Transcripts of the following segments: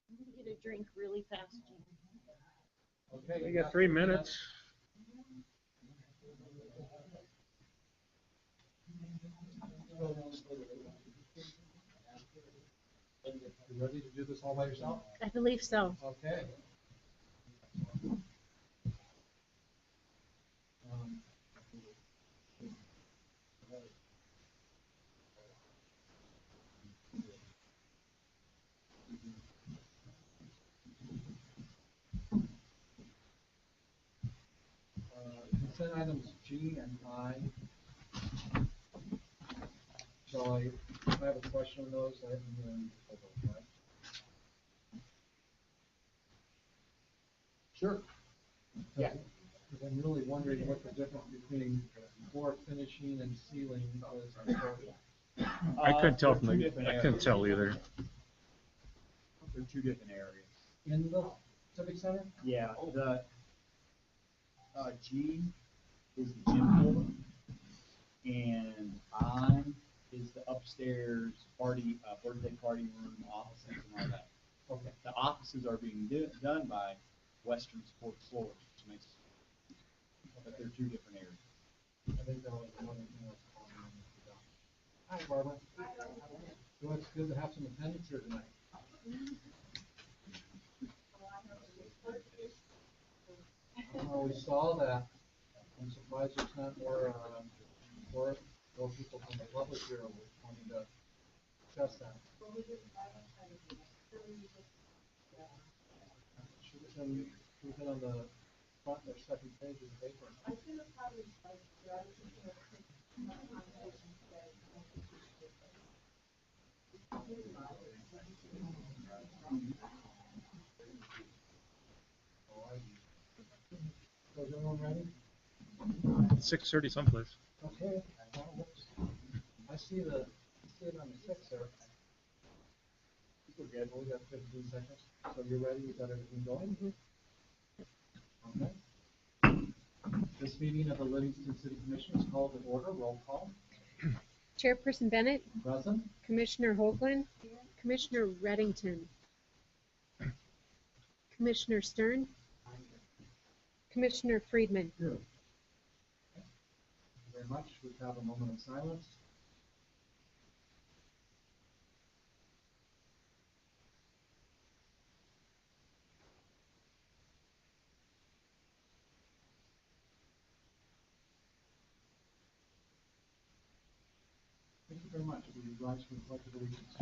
I'm gonna get a drink really fast, Gene. Okay. We got 3 minutes. You ready to do this all by yourself? I believe so. Okay. Um, Consent items G and I. So if I have a question on those, I have them in. Sure. Yeah. Because I'm really wondering what the difference between floor finishing and ceiling is. I couldn't tell from the, I couldn't tell either. They're two different areas. In the Civic Center? Yeah, the G is the gym floor, and I is the upstairs party, birthday party room, offices, and all that. Okay. The offices are being done by Western Sports Floors, which makes, but they're two different areas. I think that was one thing that's calling me. Hi, Barbara. So it's good to have some attendance here tonight. We saw that. I'm surprised there's not more people from the public here wanting to discuss that. Should have been on the front or second page of the paper. So is everyone ready? 6:30 someplace. Okay. I see it on the 6th there. We're good. We got 15 seconds. So you're ready? You got everything going? Okay. This meeting of the Livingston City Commission is called to order. Roll call. Chairperson Bennett, Present. Commissioner Hoagland, Commissioner Reddington, Commissioner Stern, Commissioner Friedman. Here. Thank you very much. We have a moment of silence. Thank you very much. Will you rise for the pledge of allegiance?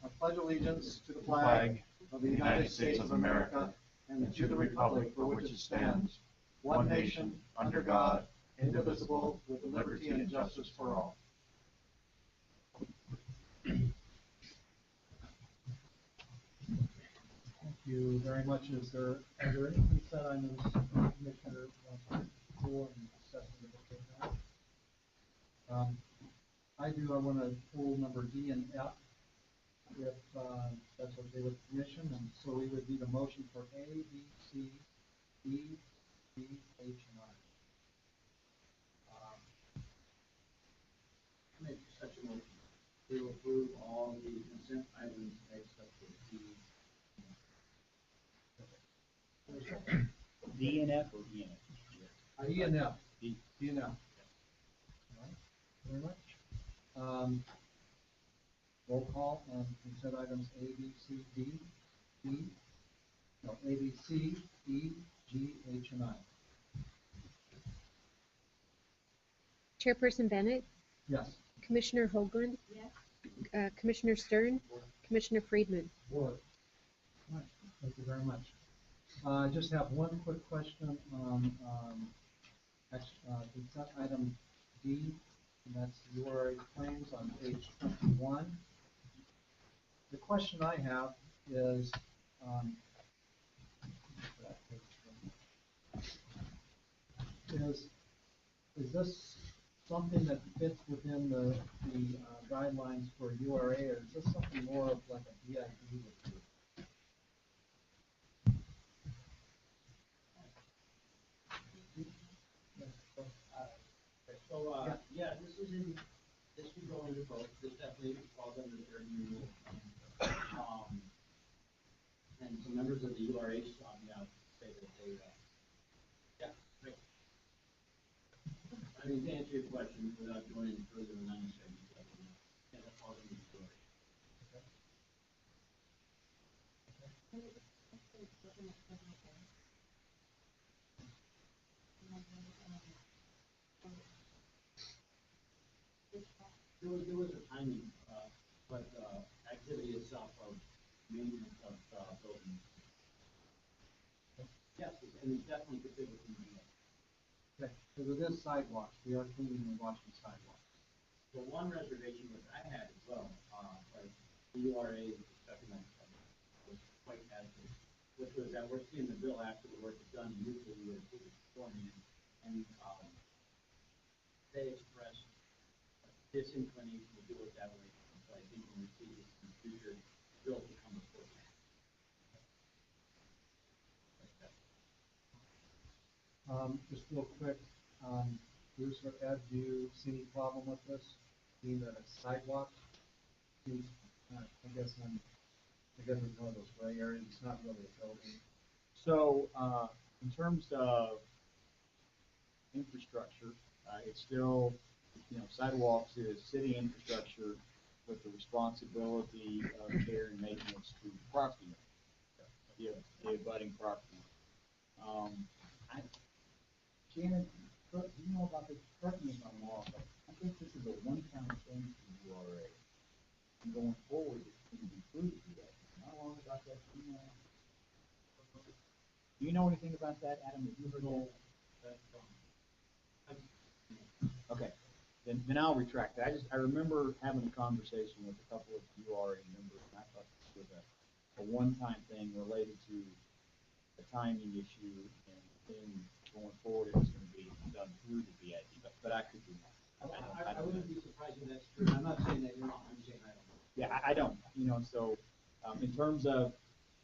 I pledge allegiance to the flag of the United States of America and to the republic for which it stands, one nation, under God, indivisible, with liberty and justice for all. Thank you very much. Are there any consent items, Commissioner, for and discussing the I do. I want to pull number D and F, if that's okay with the commission, and so we would need a motion for A, B, C, D, B, H, and I. Make such a motion to approve all the consent items except for D. D and F or E and F? D and F. D. D and F. All right. Very much. Roll call on consent items A, B, C, D, E. No, A, B, C, E, G, H, and I. Chairperson Bennett, Yes. Commissioner Hoagland, yes. Commissioner Stern, Commissioner Friedman. Board. All right. Thank you very much. I just have one quick question on consent item D, and that's URA claims on page 21. The question I have is, is this something that fits within the guidelines for URA, or is this something more of like a DID would do? So, yeah, this is in This can go into both, this definitely falls under the urban renewal plan. And some members of the URA saw me out, say that they, yeah, great. I mean, to answer your question, without going any further than unnecessary detail, yeah, that falls under the URA. There was a timing, but activity itself of maintenance of buildings. Yes, and it definitely could fit within the. Okay, so with this sidewalks, we are cleaning and washing sidewalks. The one reservation which I had as well, but the URA discussion was quite adequate, which was that we're seeing the bill after the work is done, and usually we would approve it beforehand, and they expressed disinclination to do it that way, so I think when we see this in the future, bills will come before that. Just real quick, Bruce or Ed, do you see any problem with this? Being that a sidewalk, seems, I guess it's one of those gray areas, it's not really a building. So, in terms of infrastructure, it's still, sidewalks is city infrastructure with the responsibility of care and maintenance to the property owner, the abutting property. Janet, do you know about this? Correct me if I'm wrong, but I think this is a one-time thing for the URA. And going forward, it's going to be free to do that. Am I wrong about that? Do you know anything about that, Adam? Have you heard that? Okay, then I'll retract that. I remember having a conversation with a couple of URA members, and I thought this was a one-time thing related to a timing issue, and then going forward, it's going to be done through the BID, but I could be wrong. I wouldn't be surprised if that's true. I'm not saying that you're wrong. I'm saying I don't know. Yeah, I don't. So in terms of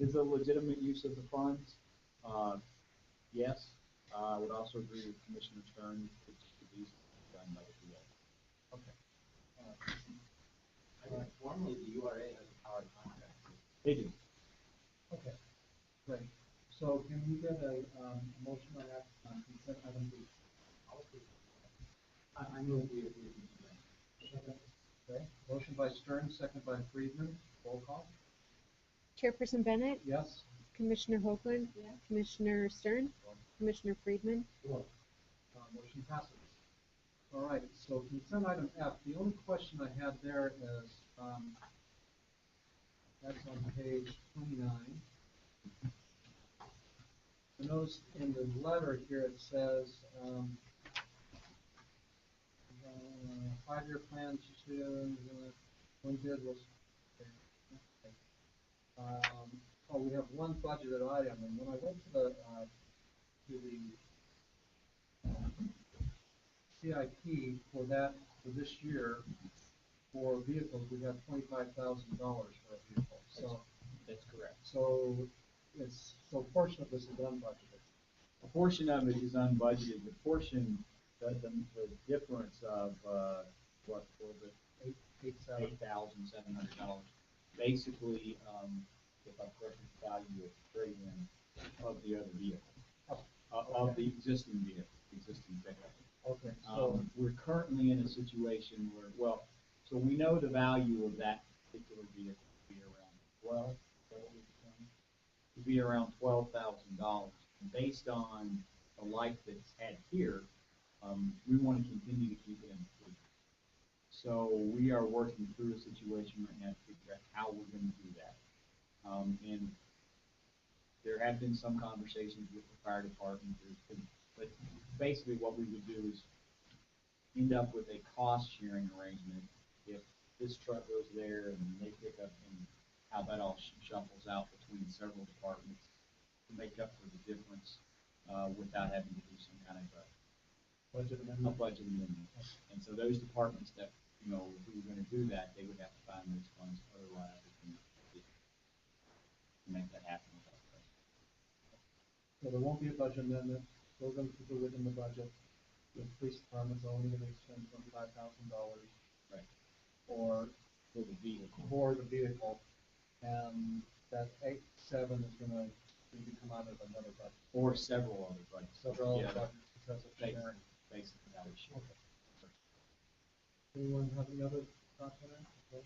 is a legitimate use of the funds, yes. I would also agree with Commissioner Stern. It's easily done by the BID. Okay. I think formally the URA has a power to contract. They do. Okay, great. So can we get a motion on that consent item B? I move we approve the. Okay, motion by Stern, second by Friedman, roll call. Chairperson Bennett, Yes? Commissioner Hoagland, Commissioner Stern, Commissioner Friedman. Motion passes. All right, so consent item F, the only question I had there is, that's on page 29. I noticed in the letter here it says, 5-year plan to, one bid was, we have one budgeted item, and when I went to the CIP for this year, for vehicles, we have $25,000 for a vehicle, so. That's correct. So a portion of this is unbudgeted. A portion of it is unbudgeted. The portion, the difference of what was it, $8,700, basically, if I correct the value of trade-in of the other vehicle, of the existing pickup. Okay, so. We're currently in a situation where, so we know the value of that particular vehicle to be around $12,000. Based on the life that's had here, we want to continue to keep it in the fleet. So we are working through a situation right now to figure out how we're going to do that. And there have been some conversations with the fire department, but basically what we would do is end up with a cost-sharing arrangement if this truck goes there and they pick up, and how that all shuffles out between several departments to make up for the difference without having to do some kind of a budget amendment. And so those departments that, if we were going to do that, they would have to find those funds, otherwise we can make that happen. So there won't be a budget amendment, still going to keep it within the budget. The police department's only going to expend $25,000. or For the vehicle. for the vehicle, and that 8.7 is gonna need to come out of another budget. Or several other budgets. Several other Yeah, budgets because of Bas- sharing. Basically, that is shared. Okay. Anyone have any other thoughts on that? Okay.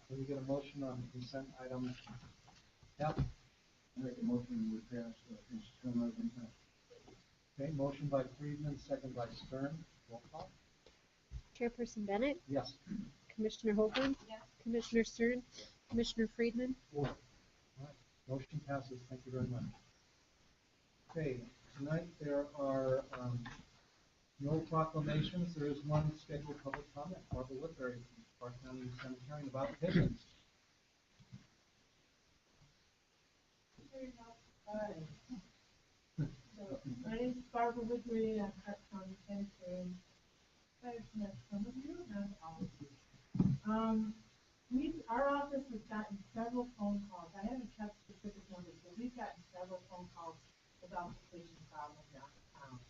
Can we get a motion on consent item F? Make a motion to pass consent item F. Okay, motion by Friedman, second by Stern. Roll call. Chairperson Bennett, Yes. Commissioner Hoagland. Yes. Commissioner Stern, Commissioner Friedman. All right, motion passes. Thank you very much. Okay, tonight there are no proclamations. There is one scheduled public comment. Barbara Woodbury from Park County Cemetery about pigeons. Hi. So, my name is Barbara Woodbury, I'm Park County Cemetery. I've met some of you, not all of you. Our office has gotten several phone calls. I haven't kept specific numbers, but we've gotten several phone calls about the pigeon problem downtown.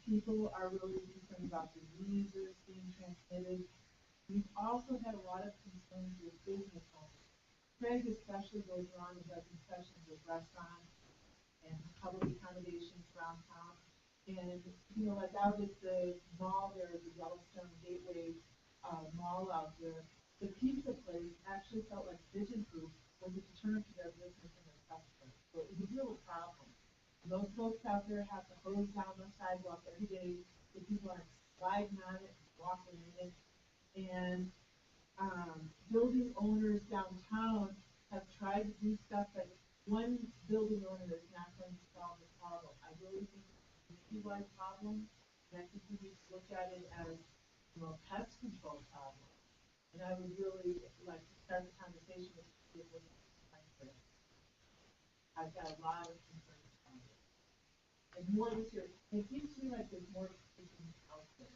People are really concerned about diseases being transmitted. We've also had a lot of concerns with business owners. Craig especially goes around and does inspections of restaurants and public accommodations around town. And, you know, like out at the mall there, the Yellowstone Gateway mall out there, the pizza place actually felt like pigeon poop was a deterrent to their business and their customers. So it was a real problem. And those folks out there have to hose down the sidewalk every day so people aren't sliding on it and walking in it. And building owners downtown have tried to do stuff, but one building owner is not going to solve the problem. I really think it's a citywide problem, and I think we need to look at it as, you know, a pest control problem. And I would really like to start the conversation with people. I've got a lot of concerns on it. And more this year, it seems to me like there's more pigeons out there.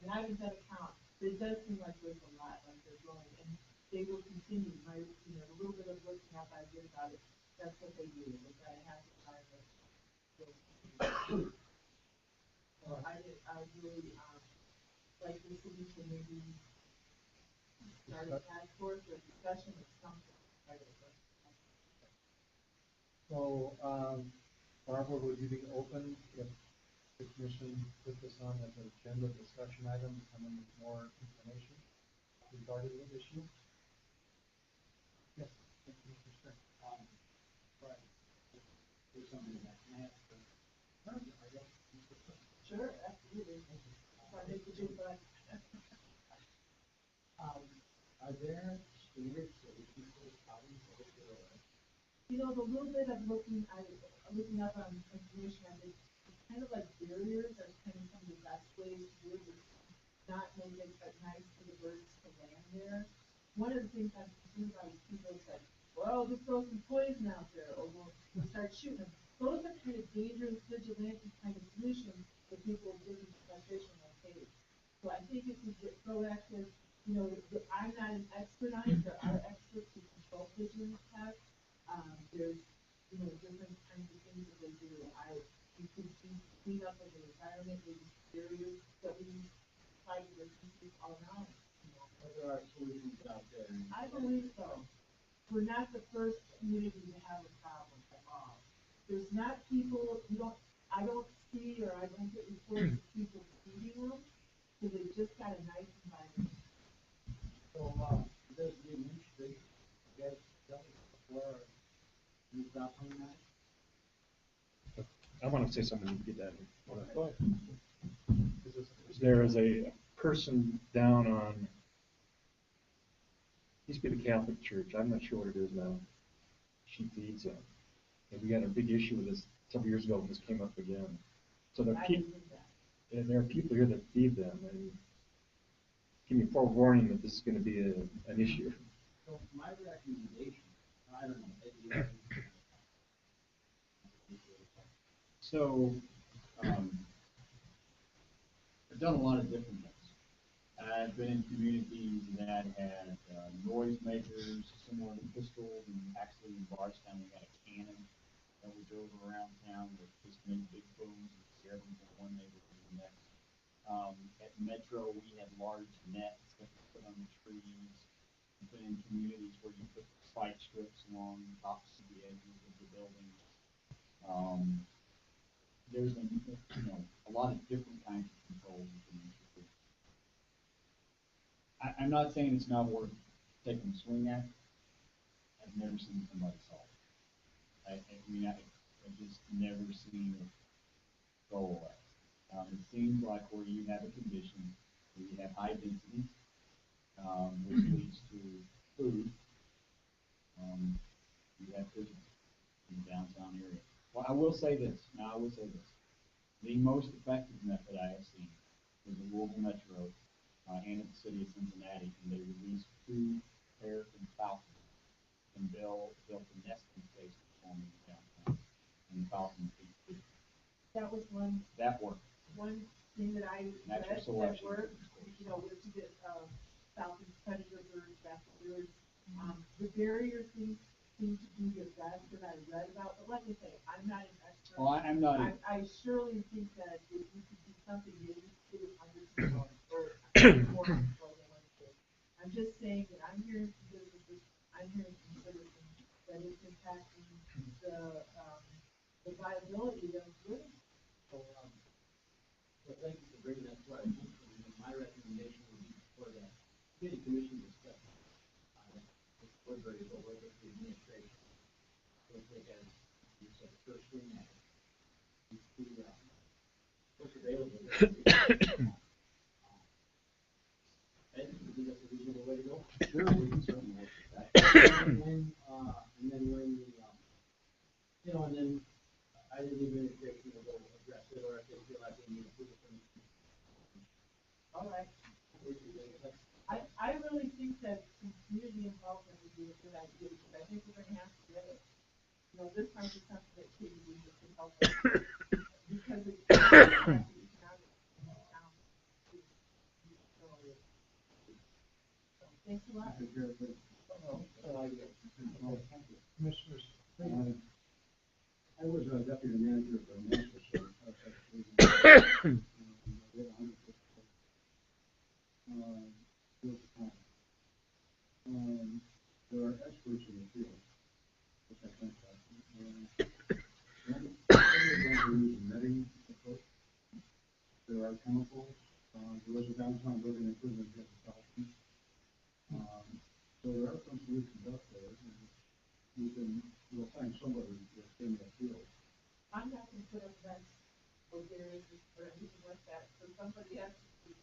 And I haven't done a count, but it does seem like there's a lot, like they're growing, and they will continue. The little bit of looking up I did about it, that's what they do. They try to have to find it. So I really like the city to maybe start a task force or discussion or something. So, Barbara, would you be open if the commission put this on as an agenda discussion item, come in with more information regarding the issue? Yes, Mr. Stern. Right. There's something that can ask. Sure, absolutely. Are there standards that we can put problems over there? You know, the little bit of looking up on information, I think it's kind of like barriers are kind of some of the best ways to do it, not make it nice for the birds to land there. One of the things I'm concerned about is people say, well, just throw some poison out there, or we'll start shooting them. Those are kind of dangerous vigilante kind of solutions that people get into frustration on page. So I think if we get proactive, you know, I'm not an expert on it, there are experts who control pigeon pests. There's, you know, different kinds of things that they do. You could clean up of the environment, maybe barriers that we try to reduce all around. You know. But there are solutions out there. I believe so. We're not the first community to have a problem at all. There's not people, I don't see or I don't get reports of people feeding them, because they just got a nice environment. So, does the administration get done before you stop on that? I want to say something to get that in. Go ahead. There is a person down on, used to be the Catholic Church, I'm not sure what it is now. She feeds them. And we had a big issue with this several years ago when this came up again. So there are people here that feed them, and give me forewarning that this is going to be an issue. So my recommendation, I don't know. So, I've done a lot of different things. I've been in communities that had noise makers, similar to pistols, and actually in Bardstown we had a cannon that we drove around town that just made big booms and scared them from one neighborhood to the next. at Metro, we had large nets that we put on the trees, and put in communities where you put spike strips along the tops of the edges of the building. There's a lot of different kinds of controls you can introduce. I'm not saying it's not worth taking a swing at. I've never seen somebody solve it. I've just never seen it go away. It seems like where you have a condition where you have high densities, which leads to food, you have prisons in the downtown area. Well, I will say this. The most effective method I have seen was the Louisville Metro and at the city of Cincinnati, and they released 2 pairs of falcons and built a nesting space for them in the downtown. And the falcons ate. That was one thing that I read that worked, was to get falcons, predator birds, basket birds. The barrier seems to be the best that I read about, but like I say, I'm not an expert. Oh, I'm not. I surely think that if you could do something, maybe get it under control or more control than what it is. I'm just saying that I'm hearing from businesses, I'm hearing from citizens that it's impacting the viability of living. So thank you for bringing that to our attention. And my recommendation would be for the city commission discussion. We're very well with the administration. So if they have, you said, first swing at it. What's available. Ed, you think that's a reasonable way to go? Sure, we can certainly work with that. And then when the, and then either the administration will go address it, or if they feel like they need approval from the commission. All right. I really think that some community involvement would be a good idea, because I think we're gonna have to get it. This might be something that could be used to help us. Because it's economic. So, thanks a lot. Commissioners, I was a deputy manager for a municipal service. There are experts in the field, which I think netting approach. There are chemicals. There was a downtown building improvement here in Southland. So there are some solutions out there, and we'll find somebody that's in that field. I'm not gonna put up fence or barriers or anything like that, so somebody has to be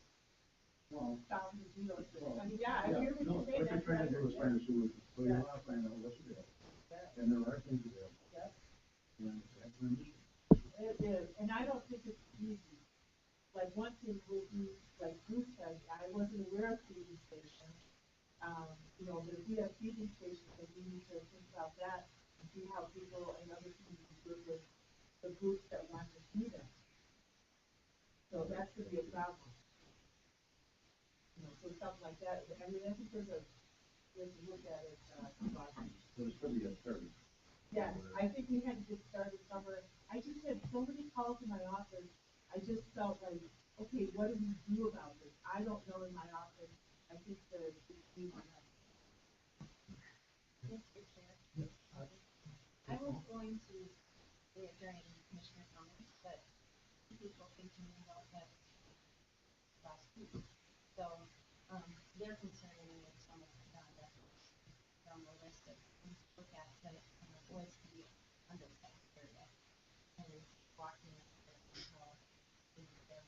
found to do those things. I mean, yeah, I hear what you're saying. What you're trying to do is find a solution, so you want to find out what's available, and there are things available. Yes. And that's an issue. It is, and I don't think it's easy. Like one thing would be, like Bruce said, I wasn't aware of feeding stations. But if we have feeding stations, then we need to think about that and see how people and other communities work with the groups that want to feed them. So that could be a problem. So something like that. I mean, I think there's a look at it. There's going to be a third. Yes, I think we had to get started somewhere. I just had so many calls in my office. I just felt like, okay, what do we do about this? I don't know in my office. I think the team on that. Mr. Chair, I was going to say it during commissioner comments, but people continue about that last week. So they're concerning me with some of the conduct on the list of things to look at that boys can be under the cafeteria and walking up there somehow in their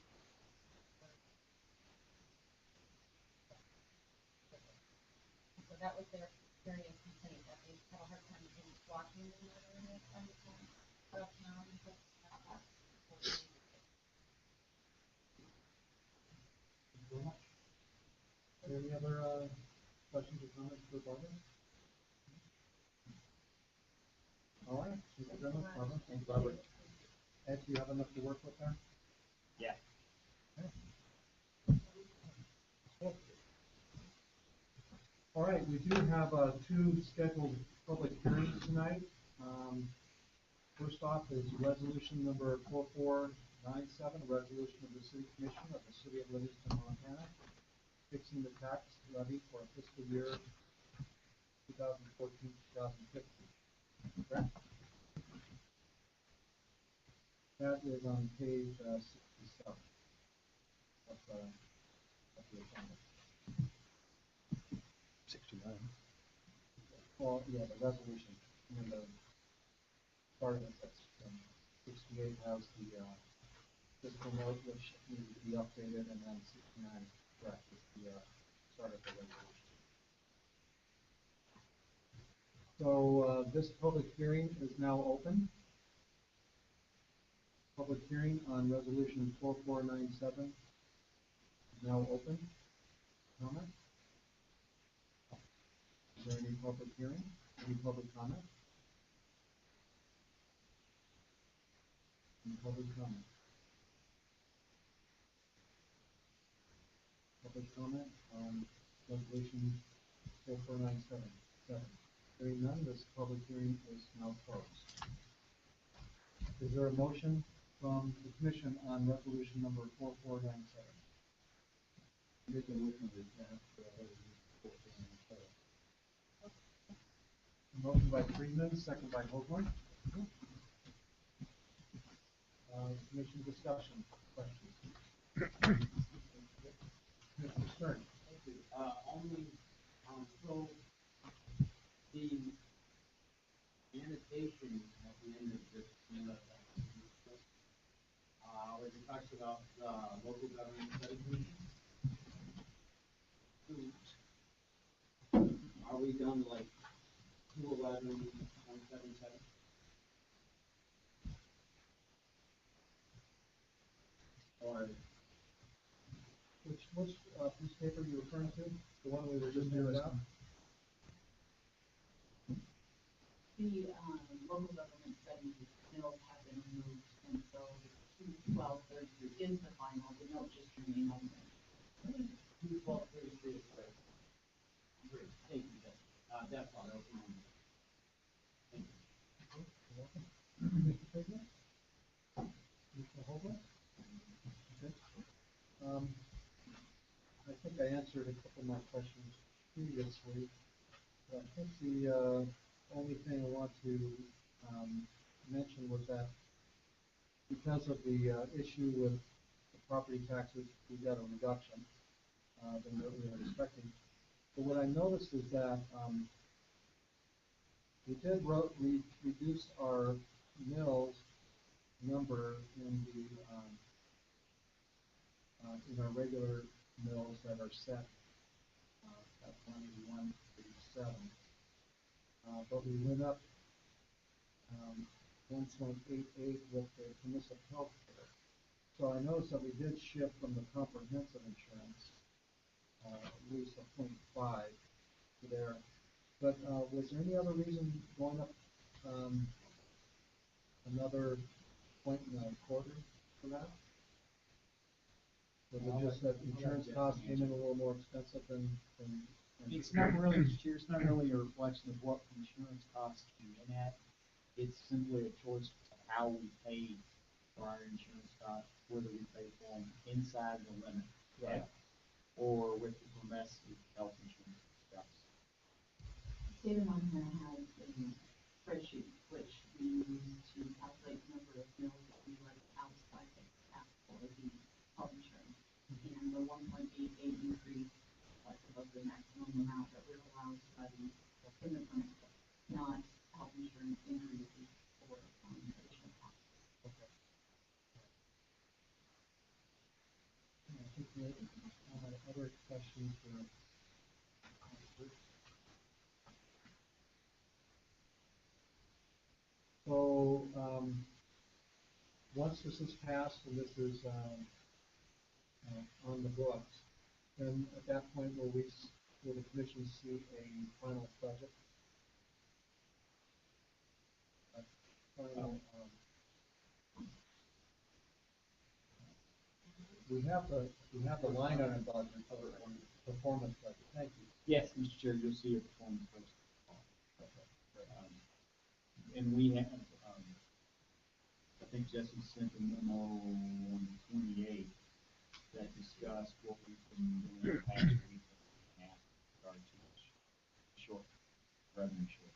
so that was their various complaint that they had a hard time walking in that area kind of time out of town and stuff like that. Thank you very much. Any other questions or comments for Barbara? All right. Thank you very much, Barbara. Thank you, Barbara. Ed, do you have enough to work with there? Yeah. Okay. All right, we do have 2 scheduled public hearings tonight. First off is resolution number 44-2021, 4.97, a resolution of the City Commission of the City of Livingston, Montana, fixing the tax levy for fiscal year 2014-2015. Correct? That is on page 67 of the agenda. 69. Well, yeah, the resolution, and the part of it that's 68 has the fiscal note which needs to be updated, and then 69 is correct with the start of the resolution. So this public hearing is now open. Public hearing on resolution 4497 is now open. Comment? Is there any public hearing? Any public comment? Any public comment? Public comment on resolution 4497. Hearing none, this public hearing is now closed. Is there a motion from the commission on resolution number 4497? Make a motion to pass resolution 4497. Motion by Friedman, second by Hogler. Commission discussion, questions? Mr. Stern. Thank you. Only, so the annotation at the end of this, where it talks about local government study commission. Are we done like 211.177? Or Which piece of paper are you referring to? The one we were just hearing about? The local government study bills have been removed, and so 1233 is the final, the note just remained on there. 1233 is great. Great, thank you, that's all, that was my name. Thank you. You're welcome. Mr. Friedman? Mr. Hogler? Okay. I think I answered a couple more questions previously. I think the only thing I want to mention was that because of the issue with the property taxes, we got a reduction than what we were expecting. But what I noticed is that we did reduce our mills number in the in our regular mills that are set at 181.87. But we went up 1.88 with the permissive health care. So I noticed that we did shift from the comprehensive insurance, at least a 0.5 to there. But was there any other reason going up another 1.25 for that? Was it just that insurance costs came in a little more expensive than It's not really a reflection of what insurance costs came in at. It's simply a choice of how we pay for our insurance costs, whether we pay for them inside the limit, Right. or with the domestic health insurance costs. State of Montana has a spreadsheet which we use to calculate the number of mills that we write outside the cap for the health insurance. And the 1.88 increase was above the maximum amount that we're allowed to levy in the plan, not health insurance increases or additional costs. Okay. I think we have other questions for So, once this is passed and this is on the books, then at that point will the commission see a final budget? We have the line item budget, performance budget. Thank you. Yes, Mr. Chair, you'll see a performance budget. And we have, think Jesse sent a memo on the 28th that discussed what we've been doing the past week and a half with regard to short revenue short.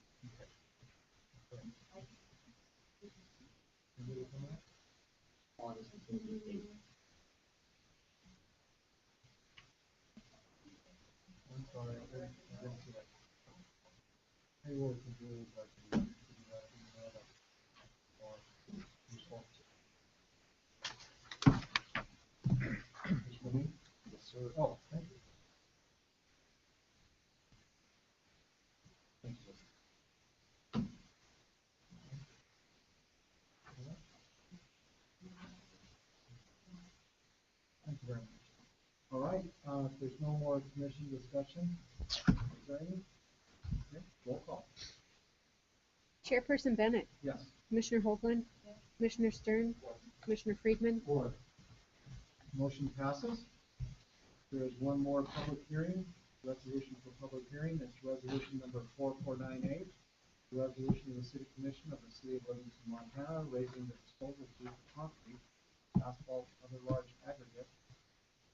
August the 28th. I'm sorry, I didn't see that. Payroll to do, but you know that. Or response. Just for me? Yes, sir. Oh, thank you. Thank you. Thank you very much. All right, if there's no more commission discussion, is there any? Okay, roll call. Chairperson Bennett, Yes. Commissioner Hoagland, Commissioner Stern, Commissioner Friedman, Four. Motion passes. There is one more public hearing, resolution for public hearing. It's resolution number 4498. The resolution of the City Commission of the City of Livingston, Montana, raising the disposal fee for concrete, asphalt, and other large aggregate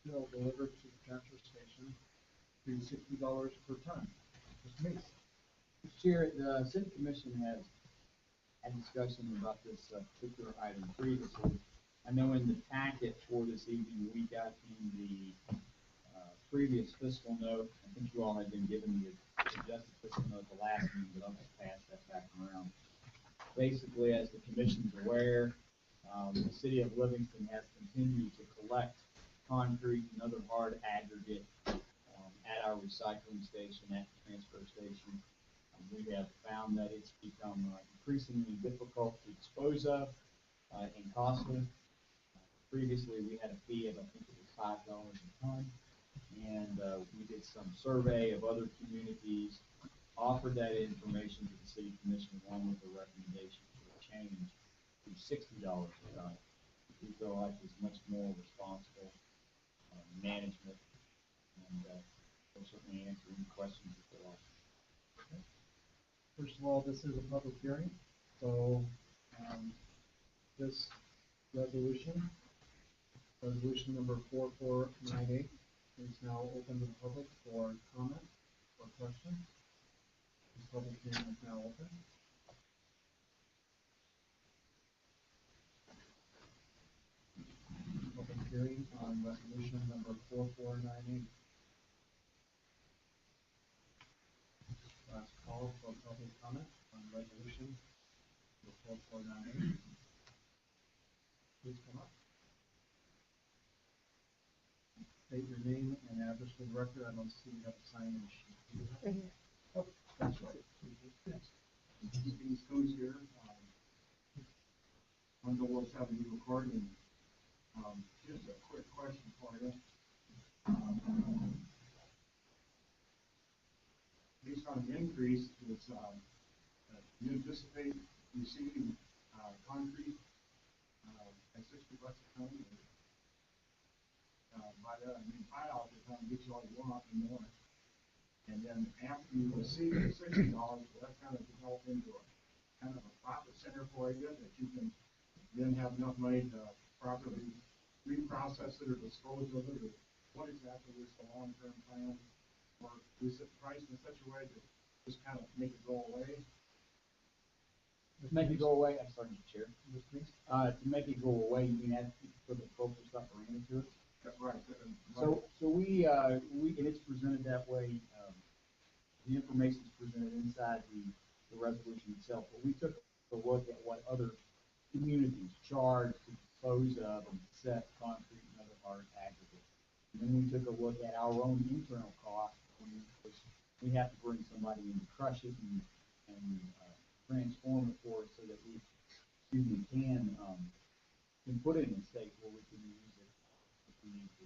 fill delivered to the transfer station to $60 per ton. Mr. Meeks. Mr. Chair, the city commission has had discussion about this particular item previously. I know in the packet for this evening, we got in the previous fiscal note, I think you all had been given the adjusted fiscal note the last meeting, but I'll just pass that back around. Basically, as the commission's aware, the city of Livingston has continued to collect concrete and other hard aggregate at our recycling station, at the transfer station. We have found that it's become increasingly difficult to dispose of and costly. Previously, we had a fee of, I think it was $5 a ton, and we did some survey of other communities, offered that information to the city commission along with the recommendation for a change to $60 a ton. We feel like it's much more responsible management, and we'll certainly answer any questions if there are. First of all, this is a public hearing, so this resolution number 4498, is now open to the public for comment or question. This public hearing is now open. Public hearing on resolution number 4498. Last call for public comment on resolution number 4498. Please come up. State your name and address for the record. I don't see you have a sign-in sheet. right here. Oh, that's right. Yes. These codes here, under what's having you recording, just a quick question for you. Based on the increase, it's, you anticipate receiving, concrete, at $60 a ton? By that, I mean, $5 a ton gets you all you want and more. And then after you receive the $60, will that kind of develop into a kind of a profit center for you that you can then have enough money to properly reprocess it or dispose of it? Or what exactly is the long-term plan? Or is it priced in such a way to just kind of make it go away? To make it go away, I'm sorry, Mr. Chair. To make it go away, you mean for the folks who stop running into it? That's right. So we, and it's presented that way, the information is presented inside the resolution itself, but we took a look at what other communities charge to dispose of and set concrete and other hard aggregates. And then we took a look at our own internal costs, which we have to bring somebody in to crush it and transform it for us so that we, can put it in a state where we can use it if we need to.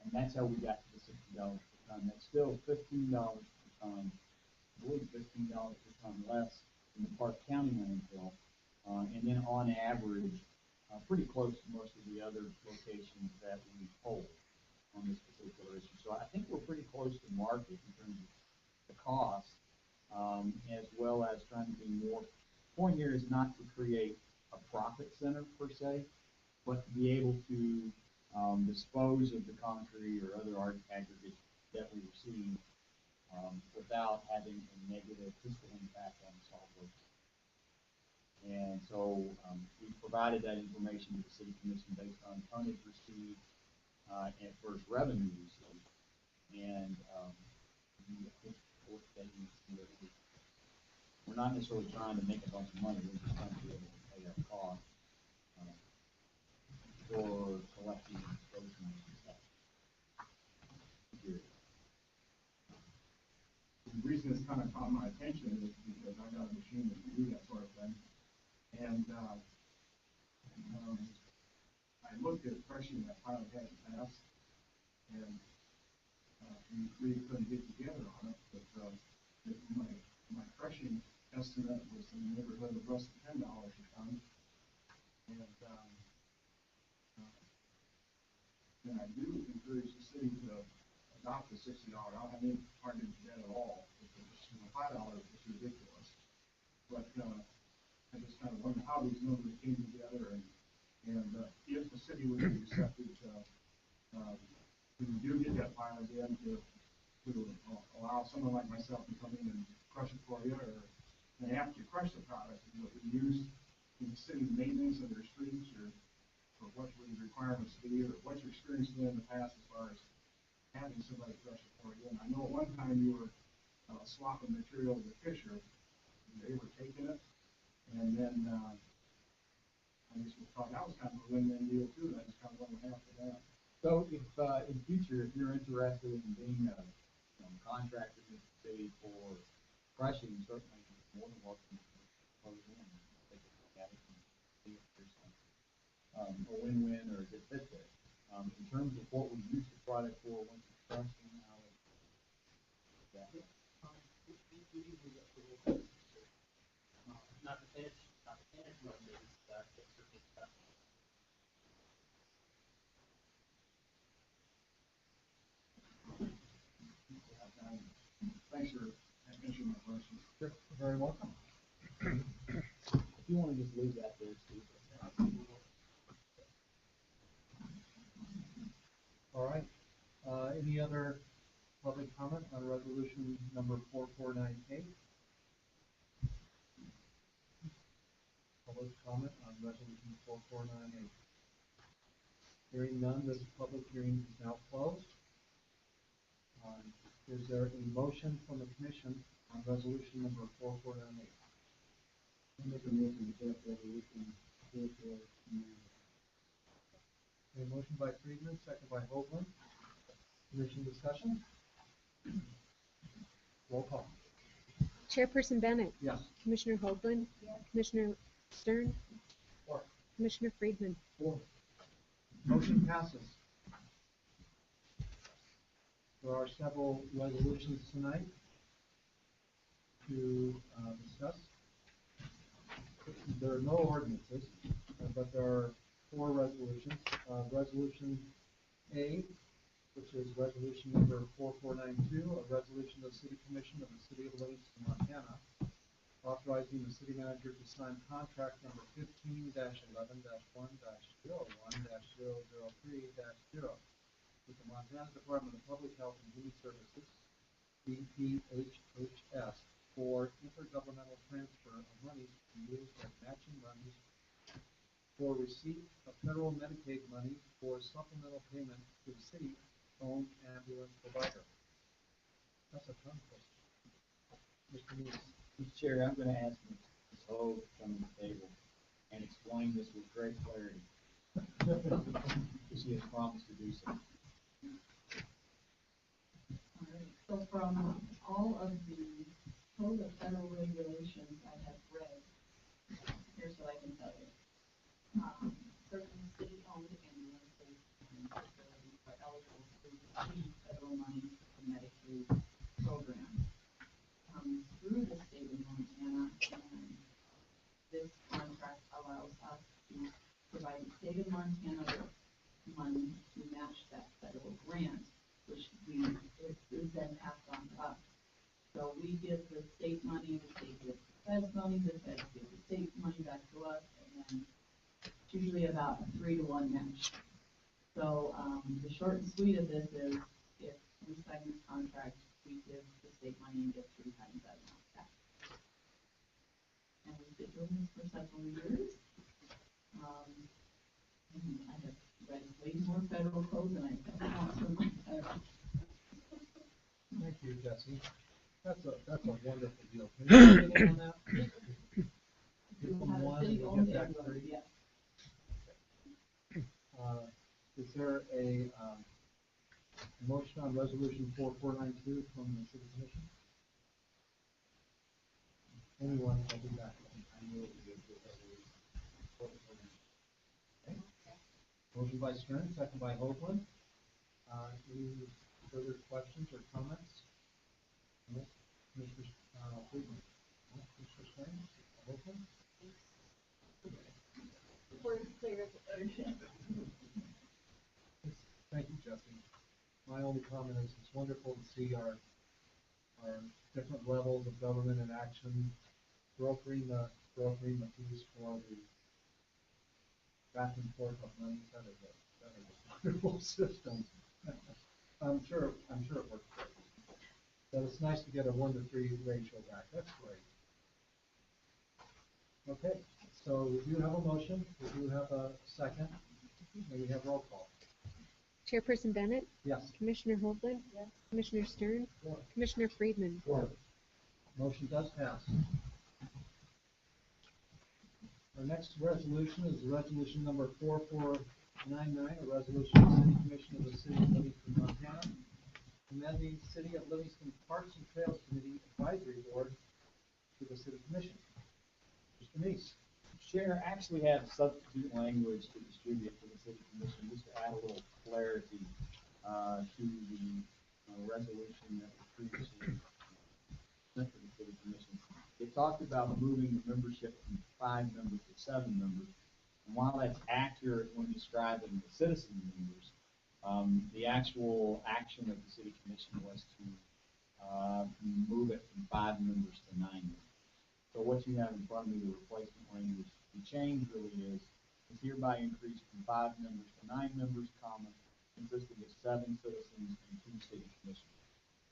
And that's how we got to the $60 per ton. That's still $15 per ton, I believe $15 per ton less than the Park County landfill. And then on average, pretty close to most of the other locations that we hold on this particular issue. So I think we're pretty close to market in terms of the cost, as well as trying to be more. The point here is not to create a profit center per se, but to be able to dispose of the concrete or other art aggregates that we receive without having a negative fiscal impact on the solid waste. And so we provided that information to the city commission based on tonnage received and first revenue received. And we're not necessarily trying to make a bunch of money, we're just trying to be able to pay our costs for collecting and disposing of stuff. The reason this kind of caught my attention is because I got a machine that can do that sort of thing. And I looked at crushing that pilot had in the past, and we really couldn't get together on it, but my crushing estimate was in the neighborhood of less than $10 a ton. And I do encourage the city to adopt the $60. I don't have any argument with that at all. $5 is ridiculous. But I just kind of wonder how these numbers came together, and if the city would be receptive to when you do get that pilot in to allow someone like myself to come in and crush it for you, and after you crush the product, you know, be used in the city's maintenance of their streets, or what would the requirements be, or what your experience been in the past as far as having somebody crush it for you. And I know at one time you were swapping material with Fisher, and they were taking it, and then I just thought that was kind of a win-win deal too, and I just kind of went after that. So if in future, if you're interested in being a contractor with the city for crushing, certainly more than welcome to close in and take a look at it and see if there's a win-win or a good fit there. In terms of what we use the product for once it's crushed, and how it, not the finished one, but it's surface stuff. Thanks for answering my question. Sure, you're very welcome. If you want to just leave that there, Steve. All right. Any other public comment on resolution number 4498? Public comment on resolution 4498. Hearing none, this public hearing is now closed. Is there a motion from the commission on resolution number 4498? I make a motion to adopt resolution 4498. A motion by Friedman, second by Hoagland. Commission discussion? Roll call. Chairperson Bennett. Yes. Commissioner Hoagland. Yes. Commissioner Stern. Four. Commissioner Friedman. Four. Motion passes. There are several resolutions tonight to discuss. There are no ordinances, but there are four resolutions. Resolution A, which is resolution number 4492, a resolution of the City Commission of the City of Livingston, Montana, authorizing the city manager to sign contract number 15-11-1-01-003-0 with the Montana Department of Public Health and Human Services, DPHHS, for intergovernmental transfer of monies to be used as matching monies for receipt of federal Medicaid money for supplemental payment to the city-owned ambulance provider. That's a tongue twister. Mr. Neese. Mr. Chair, I'm going to ask Ms. Hoag to come to the table and explain this with great clarity. She has promised to do so. All right, so from all of the code of federal regulations I have read, here's what I can tell you. Certain city-owned ambulances and facilities are eligible to receive federal money from the Medicaid program. Through the state of Montana, and this contract allows us to provide the state of Montana with money to match that federal grant, which is then passed on to us. So we give the state money, the state gives That's money that they give the state money back to us, and then it's usually about a 3-to-1 match. So, the short and sweet of this is, if we sign this contract, we give the state money and get 3 times that amount back. And we've been doing this for several years. And I have read way more federal code than I ever want to in my entire life. Thank you, Jesse. That's a wonderful deal. Can you get in on that? Give them Have a one, city we owned get back ambulance, 3. yes. Is there a, motion on resolution 4492 from the city commission? Anyone can do that. Okay. Motion by Stern, second by Hoagland. Any further questions or comments? No? Mr. Friedman? No? Mr. Stern? Hoagland? Thank you, Jesse. My only comment is it's wonderful to see our different levels of government in action, brokering the fees for the back and forth of money. That is a wonderful system. I'm sure it works great. But it's nice to get a 1-to-3 ratio back. That's great. Okay, so we do have a motion. We do have a second. May we have roll call? Chairperson Bennett, Yes. Commissioner Hoagland, Yes. Commissioner Stern, Four. Commissioner Friedman. Motion does pass. Our next resolution is resolution number 4499, a resolution of the City Commission of the City of Livingston, Montana, amending City of Livingston Parks and Trails Committee Advisory Board to the City Commission. Mr. Neese. Chair actually have substitute language to distribute to the city commission, just to add a little clarity to the resolution that was previously sent to the city commission. It talked about moving the membership from 5 members to 7 members. And while that's accurate when describing the citizen members, the actual action of the city commission was to move it from 5 members to 9 members. So what you have in front of me, the replacement language, the change really is hereby increased from 5 members to 9 members, consisting of 7 citizens and 2 city commissioners.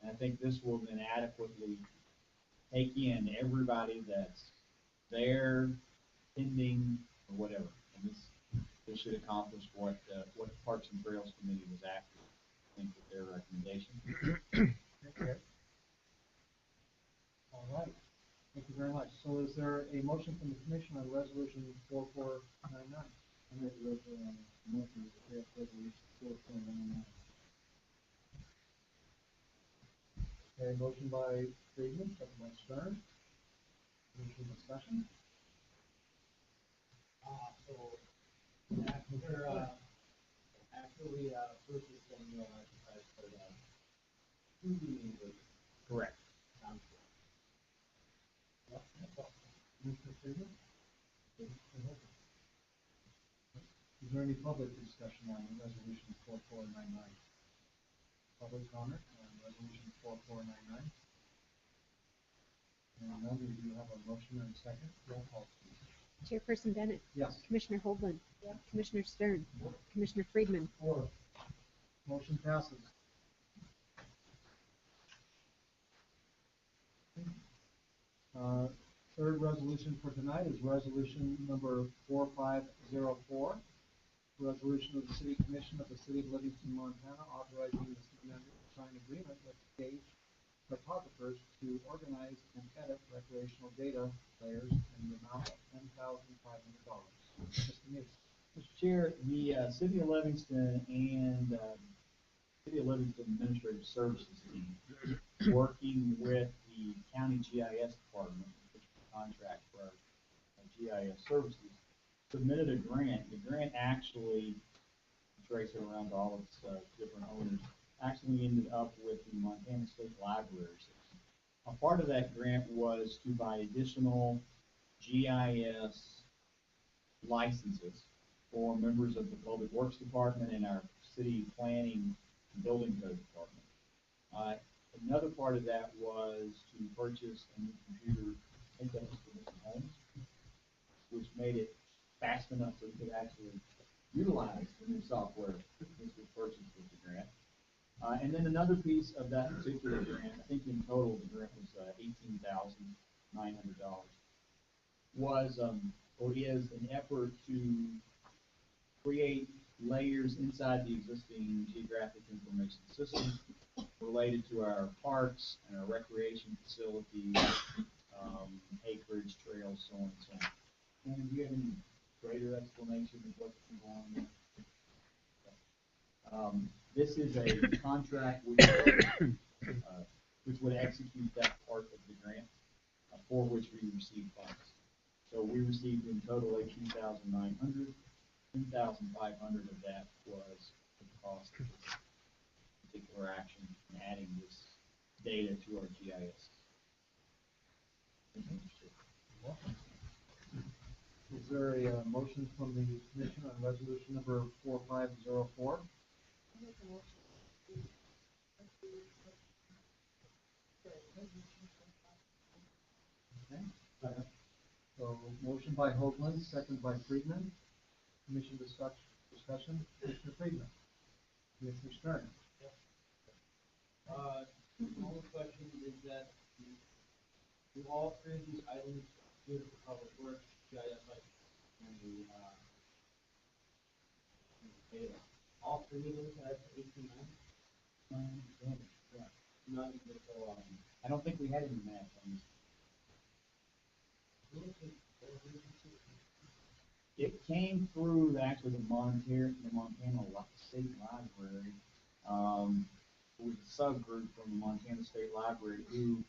And I think this will then adequately take in everybody that's there, pending, or whatever. And this should accomplish what the Parks and Trails Committee was after, I think, with their recommendation. Okay. All right. Thank you very much. So is there a motion from the commission on resolution 4499? I make a motion to pass resolution 4499. Okay, motion by Friedman, second by Stern. Any discussion? After we purchased the new exercise for the 2 meetings with Correct. Mr. Friedman? Is there any public discussion on resolution 4499? Public comment on resolution 4499? And now we do have a motion and a second. Roll call, please. Chairperson Bennett, Yes. Commissioner Hoagland, Commissioner Stern, Commissioner Friedman. Motion passes. Third resolution for tonight is resolution number 4504. Resolution of the City Commission of the City of Livingston, Montana, authorizing the city manager to sign agreement with Gage Photographers to organize and edit recreational data layers in the amount of $10,500. Mr. Neese. Mr. Chair, the City of Livingston and City of Livingston Administrative Services team, working with the County GIS Department, which is a contract for our GIS services, submitted a grant. The grant actually, trace it around to all its different owners, actually ended up with the Montana State Library system. A part of that grant was to buy additional GIS licenses for members of the Public Works Department and our City Planning and Building Code Department. Another part of that was to purchase a new computer think that was for Mr. Holmes, which made it fast enough so we could actually utilize the new software which was purchased with the grant. And then another piece of that particular grant, I think in total the grant was $18,900, was or is an effort to create layers inside the existing geographic information system related to our parks and our recreation facilities, acreage, trails, so on and so on. And do you have any greater explanation of what's going on there? This is a contract which would execute that part of the grant for which we received funds. So we received in total $18,900. $10,500 of that was the cost of this particular action and adding this data to our GIS. Is there a motion from the commission on resolution number 4504? Okay. So motion by Hoagland, second by Friedman. Commission discussion. Commissioner Friedman. Commissioner Stern. The only question is that do all three of these items good for public works, GIS, like, and the data? All three of those have 18,900? None with, I don't think we had any math on this. It came through actually the Montana State Library. It was a subgroup from the Montana State Library who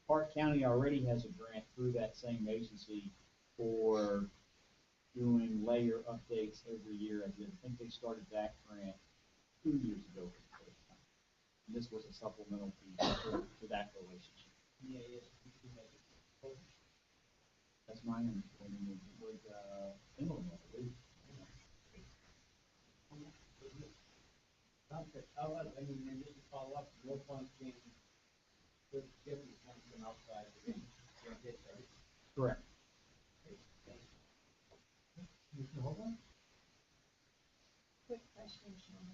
Park County already has a grant through that same agency for doing layer updates every year. I think they started that grant 2 years ago for the first time. And this was a supplemental piece to that relationship. yeah, yes, That's my understanding. It was England, I believe. I mean, and just to follow up, no funds came, the difference comes from outside. Correct. Commissioner Hoagland? Quick question, Sean.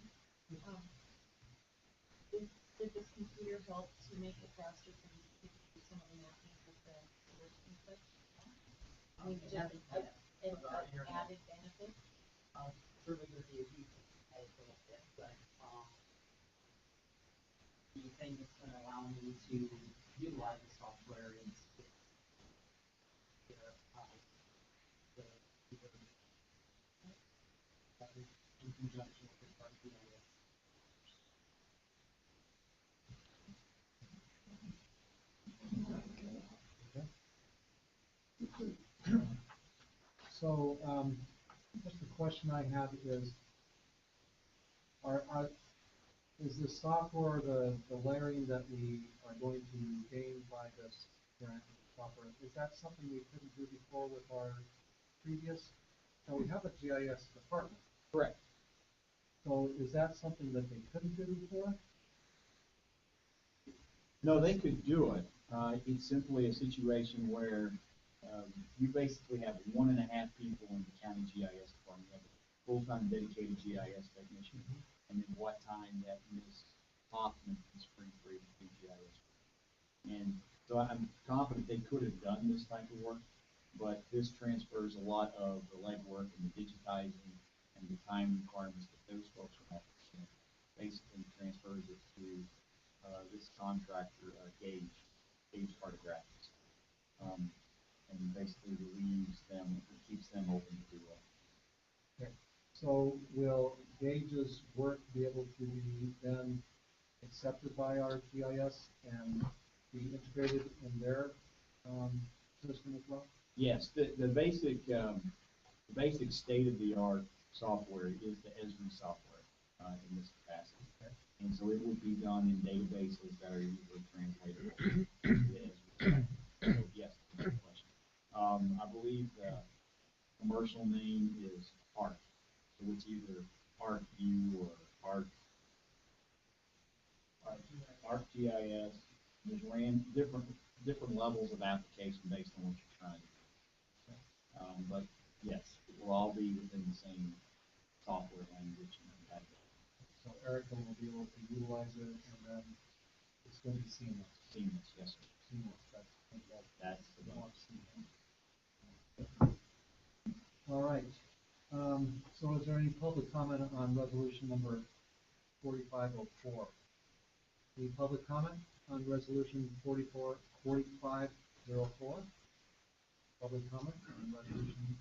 Did this computer help to make it faster for you to do some of the mapping with the words and such? I mean, just an added benefit? Certainly going to be a huge benefit, but the thing that's going to allow me to utilize the software is in conjunction with the part of So, just the question I have is, is the software, the layering that we are going to gain by this grant software, is that something we couldn't do before with our previous? So we have a GIS department. Correct. So is that something that they couldn't do before? No, they could do it. It's simply a situation where you basically have 1.5 people in the county GIS department. You have a full-time dedicated GIS technician, and then what time that Ms. Hoffman is free to do GIS. And so I'm confident they could have done this type of work, but this transfers a lot of the legwork and the digitizing and the time requirements that those folks are having. Basically transfers it to this contractor, Gage Cartographics. And basically relieves them, keeps them open to do it. Okay. So will Gage's work be able to be then accepted by our GIS and be integrated in their system as well? Yes, the basic state-of-the-art software is the Esri software in this capacity. Okay. And so it would be done in databases that are usually translatable to the Esri. So yes, good question. I believe the commercial name is ARC. So it's either ArcView or ArcGIS. There's different different levels of application based on what you're trying to do. But yes, it will all be within the same software language. So Erica will be able to utilize it, and then it's going to be seamless. Seamless, yes, sir. Seamless, That's the we one. want seamless. All right, so is there any public comment on resolution number 4504? Any public comment on resolution 4504? Public comment on resolution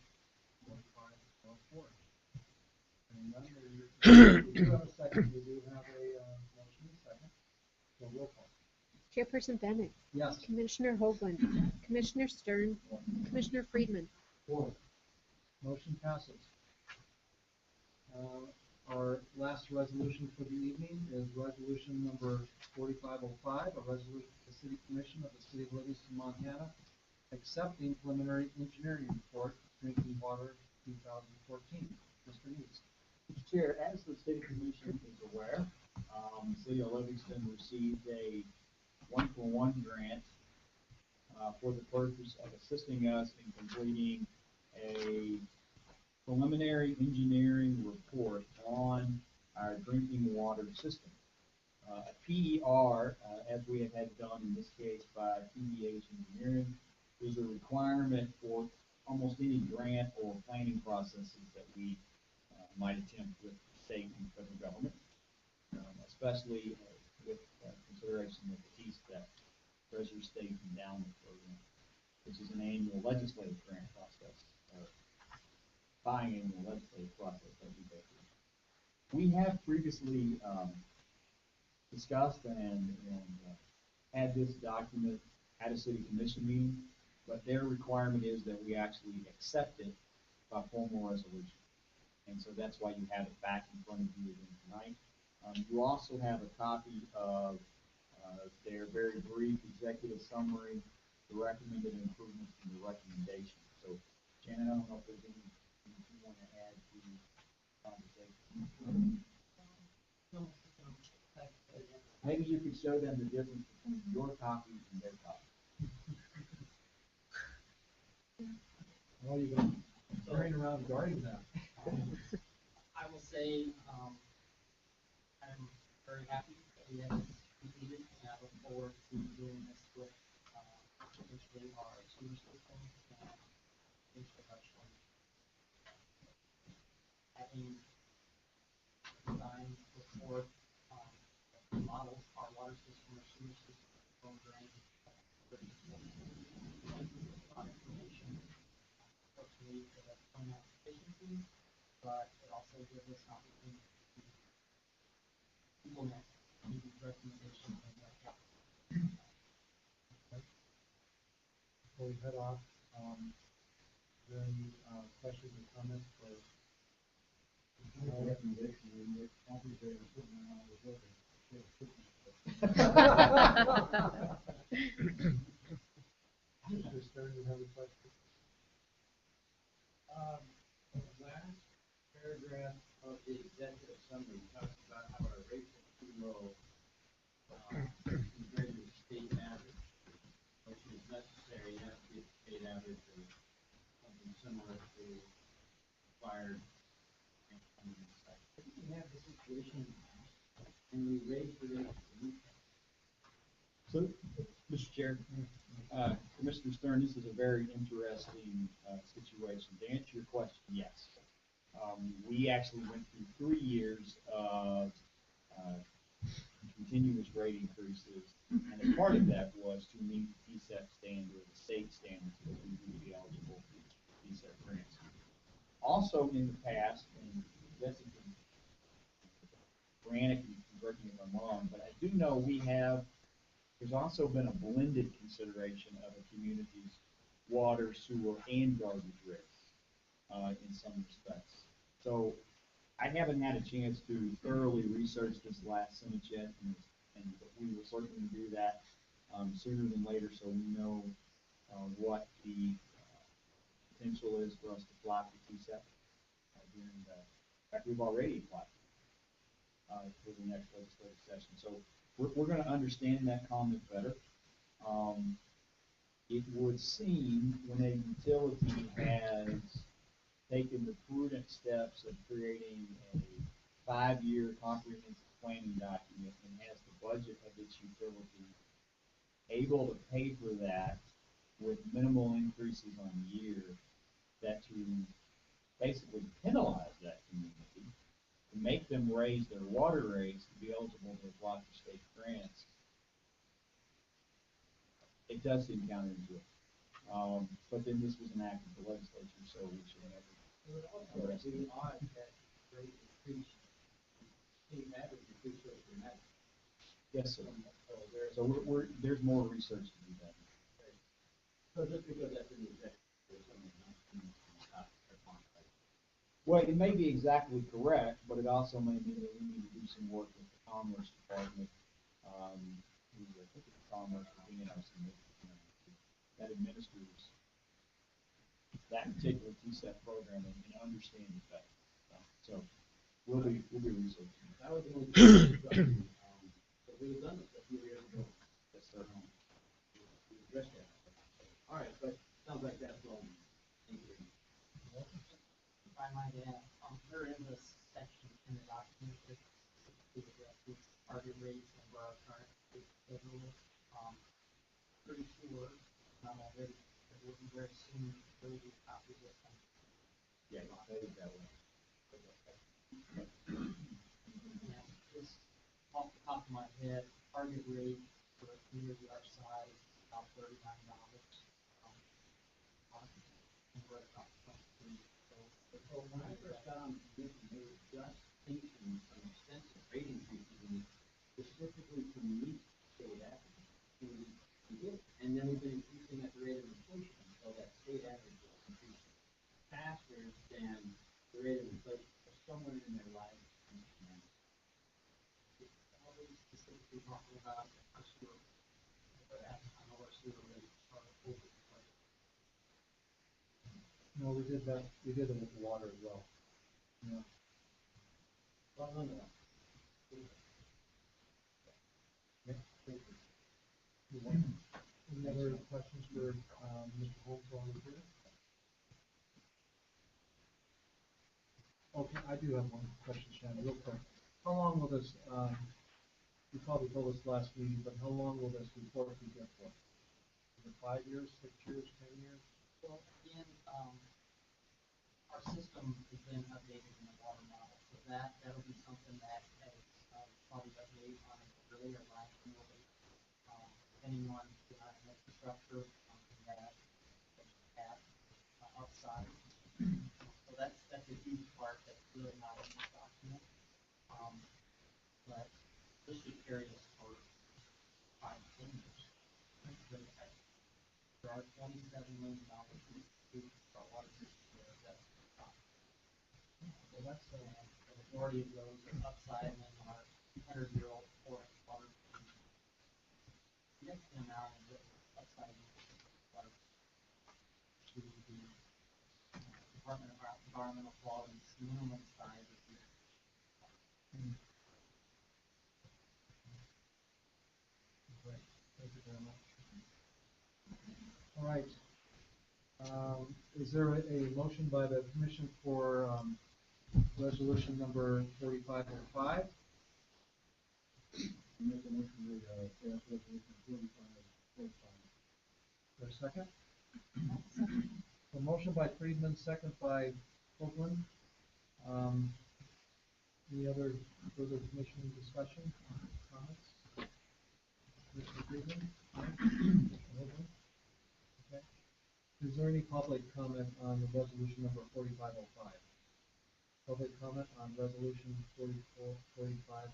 4504? And then we do have a second, we do have a motion and second, so roll call. Chairperson Bennett. Yes. Commissioner Hoagland. Commissioner Stern. Commissioner Friedman. Motion passes. Our last resolution for the evening is resolution number 4505, a resolution of the City Commission of the City of Livingston, Montana, accepting preliminary engineering report, drinking water 2014. Mr. Needs. Mr. Chair, as the City Commission is aware, the City of Livingston received a 1-for-1 grant for the purpose of assisting us in completing a preliminary engineering report on our drinking water system. A PER, as we have had done in this case by PEH Engineering, is a requirement for almost any grant or planning processes that we might attempt with state and federal government, especially with consideration of the TSTEP, Treasury State Endowment Program, which is an annual legislative grant process, or biannual legislative process that we go through. We have previously discussed and had this document at a city commission meeting, but their requirement is that we actually accept it by formal resolution. And so that's why you have it back in front of you again tonight. You also have a copy of their very brief executive summary, the recommended improvements, and the recommendation. So, Janet, I don't know if there's anything you want to add to the conversation. Maybe you could show them the difference between your copy and their copy. Well, you've been carrying around guarding that. I will say, I'm very happy that we have this completed, and I look forward to doing this with, potentially our sewer system and potentially our storm. Having designed before, models, our water system, our sewer system, storm drain, a lot of information. Hopefully, it'll point out efficiencies, but it also gives us an opportunity to implement these recommendations and work out. Before we head off, are there any questions or comments for? Mr. Stern, you have a question? The last paragraph of the executive summary talks about how our rates are too low compared to the state average, which is necessary. You have to get the state average or something similar to required. We have the situation and we raise the rates. So, Mr. Chair, Commissioner Stern, this is a very interesting situation. To answer your question, yes. We actually went through 3 years of continuous rate increases, and a part of that was to meet the TSEP standard, the state standards that we would be eligible for TSEP grants. Also in the past, and Jessica, Branick, can correct me if I'm wrong, but I do know there's also been a blended consideration of a community's water, sewer, and garbage rates in some respects. So I haven't had a chance to thoroughly research this last sentence yet, and we will certainly do that sooner than later, so we know what the potential is for us to fly for TSEP during the, in fact, we've already applied for the next legislative session. So we're going to understand that comment better. it would seem when a utility has taken the prudent steps of creating a 5-year comprehensive planning document and has the budget of its utility able to pay for that with minimal increases on year, that to basically penalize that community, to make them raise their water rates to be eligible to apply for state grants, it does seem counterintuitive. But then this was an act of the legislature, so we should never. It would also be odd that rate increase, state average increase so dramatic. Yes, sir. So There's more research to be done. so just because that's in the executive, there's something not in the top or contract. Well, it may be exactly correct, but it also may mean that we need to do some work with the Commerce Department, who I think it's Commerce, that administers that particular TSEP program and understand it better. So we'll be researching. That was the only thing, but we had done this a few years ago. Yes, sir. We addressed that. All right, but sounds like that's all. Thank you. If I might add, there is a section in the document that specifically addresses target rates and where our current rate schedule is. Pretty sure, not already, but we'll be very soon, there will be a copy of this. Yeah, I did that one. And just off the top of my head, target rate for a community our size is about $39. And we're at about 23. So when I first got on the commission, they were just thinking some extensive rate increases and specifically to meet state averages. And then we've been increasing at the rate of inflation, so that state average is increasing faster than the rate of inflation. So somewhere in their life, Always specifically talking about our sewer. I know our sewer rates are over inflation. No, we did that, we did it with water as well. Yeah. well, none of that. Any other questions for, Mr. Holmes while we're here? Okay, I do have one question, Shannon, real quick. How long will this, you probably told us last meeting, but how long will this report be good for? Is it 5 years, 6 years, 10 years? Well, again, our system has been updated in the water model, so that'll be something that has probably updated on a really or biannually, depending on the infrastructure that have outside. So that's a huge part that's really not in this document. But this should carry us for 5 to 10 years. There are $27 million in our water system there that's top. Well, that's, And the majority of those are upside and our 200-year-old water. Significant amount of the upside water to the Department of Environmental Quality's minimum size of the great, thank you very much. All right. Is there a motion by the commission for, resolution number 4505? Make a motion to, pass resolution 45. For a second? A motion by Friedman, second by Copeland. Any other further commission discussion, comments? Mr. Friedman? Okay. Is there any public comment on the resolution number 4505? Public comment on resolution 4505?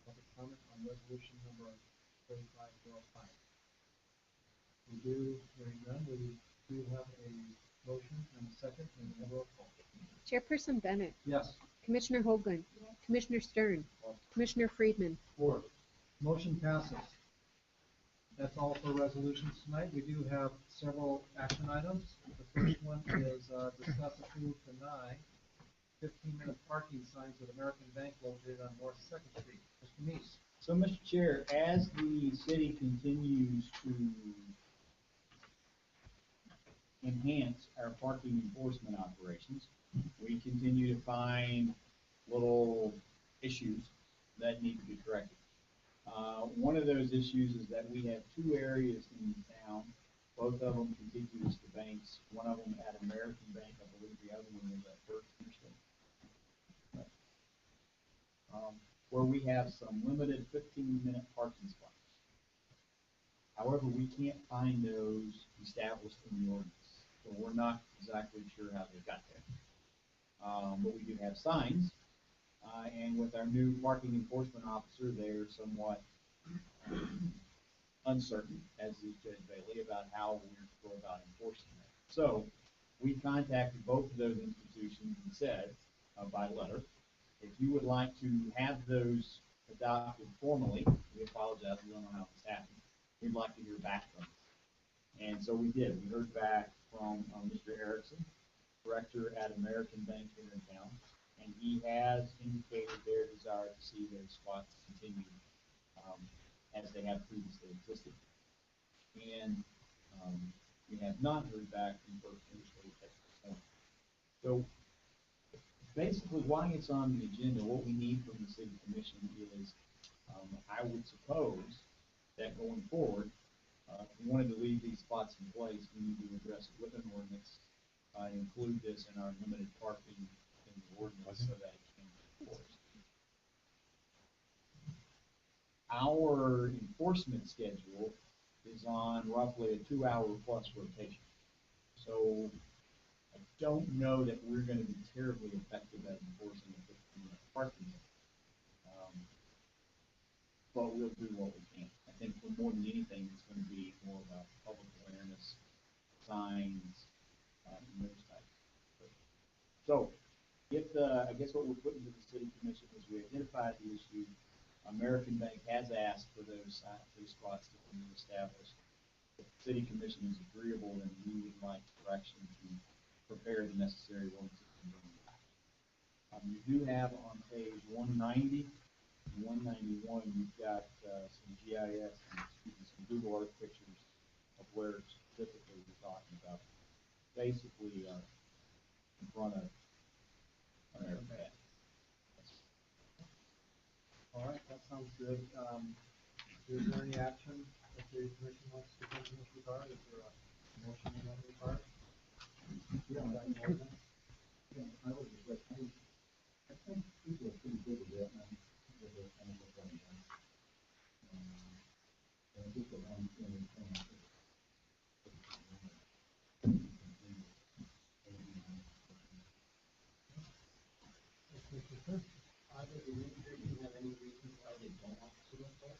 Public comment on resolution number 4505? We do, hearing none, we do have a motion and a second and a roll call. Chairperson Bennett, Yes. Commissioner Hoagland, Commissioner Stern, Commissioner Friedman. Motion passes. That's all for resolutions tonight. We do have several action items. The first one is discuss, approve, deny 15-minute parking signs at American Bank located on North Second Street. Mr. Neese. So, Mr. Chair, as the city continues to enhance our parking enforcement operations, we continue to find little issues that need to be corrected. One of those issues is that we have two areas in town, both of them contiguous to banks, one of them at American Bank, I believe the other one was at First Interstate. Where we have some limited 15-minute parking spots. However, we can't find those established in the ordinance, so we're not exactly sure how they got there. But we do have signs, and with our new parking enforcement officer, they're somewhat uncertain, as is Judge Bailey, about how we're going to go about enforcing that. So we contacted both of those institutions and said, by letter, if you would like to have those adopted formally, we apologize, we don't know how this happened. We'd like to hear back from them. And so we did. We heard back from Mr. Erickson, director at American Bank here in town, and he has indicated their desire to see those spots continue as they have previously existed. And we have not heard back from First Interstate at this point. So basically, why it's on the agenda, what we need from the city commission is, I would suppose that going forward, if we wanted to leave these spots in place, we need to address it with an ordinance, include this in our limited parking in the ordinance so that it can be enforced. Our enforcement schedule is on roughly a 2-hour plus rotation. So I don't know that we're going to be terribly effective at enforcing a 15-minute parking zone. But we'll do what we can. I think for more than anything, it's going to be more about public awareness, signs, and those types of things. So, I guess what we're putting to the city commission is we identified the issue. American Bank has asked for those spots to be established. If the city commission is agreeable, then we would like direction to prepare the necessary ordinances and bring them back. You do have on page 190 and 191, you've got some GIS and some Google Earth pictures of where specifically we're talking about. Basically, in front of American Bank. All right, that sounds good. Is there any action that the commission wants to take in this regard? Is there a motion in that regard? Yeah, I would just like, I think people are pretty good with that, and with their kind of running. And just that I'm feeling Does the administration have any reasons why they don't want to enforce?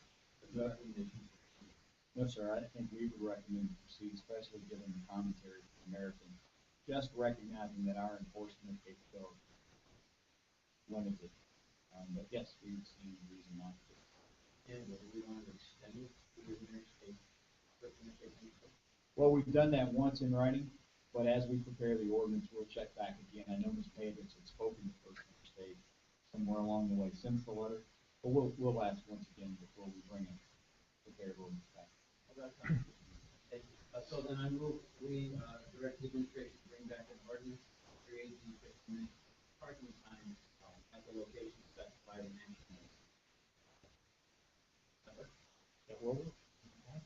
No, sir, I think we would recommend to proceed, especially given the commentary from American, just recognizing that our enforcement capability is limited. But yes, we would see any reason not to. And whether we want to extend it to the interstate. Well, we've done that once in writing, but as we prepare the ordinance, we'll check back again. I know Ms. Pavich had spoken to First Interstate somewhere along the way since the letter, but we'll ask once again before we bring a prepared ordinance back. So then I move, we direct the administration to bring back an ordinance, create the 15-minute parking signs at the location specified in action. That will work.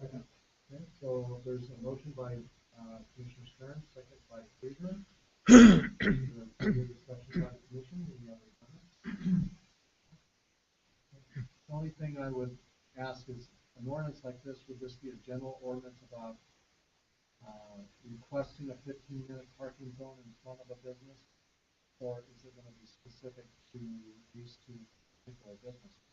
Okay, so there's a motion by Commissioner Stern, second by Friedman. Further discussion by the commission. Any other comments? The only thing I would ask is, an ordinance like this, would this be a general ordinance about requesting a 15-minute parking zone in front of a business? Or is it going to be specific to these two particular businesses?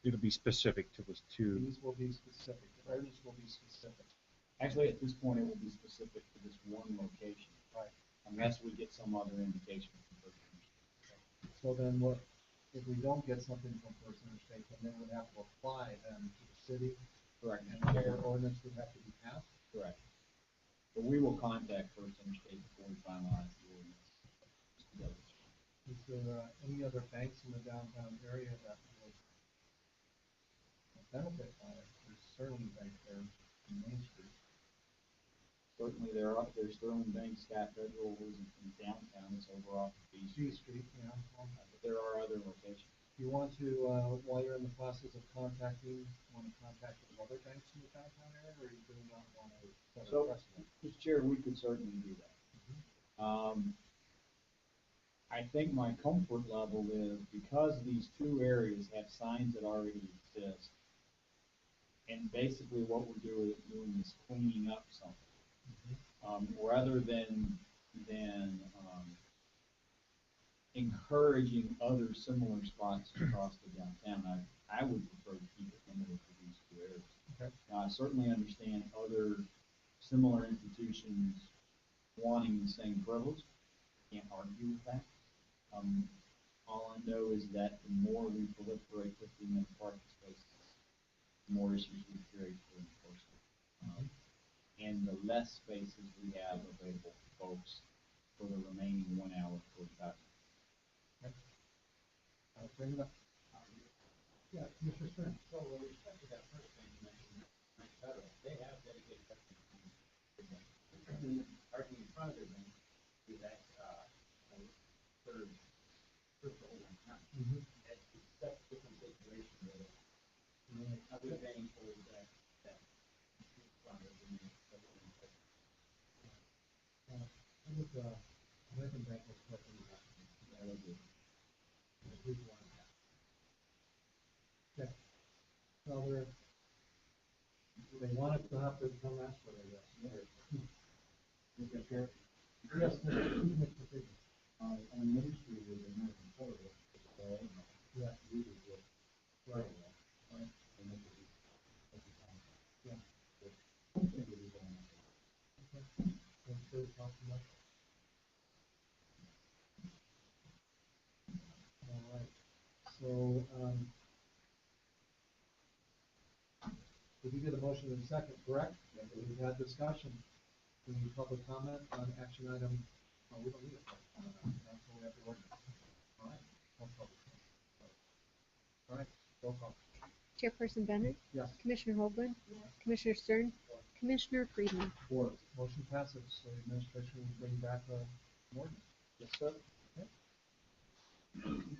It'll be specific to those two. These will be specific, the ordinance will be specific. Actually, at this point, it will be specific to this one location. Right. Unless we get some other indication from First Interstate. So then what, if we don't get something from First Interstate, then they would have to apply then to the city? Correct. And their ordinance would have to be passed? Correct. But we will contact First Interstate before we finalize the ordinance. Is there any other banks in the downtown area that would benefit by it? There's certainly a bank there in Main Street. Certainly there's Sterling Bank, Scott Federal was in downtown, it's over off of B G Street. Street, yeah. But there are other locations. You want to, while you're in the process of contacting, want to contact those other banks in the downtown area, or you do not want to set a So, precedent? Mr. Chair, we could certainly do that. I think my comfort level is because these two areas have signs that already exist, and basically what we're doing is cleaning up something. Rather than encouraging other similar spots across the downtown, I would prefer to keep it limited to these two areas. Okay. Now, I certainly understand other similar institutions wanting the same privilege. Can't argue with that. All I know is that the more we proliferate 15-minute parking spaces, the more issues we create for enforcement. And the less spaces we have available for folks for the remaining 1 hour, 45 minutes. Bring it up. Yeah, Mr. Stern. So with respect to that first thing you mentioned, federal, they have dedicated parking. Parking in front of their bank is that third over time. It's such a different situation where other banks hold that in front of them. American Bank was collecting that. Okay. Well, they want it to have to come ask for it, I guess. Mr. Chair, Yes, Mr. Freeman. on Main Street is American Federal. Yeah. We would get Right. right. And this is Yeah. something that is on. Okay. Let's go talk about it. All right. So, did we get a motion in a second, correct? Yeah. We've had discussion. Any public comment on action item? Oh, we don't need a public comment. That's what we have to work on. All right. No public comment. All right. Roll call. Chairperson Bennett, Yes. Commissioner Hoagland, Commissioner Stern, Commissioner Friedman. Four. Motion passes, so the administration will bring back an ordinance. Yes, sir.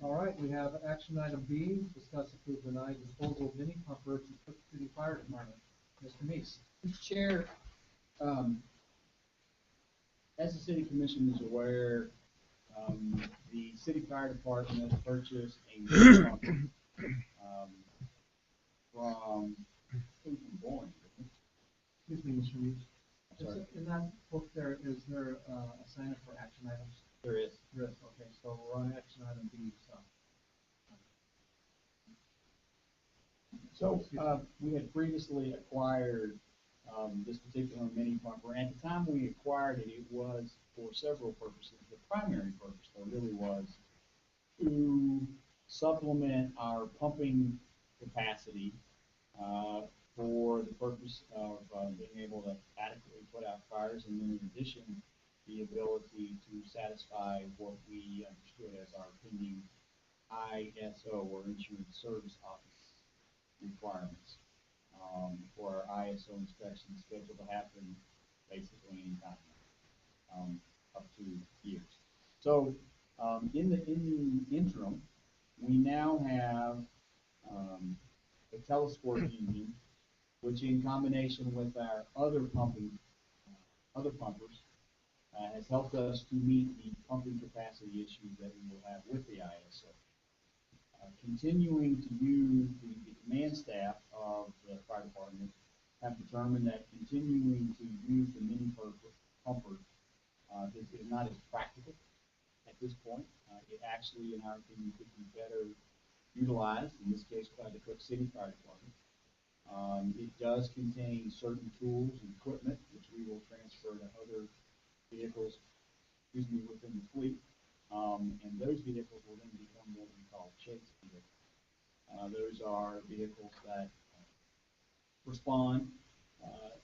All right, we have action item B, discuss, approve, deny disposal of mini pumper to Cook City Fire Department. Mr. Meese. Mr. Chair, as the city commission is aware, the city fire department purchased a new pumper, from Bourne. Excuse me, Mr. Meese. Sorry. In that book there, is there a sign up for action items? There is. There is, okay, so we're on action item B, so. So, we had previously acquired, this particular mini pumper. At the time we acquired it, it was for several purposes. The primary purpose, though, really was to supplement our pumping capacity, for the purpose of, being able to adequately put out fires, and then in addition, the ability to satisfy what we understood as our pending ISO, or Insurance Service Office requirements, for our ISO inspection scheduled to happen basically anytime, up to years. So, in the interim, we now have a telescope engine, which in combination with our other pumpers, has helped us to meet the pumping capacity issues that we will have with the ISO. Continuing to use the command staff of the fire department have determined that continuing to use the mini pumper is not as practical at this point. It actually, in our opinion, could be better utilized, in this case by the Cook City Fire Department. It does contain certain tools and equipment which we will transfer to other vehicles, within the fleet. And those vehicles will then become what we call chase vehicles. Those are vehicles that respond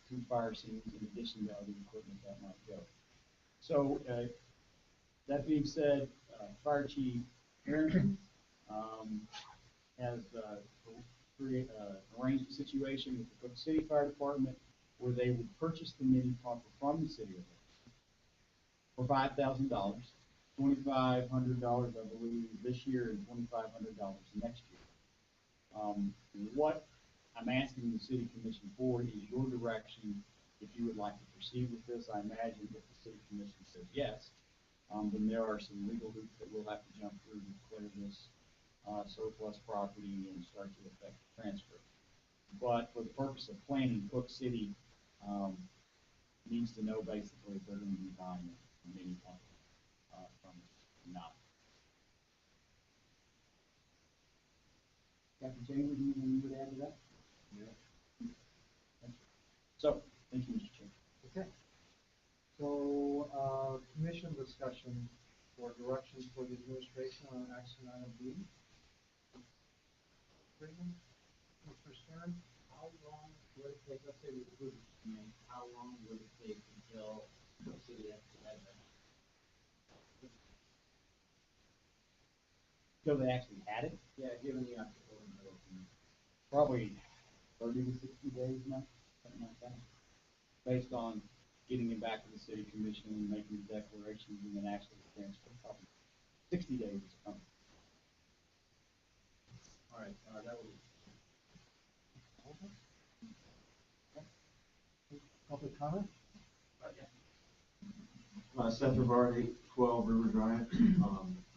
to fire scenes in addition to other equipment that might go. So, That being said, Fire Chief Harrington, has, arranged a situation with the Cook City Fire Department where they would purchase the mini pumper from the city of Harrington for $5,000, $2,500, I believe, this year, and $2,500 next year. What I'm asking the city commission for is your direction, if you would like to proceed with this. I imagine if the city commission says yes, then there are some legal hoops that we'll have to jump through to declare this surplus property and start to effect the transfer. But for the purpose of planning, Cook City needs to know basically if they're going to be buying a mini pump from us or not. Captain Chambers, anything you would add to that? Yeah. So, thank you, Mr. Chair. Okay. So, commission discussion for direction for the administration on action item B. Mr. Stern? How long would it take, let's say we approve it, and how long would it take until the city has to have that? So they actually had it? Yeah, given the October middle. Probably 30 to 60 days now, something like that. Based on getting it back to the city commission and making the declarations and then actually transfer, probably 60 days is coming. All right, that was. Public comment? Seth Rivardi, 12 River Drive.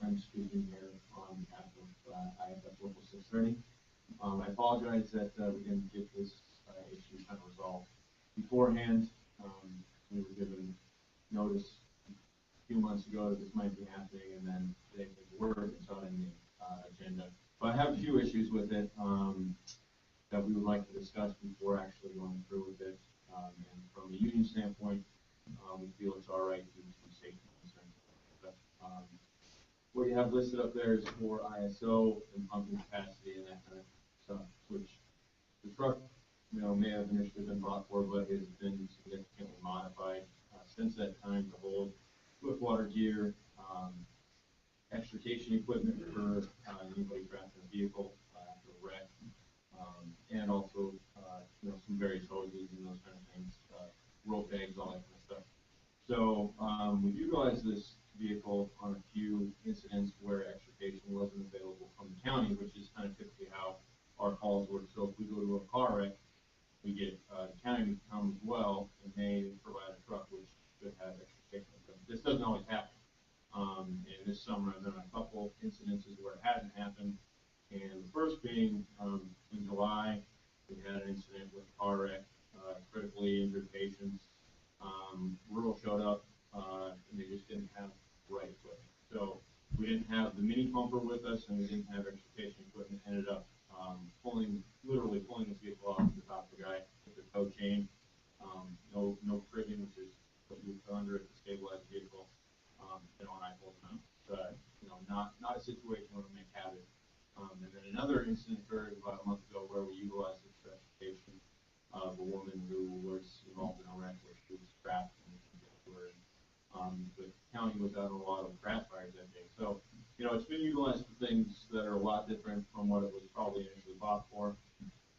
I'm speaking here on behalf of IFF Local 630. I apologize that we didn't get this issue kind of resolved beforehand. We were given notice a few months ago that this might be happening, and then they were not in the agenda. But I have a few issues with it that we would like to discuss before actually going through with it. And from a union standpoint, we feel it's all right due to safety concerns. But, what you have listed up there is for ISO and pumping capacity and that kind of stuff, which the truck, may have initially been bought for, but has been significantly modified since that time to hold swiftwater gear, extrication equipment for anybody trapped in a vehicle after a wreck, and also some various hoses and those kind of things, rope bags, all that kind of stuff. So we've utilized this vehicle on a few incidents where extrication wasn't available from the county, which is kind of typically how our calls work. So if we go to a car wreck, we get the county to come as well, and they provide a truck which should have extrication equipment. This doesn't always happen. And this summer I've done a couple incidences where it hasn't happened. And the first being in July, we had an incident with a car wreck, critically injured patients. Rural showed up, and they just didn't have the right equipment. So we didn't have the mini pumper with us, and we didn't have extrication equipment. Ended up literally pulling this vehicle off the top of the guy with a tow chain. No cribbing, which is what you would put under it to stabilize the vehicle. And I pulled him out. Not a situation where we make havoc. And then another incident occurred about a month ago where we utilized the extrication of a woman who was involved in a wreck where she was trapped and we couldn't get to her. The county was out on a lot of grass fires that day. So, it's been utilized for things that are a lot different from what it was probably initially bought for.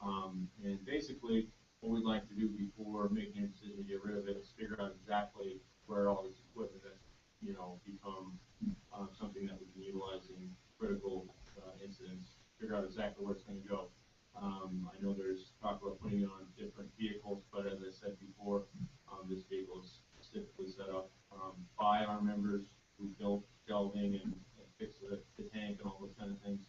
And basically, what we'd like to do before making a decision to get rid of it is figure out exactly where all this equipment has, become something that we can utilize in critical incidents, figure out exactly where it's going to go. I know there's talk about putting it on different vehicles, but as I said before, this vehicle is specifically set up by our members who built shelving and fix the tank and all those kind of things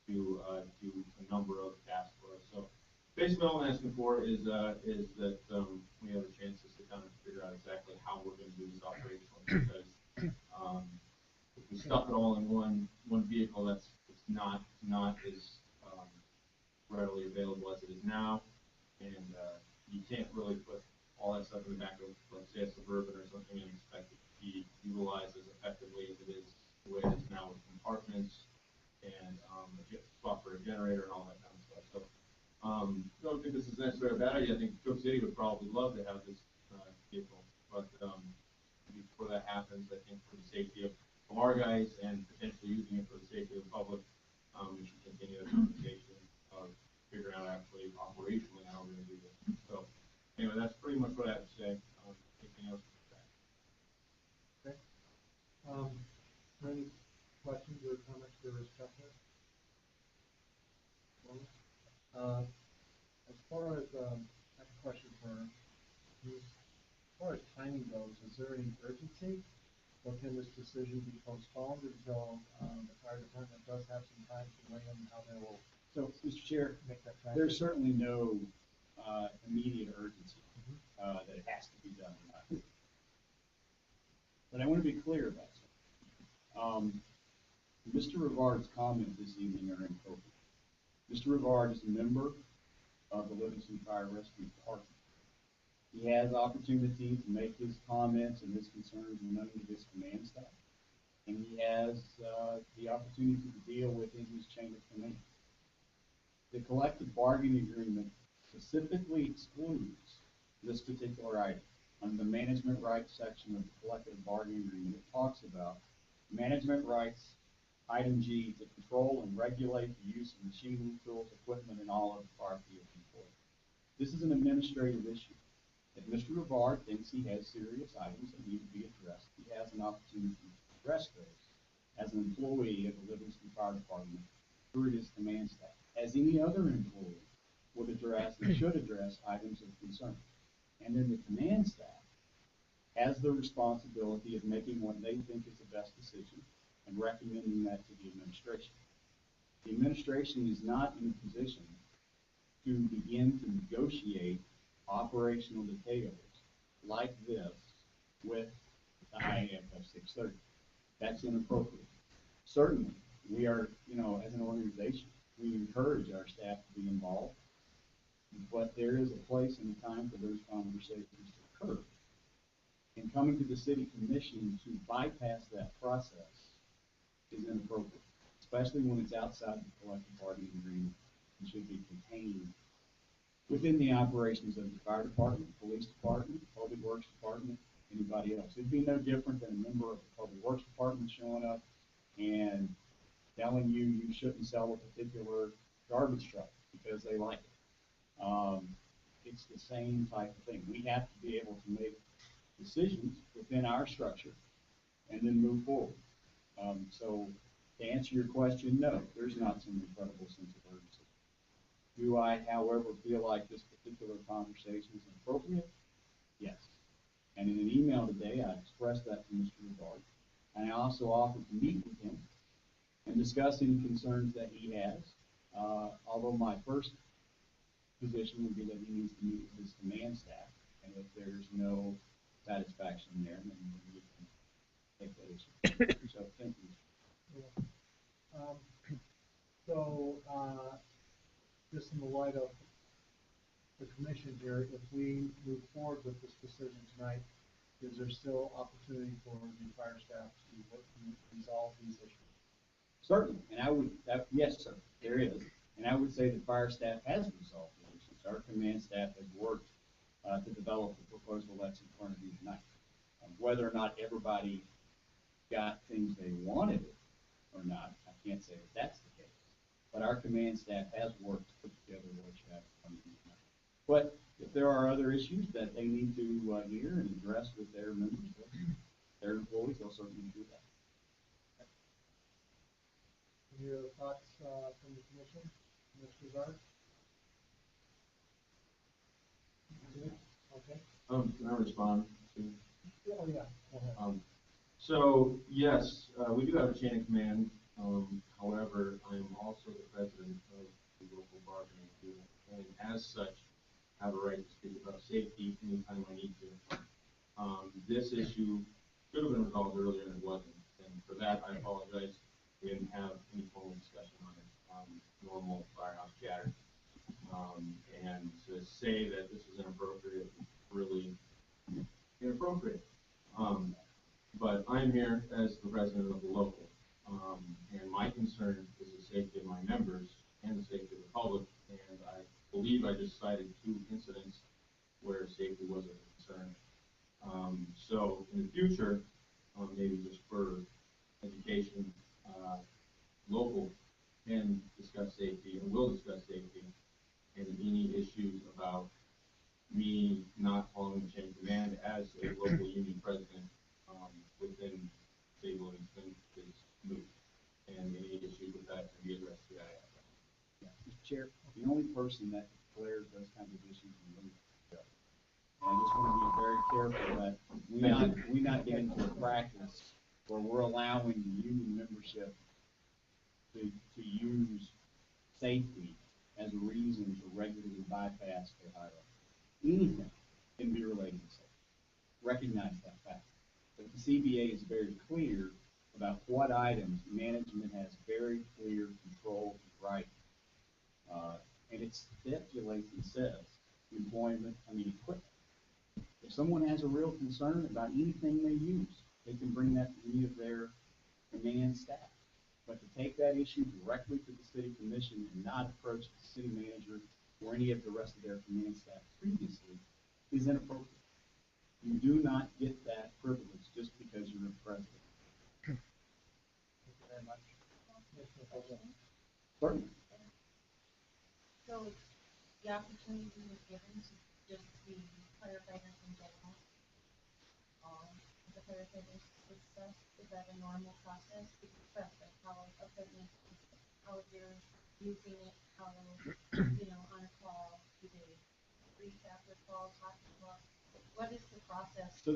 to do a number of tasks for us. So basically all I'm asking for is that we have a chance to sit down and figure out exactly how we're going to do this operationally, because if we stuff it all in one vehicle, it's not as readily available as it is now, and you can't really put all that stuff in the back of, let's say, a Suburban or something and expect it to be utilized as effectively as it is the way it is now with compartments and spot for a generator and all that kind of stuff. So don't think this is necessarily a bad idea. I think Cook City would probably love to have this vehicle, but before that happens, I think for the safety of our guys and potentially using it for the safety of the public, we should continue the conversation of figuring out actually operationally how we're gonna do this. So, anyway, that's pretty much what I have to say. Anything else? Okay. Any questions or comments for Chuck here? As far as, I have a question for you. As far as timing goes, is there any urgency? Or can this decision be postponed until, the fire department does have some time to weigh in how they will So, Mr. Chair, make that there's transition? certainly no, immediate urgency, that it has to be done tonight. But I want to be clear about something. Mr. Rivard's comments this evening are inappropriate. Mr. Rivard is a member of the Livingston Fire Rescue Department. He has opportunity to make his comments and his concerns known to his command staff. And he has, the opportunity to deal within his chain of command. The collective bargaining agreement specifically excludes this particular item. Under the management rights section of the collective bargaining agreement, it talks about management rights, item G, to control and regulate the use of machinery, tools, equipment, and all of the fire field employees. This is an administrative issue. If Mr. Rivard thinks he has serious items that need to be addressed, he has an opportunity to address those as an employee of the Livingston Fire Department through his command staff, as any other employee would address and should address items of concern. And then the command staff has the responsibility of making what they think is the best decision and recommending that to the administration. The administration is not in a position to begin to negotiate operational details like this with the IAFF 630. That's inappropriate. Certainly, we are, as an organization, we encourage our staff to be involved, but there is a place and a time for those conversations to occur. And coming to the city commission to bypass that process is inappropriate, especially when it's outside the collective bargaining agreement and should be contained within the operations of the fire department, police department, public works department, anybody else. It'd be no different than a member of the public works department showing up and telling you you shouldn't sell a particular garbage truck because they like it. It's the same type of thing. We have to be able to make decisions within our structure and then move forward. So to answer your question, no, there's not some incredible sense of urgency. Do I, however, feel like this particular conversation is appropriate? Yes. And in an email today, I expressed that to Mr. Rivard. And I also offered to meet with him and discuss any concerns that he has. Although my first position would be that he needs to meet with his command staff. And if there's no satisfaction there, then we can take that issue. So thank you. Just in the light of the commission here, if we move forward with this decision tonight, is there still opportunity for the fire staff to work to resolve these issues? Certainly, and yes, sir, there is. And I would say the fire staff has resolved the issues. Our command staff has worked to develop the proposal that's in front of you tonight. Whether or not everybody got things they wanted or not, I can't say that that's the case. But our command staff has worked to put together what you have in front of you tonight. But if there are other issues that they need to hear and address with their members, their employees, they'll certainly do that. Any other thoughts from the commission, Mr. Zard? Okay. Can I respond to? Oh, yeah. Go ahead. So yes, we do have a chain of command. However, I am also the president of the local bargaining unit, and as such, have a right to speak about safety anytime I need to. This issue should have been resolved earlier and it wasn't, and for that I apologize. We didn't have any formal discussion on it. Normal firehouse chatter, and to say that this is inappropriate, really inappropriate. But I'm here as the president of the local, and my concern is the safety of my members and the safety of the public. And I believe I just cited 2 incidents where safety was a concern. So in the future, maybe just for education Chair, the only person that declares those kinds of issues is really the judge. And I just want to be very careful that we not get into a practice where we're allowing the union membership to use safety as a reason to regularly bypass their hierarchy. Anything can be related to safety. Recognize that fact. But the CBA is very clear about what items management has very clear control and right. And it stipulates and says equipment. If someone has a real concern about anything they use, they can bring that to any of their command staff. But to take that issue directly to the city commission and not approach the city manager or any of the rest of their command staff previously is inappropriate. You do not get that privilege just because you're a president. Thank you very much. Certainly. So the opportunity was given to just the firefighters in general. The firefighters discuss, is that a normal process? Express like how equipment, how they're using it, how, on a call, do they brief after call, talk about, what is the process? So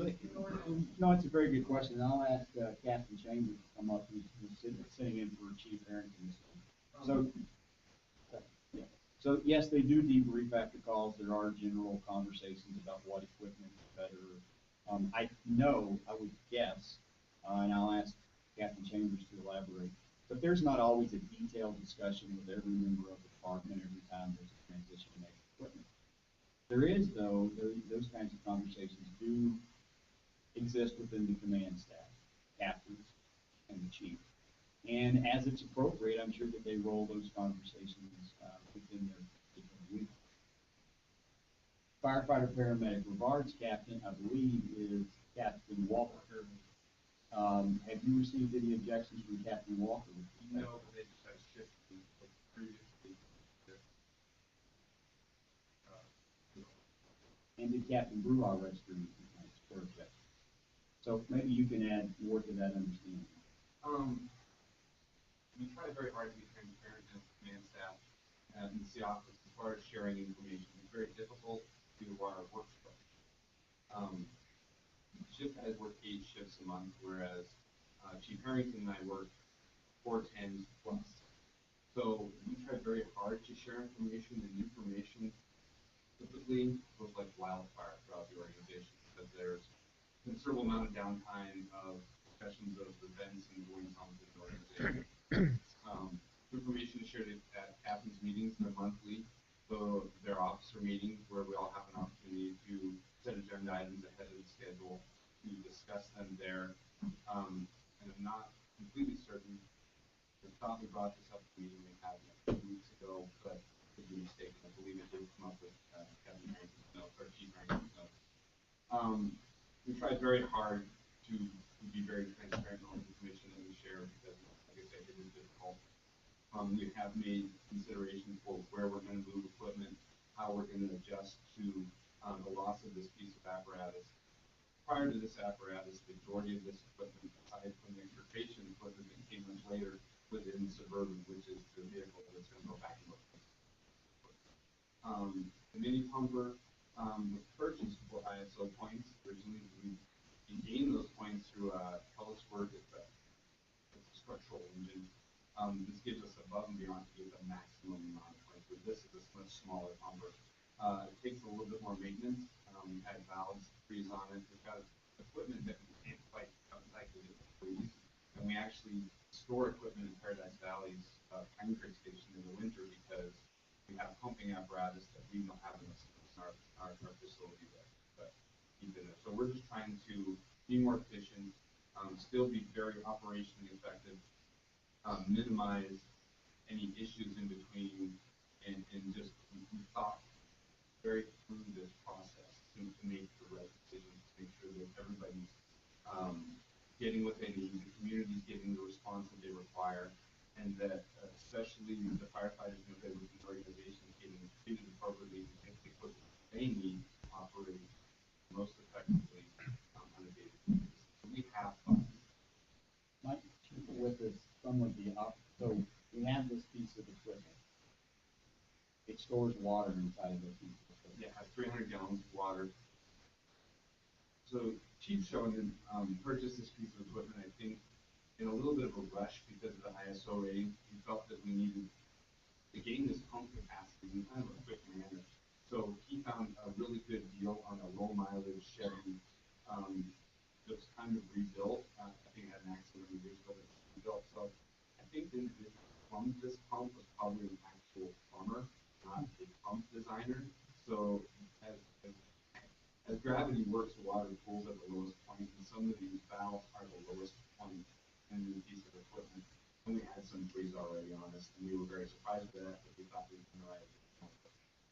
no, it's a very good question. I'll ask Captain Chambers to come up, who's sitting in for Chief Harrington. So yes, they do debrief after calls. There are general conversations about what equipment is better. I would guess, and I'll ask Captain Chambers to elaborate, but there's not always a detailed discussion with every member of the department every time there's a transition to next equipment. There is, though, those kinds of conversations do exist within the command staff, captains, and the chief. And as it's appropriate, I'm sure that they roll those conversations within their particular week. Firefighter paramedic regards captain, I believe, is Captain Walker. Have you received any objections from Captain Walker? No, but they just had shifted previously. And did Captain Brewer register any complaints or objections? So maybe you can add more to that understanding. We try very hard to be transparent as command staff and the office as far as sharing information. It's very difficult due to our work structure. Shift guys work 8 shifts a month, whereas Chief Harrington and I work 4 10s plus. So we try very hard to share information, and information typically goes like wildfire throughout the organization because there's a considerable amount of downtime of discussions of events and goings on within the organization. Information is shared at captain's meetings. They're monthly, so they're officer meetings where we all have an opportunity to set agenda items ahead of the schedule to discuss them there. And I'm not completely certain. I thought we brought this up at the meeting we had 2 weeks ago, but could be mistaken. I believe it did come up with Captain Harrington's notes or Chief Harrington's notes. We tried very hard to be very transparent on the information that we share because, like I said, it is difficult. We have made considerations for where we're going to move equipment, how we're going to adjust to the loss of this piece of apparatus. Prior to this apparatus, the majority of this equipment, aside from the extrication equipment that came much later, was in Suburban, which is the vehicle that's going to go back and look. The mini pumper was purchased for ISO points. Originally, we gained those points through Hellas work. It's a structural engine. This gives us above and beyond to get the maximum amount of points. But this is a much smaller pumper. It takes a little bit more maintenance. We had valves, freeze on it. We've got equipment that we can't quite outside because it freeze. And we actually store equipment in Paradise Valley's Pine Creek station in the winter because we have pumping apparatus that we don't have in our facility there. But keep it there. So we're just trying to be more efficient, still be very operationally effective, minimize any issues in between, and just we thought very through this process to make the right decisions, to make sure that everybody's getting what they need, the community's getting the response that they require, and that especially the it stores water inside of those pieces of equipment. Yeah, it has 300 gallons of water. So Chief Shonen purchased this piece of equipment, I think, in a little bit of a rush because of the ISO rating. He felt that we needed to gain this pump capacity in kind of a quick manner. So he found a really good deal on a low mileage Chevy that was kind of rebuilt. I think it had an accident years ago that was rebuilt. So I think the individual who plumbed this pump was probably an actual plumber, not a pump designer. So as gravity works, the water pools at the lowest point, and some of these valves are the lowest point in the piece of equipment. And we had some trees already on us, and we were very surprised with that, but we thought we were going to ride it.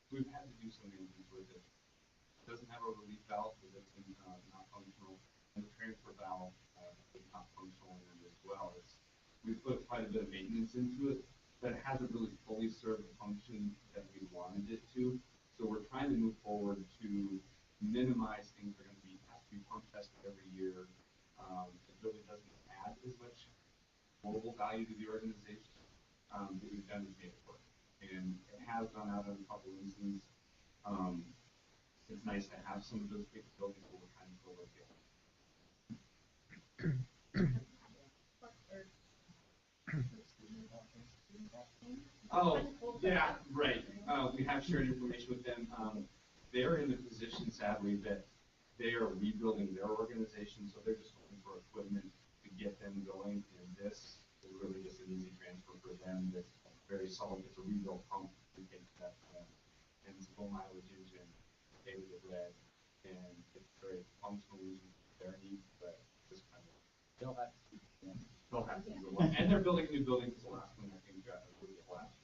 We've had to do some maintenance with it. It doesn't have a relief valve because it's not functional, and the transfer valve is not functional in it as well. We've put quite a bit of maintenance into it, but it hasn't really fully served the function that we wanted it to. So we're trying to move forward to minimize things that are going to have to be pump tested every year. It really doesn't add as much mobile value to the organization, but we've done is made it work. And it has gone out on a couple of instances. It's nice to have some of those capabilities, but we're trying to go with it. Oh, yeah, right. We have shared information with them. They're in the position, sadly, that they are rebuilding their organization, so they're just looking for equipment to get them going. And this is really just an easy transfer for them. That's very solid. It's a rebuilt pump to get that and it's a low mileage engine, daily with red, and it's very functional using their needs, but just kind of They'll have to keep it. they'll have to do a lot. And they're building a new building because the last one I think really collapsed.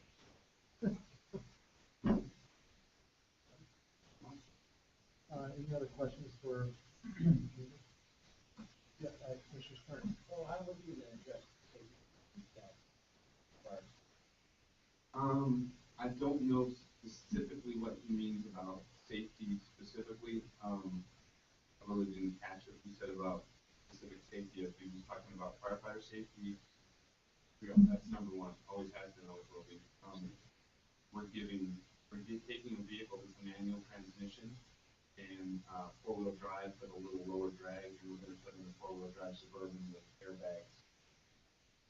Any other questions for? Yeah, Commissioner Stern. So how would you then address that? I don't know specifically what he means about safety specifically. I really didn't catch what he said about specific safety. If he was talking about firefighter safety, that's number one. Always has been, always will be. We're taking a vehicle with a manual transmission and four-wheel drive, but a little lower drag, and we're going to put in a four-wheel drive Suburban with airbags,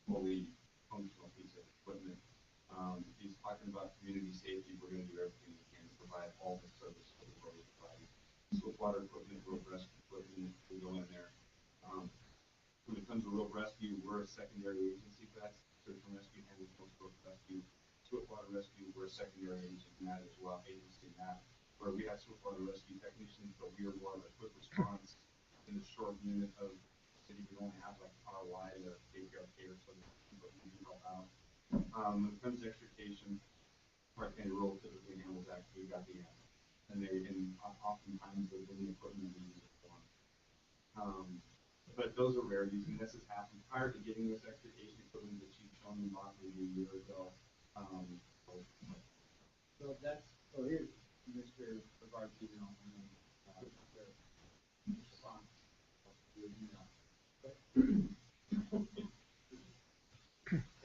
fully functional piece of equipment. He's talking about community safety. We're going to do everything we can to provide all the service that we're already providing. Swiftwater equipment, road rescue equipment, we go in there. When it comes to road rescue, we're a secondary agency for that. Search and rescue handles most road rescue. Swiftwater rescue, we're a secondary agency in that as well, agency in that, where we have Swiftwater rescue technicians, but we are more of a quick response in the short unit of the city. We only have like RY or KPRK or something, but we do help out. When it comes to extrication, Park County Rural typically handles that. We've got the and oftentimes they're the equipment we use it for. But those are rarities, and this has happened prior to getting this extrication equipment that Chief Shonen bought maybe a year ago. So here's Mr. Brevard's email, and then Mr. Response to your email.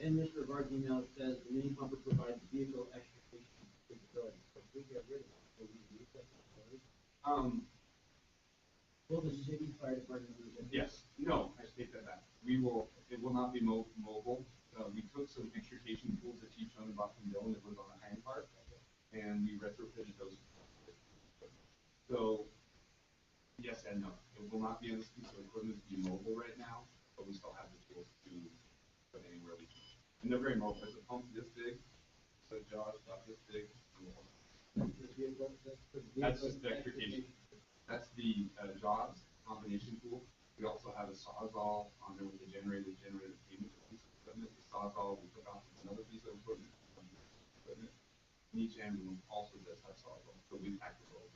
In Mr. Brevard's email, it says the mini pumper provides vehicle extrication capability. So if we get rid of it, will we lose that capability? Will the city fire department lose it? Yes. No, I take that back. It will not be mobile. We took some extrication tools that Chief Shonen bought from Dylan that was on the hind part, and we retrofitted those. So, yes and no. It will not be on this piece of equipment to be mobile right now, but we still have the tools to put anywhere we can. And they're very mobile. There's a pump this big, so jaws about this big. That's just the extrication. That's the jaws combination tool. We also have a sawzall on there with the generated payment piece of equipment. The sawzall we took off of another piece of equipment. And each ambulance also does have sawzall, so we pack it all.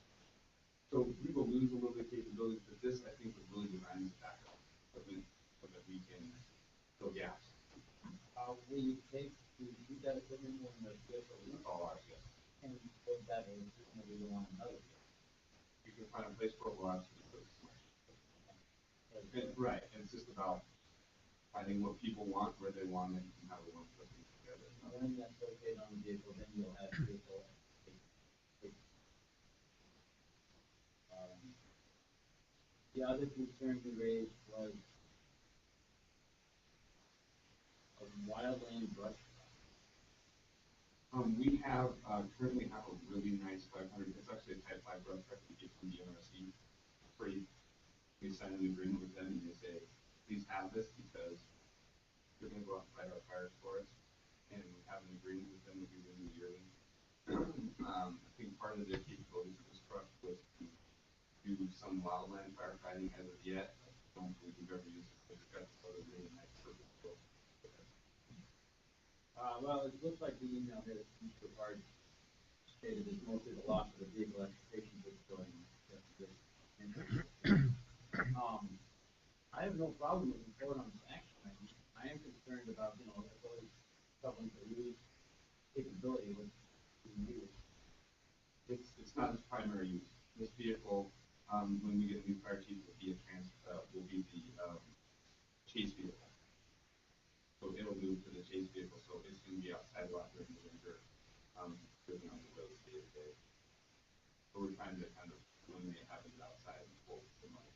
So we will lose a little bit of capability, but this I think was really designed as backup equipment so that we can fill gaps. Will you use that equipment when the vehicle is all ours, yes. And put that in, maybe we want another vehicle. You can find a place for a lot. Right, and it's just about finding what people want, where they want it, and how they want to put things together. When that's located on the vehicle, then you'll have vehicle. The other concern we raised was a wildland brush. We have, currently have a really nice 500, it's actually a type 5 brush truck we get from the NRC. Free. We sign an agreement with them and they say, please have this because you're gonna go out and fight our fires for us. And we have an agreement with them that we renew yearly. I think part of the capabilities of this truck was to do some wildland firefighting as of yet. I don't think we've ever used it, but it's got this other really nice purpose built. Well, it looks like the email here that Mr. Hard stated is mostly the loss of the vehicle electrification capability. I have no problem moving forward on this action item. I am concerned about, the ability of someone to lose capability with being used. It's not its primary use. This vehicle, when we get a new fire chief, will be the chase vehicle. So it'll move to the chase vehicle, so it's going to be outside a lot during the winter, living on the road day to day. So we're trying to kind of eliminate having it outside and pull the money.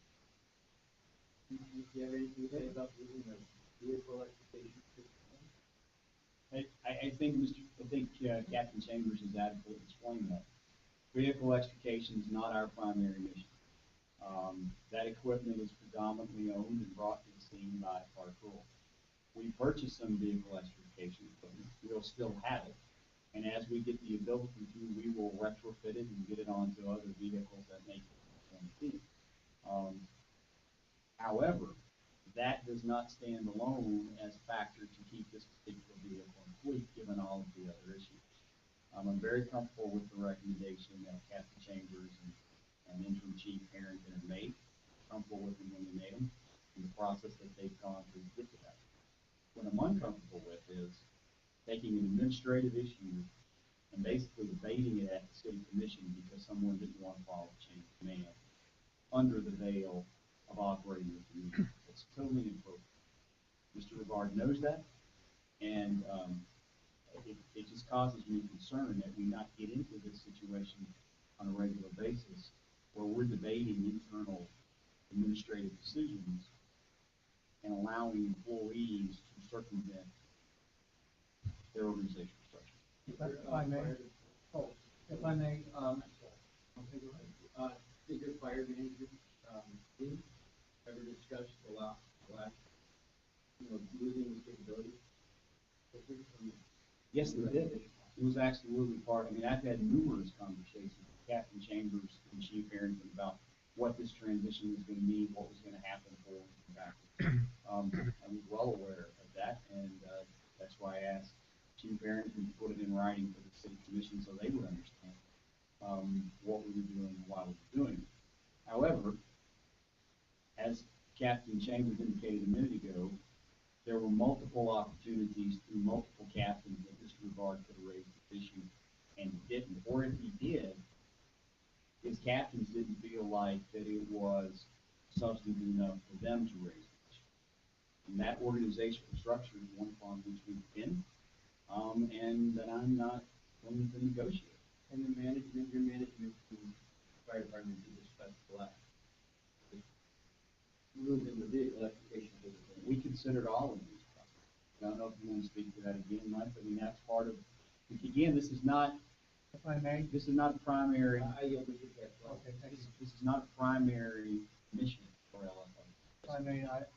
Do you have anything to say about using the vehicle electrification system? I think Captain Chambers has adequately explained that. Vehicle electrification is not our primary mission. That equipment is predominantly owned and brought to the scene by Fire Patrol. We purchased some vehicle electrification equipment. We'll still have it. And as we get the ability to, we will retrofit it and get it onto other vehicles that make it. However, that does not stand alone as a factor to keep this particular vehicle in fleet, given all of the other issues. I'm very comfortable with the recommendation that Captain Chambers and Interim Chief Harrington have made. Comfortable with them when they made them, and the process that they've gone through to get to that. What I'm uncomfortable with is taking an administrative issue and basically debating it at the city commission because someone didn't want to follow the chain of command under the veil of operating the community. It's totally inappropriate. Mr. Rivard knows that, and it just causes me concern that we not get into this situation on a regular basis where we're debating internal administrative decisions and allowing employees to circumvent their organizational structure. If I may, Did your fire manager, team ever discuss the last, losing the capability? Yes, they did. It was absolutely part. I mean, I've had numerous conversations with Captain Chambers and Chief Harrington about what this transition was going to mean, what was going to happen forward and backwards. I was well aware of that, and that's why I asked Chief Harrington to put it in writing for the city commission so they would understand what we were doing and why we were doing it. However, as Captain Chambers indicated a minute ago, there were multiple opportunities through multiple captains that Mr. Rivard could have raised this issue and didn't. Or if he did, his captains didn't feel like that it was substantive enough for them to raise the issue. And that organizational structure is one upon which we've been, and that I'm not willing to negotiate. And the management, your management team, fire department did discuss the last. Losing the vehicle electrification capability. We considered all of these problems. I don't know if you want to speak to that again, Mike. I mean, that's part of, again, this is not, if I may, this is not a primary, I yield to you guys. okay, thank you. this is not a primary mission for LFO. If I may, I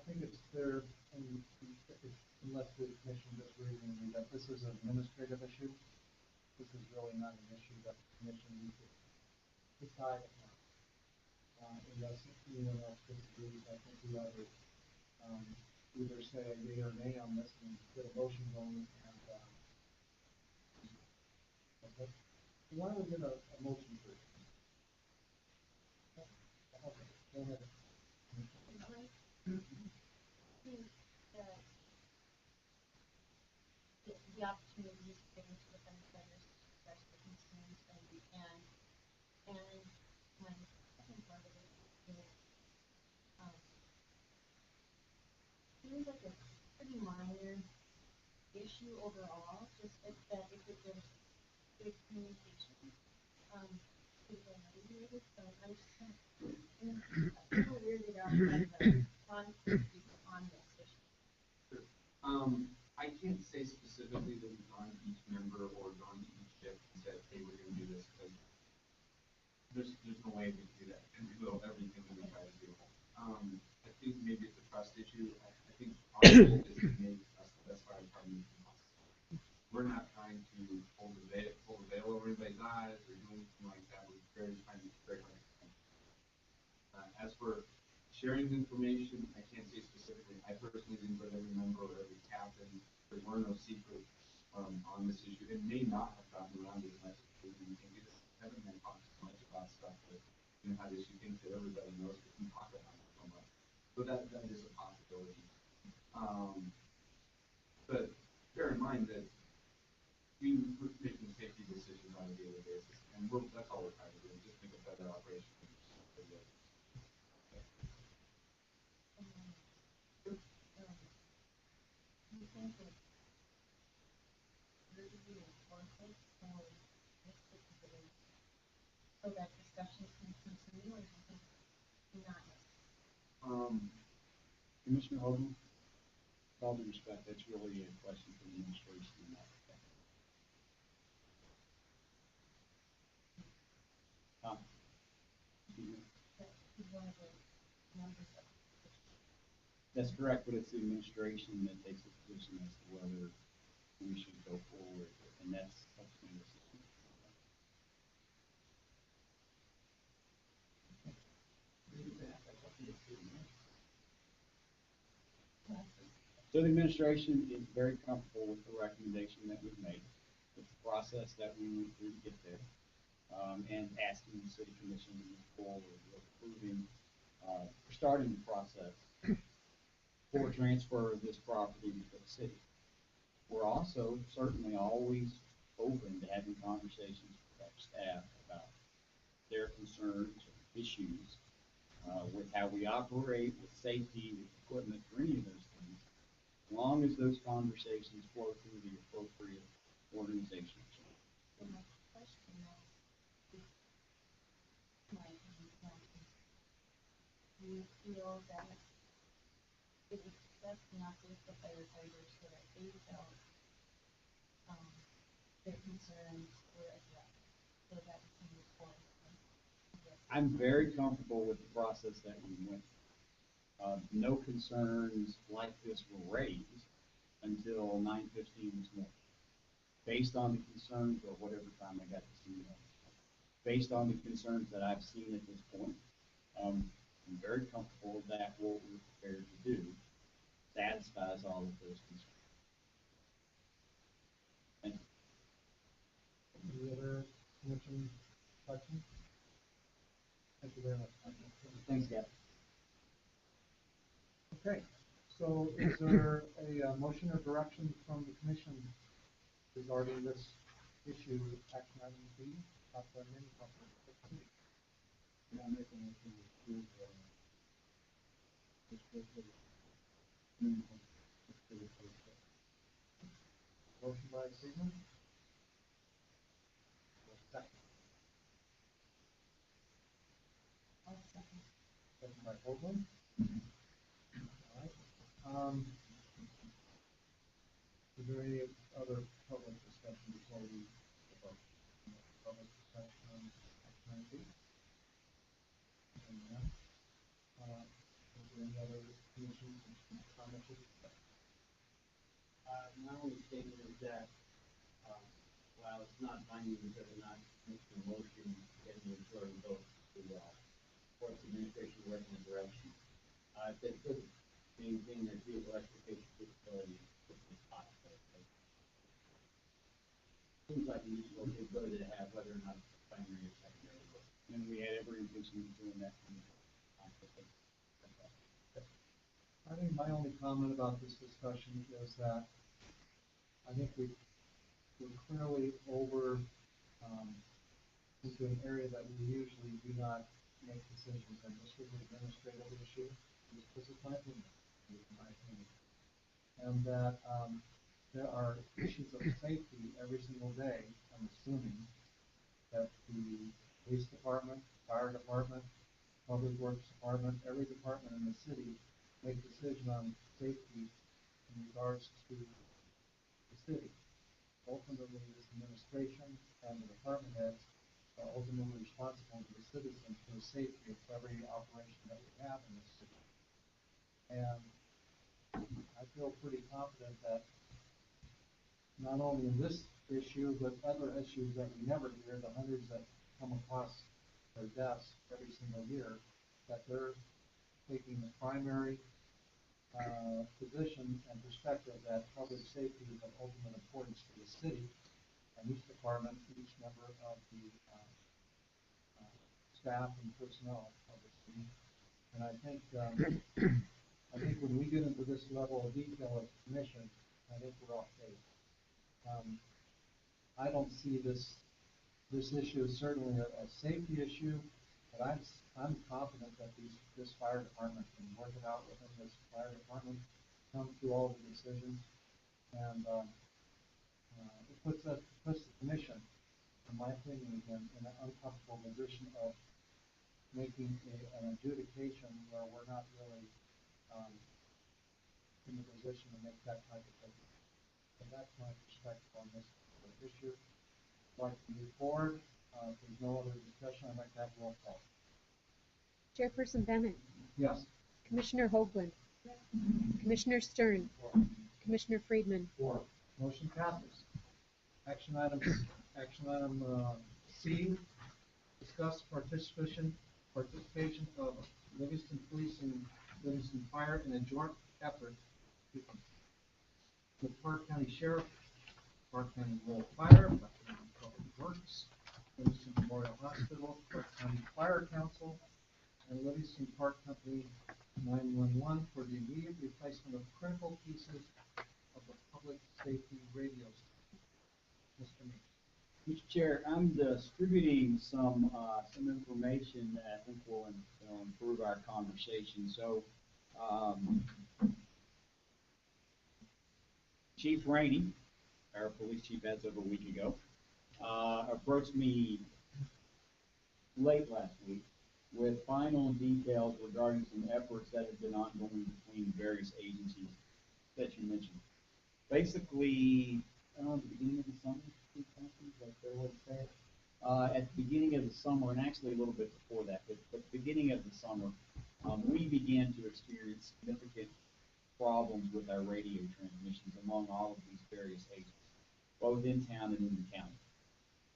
think it's clear, and unless the commission disagrees with me, that this is an administrative issue. This is really not an issue that the commission needs to decide upon. Unless anyone else disagrees, I think we ought to either say yea or nay on this and get a motion going. And okay, why don't we get a motion first? Okay, go ahead. The opportunity is given to the firefighters to express their concerns and my second part of it is seems like a pretty minor issue overall, just that if there's good communication, people are motivated, so I just kind of, around the content on this issue? I can't say specifically that we've gone to each member or gone to each shift and said, hey, we're gonna do this, because there's no way we can do that, and we will everything that we try to do. I think maybe it's a trust issue. I think our goal is to make us the best fire department we can possibly. We're not trying to hold the veil over anybody's eyes or do anything like that. We're very trying to be very hard. As for sharing information, I can't say specifically. I personally didn't put every member or every captain. There were no secrets on this issue. It may not have gotten around as much as we think it is. Haven't been talking so much about stuff that how this issue things that everybody knows we can talk about it so much. So that is a possibility. But bear in mind that you are making safety decisions on a daily basis, and that's all we're trying to do, just make a better operation. You think that there would be a conflict or this particular, so that discussions can continue, or do you think not? Commissioner Hogan, with all due respect, that's really a question for the administration and not the That's correct, but it's the administration that takes a position as to whether we should go forward, and that's up to the decision. So the administration is very comfortable with the recommendation that we've made, with the process that we went through to get there, and asking the city commission to move forward with approving, starting the process for transfer of this property to the city. We're also certainly always open to having conversations with our staff about their concerns or issues with how we operate, with safety, with equipment, or any of those things, as long as those conversations flow through the appropriate organizations. So my question is, do you feel that it was best not with the firefighters so that they felt their concerns were addressed, so that we can move forward? I'm very comfortable with the process that we went through. No concerns like this were raised until 9:15 this morning. Based on the concerns, or whatever time I got to see them, based on the concerns that I've seen at this point, I'm very comfortable that what we're prepared to do satisfies all of those concerns. Thank you. Any other commission questions? Thank you very much. Thanks, Gavin. Okay, so is there a motion or direction from the commission regarding this issue, action item B, not the mini company? Yeah, make a motion to approve, Motion by Seaman. Second. I'll second. Second by Hoagland. All right. Is there any other public discussion before we vote? Public discussion on action item B? And then, is there any other commission comments? My only statement is that, while it's not binding because they're not making a motion, getting the majority vote to, force the administration to work in a direction. If they could maintain their field electrification capability as quickly as possible. Seems like a useful capability to have, whether or not it's primary or secondary work. And we had every intention of doing that. I think my only comment about this discussion is that I think we're clearly over into an area that we usually do not make decisions, and this was an administrative issue. This is my opinion. And that there are issues of safety every single day. I'm assuming that the police department, fire department, Public Works Department, every department in the city make decision on safety in regards to the city. Ultimately, this administration and the department heads are ultimately responsible to the citizens for the safety of every operation that we have in this city. And I feel pretty confident that not only in this issue, but other issues that we never hear, the hundreds that come across their desks every single year, that they're taking the primary position and perspective that public safety is of ultimate importance to the city and each department, each member of the staff and personnel of the city. And I think when we get into this level of detail as a commission, I think we're off base. I don't see this issue as certainly a safety issue, but I'm confident that this fire department can work it out within this fire department, come through all the decisions, and it puts the commission, in my opinion, again, in an uncomfortable position of making an adjudication where we're not really in the position to make that type of thing. So that's my perspective on this issue. I'd like to move forward. If there's no other discussion, I'd like to have roll call. Chairperson Bennett. Yes. Commissioner Hoagland. Commissioner Stern. Commissioner Friedman. Motion passes. Action item C, discuss participation of Livingston Police and Livingston Fire in a joint effort with Park County Sheriff, Park County Rural Fire, Park County Public Works, Livingston Memorial Hospital, Park County Fire Council, and Livingston Park Company 911 for the immediate replacement of critical pieces of the public safety radio system. Mr. Meeks. Mr. Chair, I'm distributing some information that I think will improve our conversation. So, Chief Rainey, our police chief as of a week ago, approached me late last week with final details regarding some efforts that have been ongoing between various agencies that you mentioned. Basically, at the beginning of the summer, at the beginning of the summer, and actually a little bit before that, but at the beginning of the summer, we began to experience significant problems with our radio transmissions among all of these various agencies, both in town and in the county.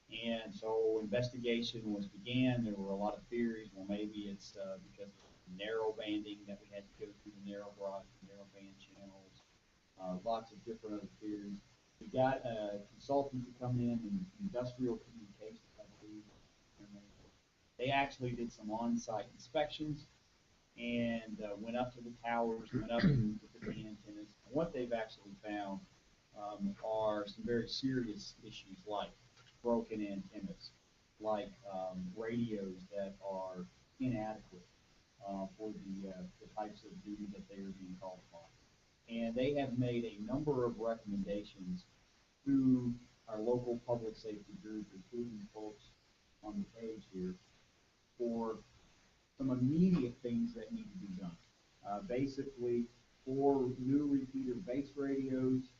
And so investigation was began. There were a lot of theories. Well, maybe it's because of narrow banding that we had to go through the narrow band channels. Lots of different other theories. We got a consultant to come in industrial communications, I believe. They actually did some on-site inspections and went up to the towers, went up to the antennas. And what they've actually found are some very serious issues like broken antennas, like radios that are inadequate for the types of duty that they are being called upon. And they have made a number of recommendations to our local public safety group, including folks on the page here, for some immediate things that need to be done. Basically, for new repeater base radios,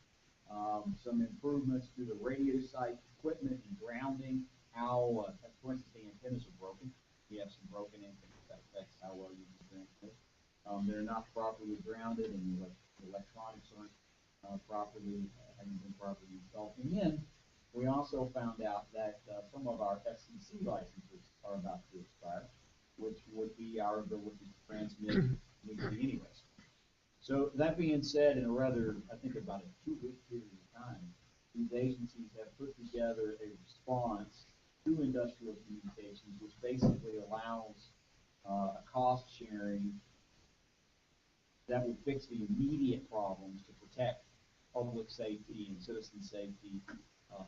some improvements to the radio site equipment and grounding, how, for instance, the antennas are broken. We have some broken antennas that affects how well you can transmit. They're not properly grounded, and the electronics aren't haven't been properly installed. And then we also found out that some of our FCC licenses are about to expire, which would be our ability to transmit legally anyways. So that being said, in a rather, I think about a 2-week period of time, these agencies have put together a response to industrial communications, which basically allows a cost sharing that would fix the immediate problems to protect public safety and citizen safety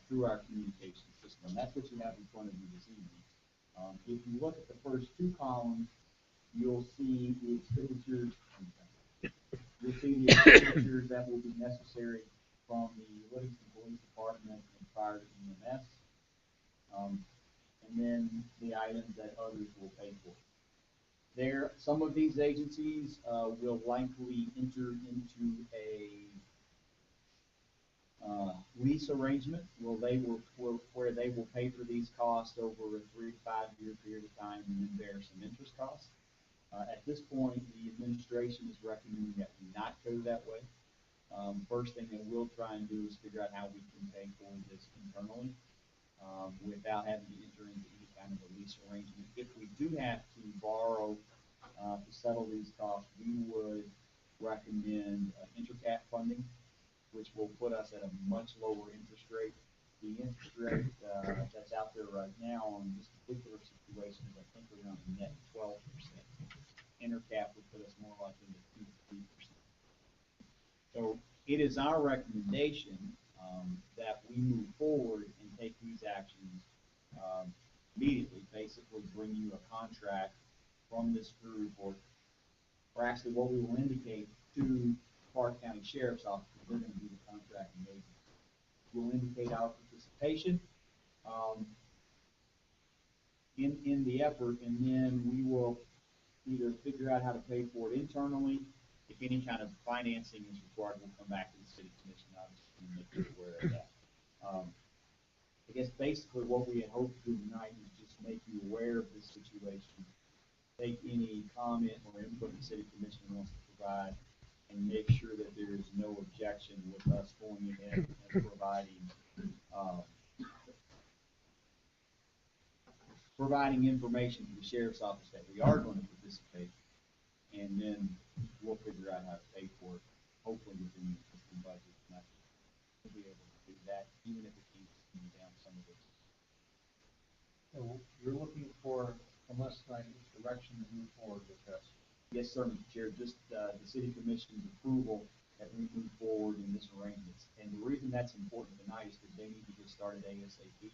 through our communication system. That's what you have in front of you this evening. If you look at the first 2 columns, you'll see the expenditures. You'll see the expenditures that will be necessary from the Livingston Police Department and Fire EMS, and then the items that others will pay for. Some of these agencies, will likely enter into a, lease arrangement where they will pay for these costs over a 3 to 5 year period of time and then bear some interest costs. At this point, the administration is recommending that we not go that way. First thing that we'll try and do is figure out how we can pay for this internally, without having to enter into any kind of a lease arrangement. If we do have to borrow, to settle these costs, we would recommend intercap funding, which will put us at a much lower interest rate. The interest rate that's out there right now on this particular situation is, I think, around a net 12%. Intercap would put us more like in the 2 to 3%. So it is our recommendation that we move forward and take these actions immediately. Basically, bring you a contract from this group, or actually what we will indicate to Clark County Sheriff's Office, because they're going to be the contracting agent. We'll indicate our participation in the effort, and then we will either figure out how to pay for it internally. If any kind of financing is required, we'll come back to the city commission, obviously, and make you aware of that. I guess basically what we had hoped to do tonight is just make you aware of this situation, take any comment or input the city commission wants to provide, and make sure that there is no objection with us going ahead and providing information to the sheriff's office that we are going to participate, and then we'll figure out how to pay for it, hopefully within the existing budget. And we'll be able to do that, even if it keeps down some of this. So you're looking for, from us tonight, direction to move forward with this. Yes, sir, Mr. Chair, just the city commission's approval that we move forward in this arrangement. And the reason that's important tonight is because they need to get started ASAP.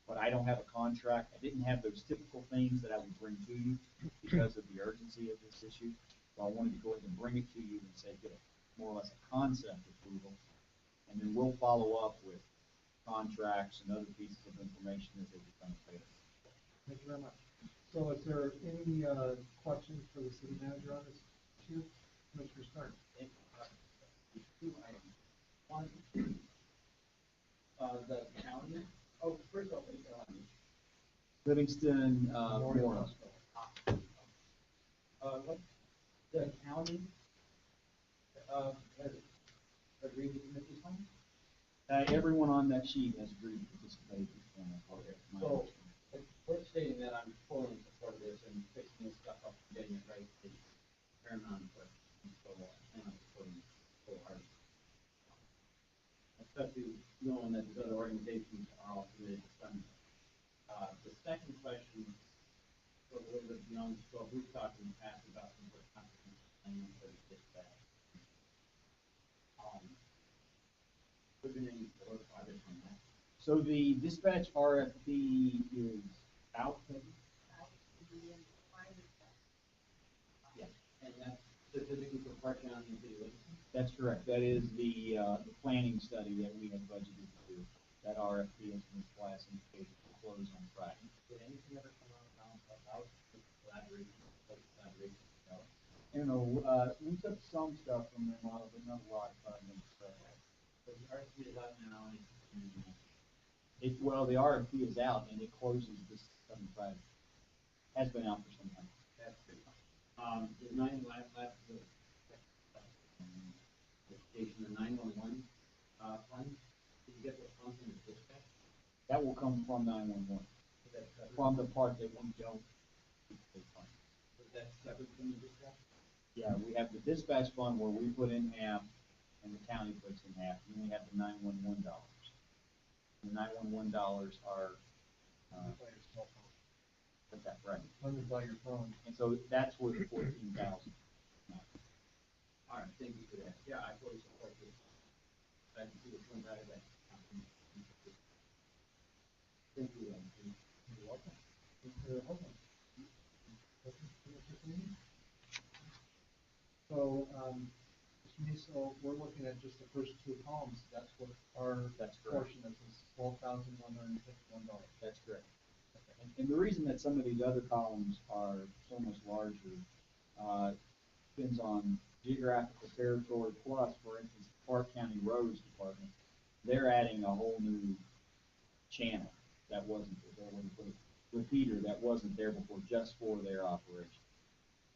But I don't have a contract. I didn't have those typical things that I would bring to you because of the urgency of this issue. So I wanted to go ahead and bring it to you and say, get a more or less a concept approval. And then we'll follow up with contracts and other pieces of information as they become available. Thank you very much. So is there any questions for the city manager on this issue? Commissioner Stern. Two items. One, the county. Oh, first of all, Livingston, Memorial Memorial. Hospital. What the county has agreed to commit this one? Everyone on that sheet has agreed to participate. So, we're stating that I'm fully in support of this and fixing this stuff up and getting it right is paramount importance. So, I'm supporting it wholeheartedly. Especially knowing that these other organizations are all committed to funding it. The second question goes a little bit beyond the scope. We've talked in the past about some sort of comprehensive plan for the dispatch. We've been in the project on that. So the dispatch RFP is out. Yes, and that's specifically for Park County and City of Livingston. That's correct. That is the planning study that we had budgeted to do. That RFP has been class indicated to close on Friday. Did anything ever come out about collaboration? You know, we took some stuff from them, but not a lot of them. So the RFP is out now and The RFP is out and it closes this coming Friday. Has been out for some time. that's good. The the 911 fund, did you get the funds from the dispatch? That will come from 911. From the part that we don't fund. Was that separate from the dispatch? Yeah, we have the dispatch fund where we put in half and the county puts in half. And then we have the 911 dollars. The 911 dollars are, By your cell phone. that's right. Funded by your phone. And so that's where the 14,000. All right, thank you for that. Yeah, I fully support this. I can see what's coming out of that. Thank you. You're welcome. Mr. Holcomb. So, so we're looking at just the first two columns. That's what our That's correct. portion is $12,151. That's correct. And the reason that some of these other columns are so much larger, depends on geographical territory, plus, for instance, the Clark County Roads Department, they're adding a whole new channel that wasn't there, repeater that wasn't there before, just for their operation.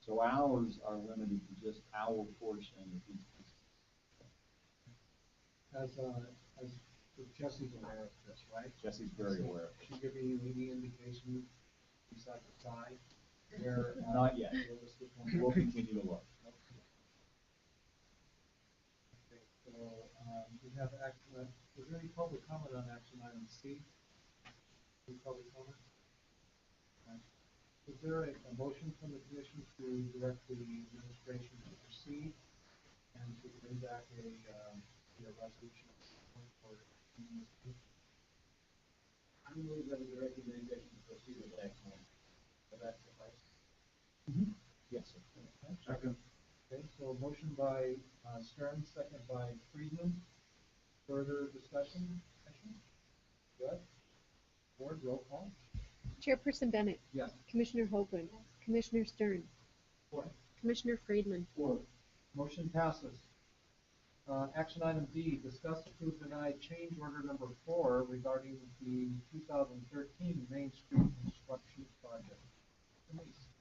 So ours are limited to just our portion of these. As Jesse's aware of this, right? Jesse's very aware of it. She giving you any indication besides the size? Where, Not yet. realistic one? We'll continue to look. Okay, so, we have action, is there any public comment on action item C? Any public comment? Is there a motion from the commission to direct the administration to proceed and to bring back a resolution for? I believe that the recommendation to proceed with that one. So that's the place. Yes, sir. Second. Okay, so a motion by Stern, second by Friedman. Further discussion? Good. Board, roll call. Chairperson Bennett. Yes. Commissioner Hoagland. Commissioner Stern. Four. Commissioner Friedman. Motion passes. Action item D, discuss, approve, deny change order number 4 regarding the 2013 Main Street construction project.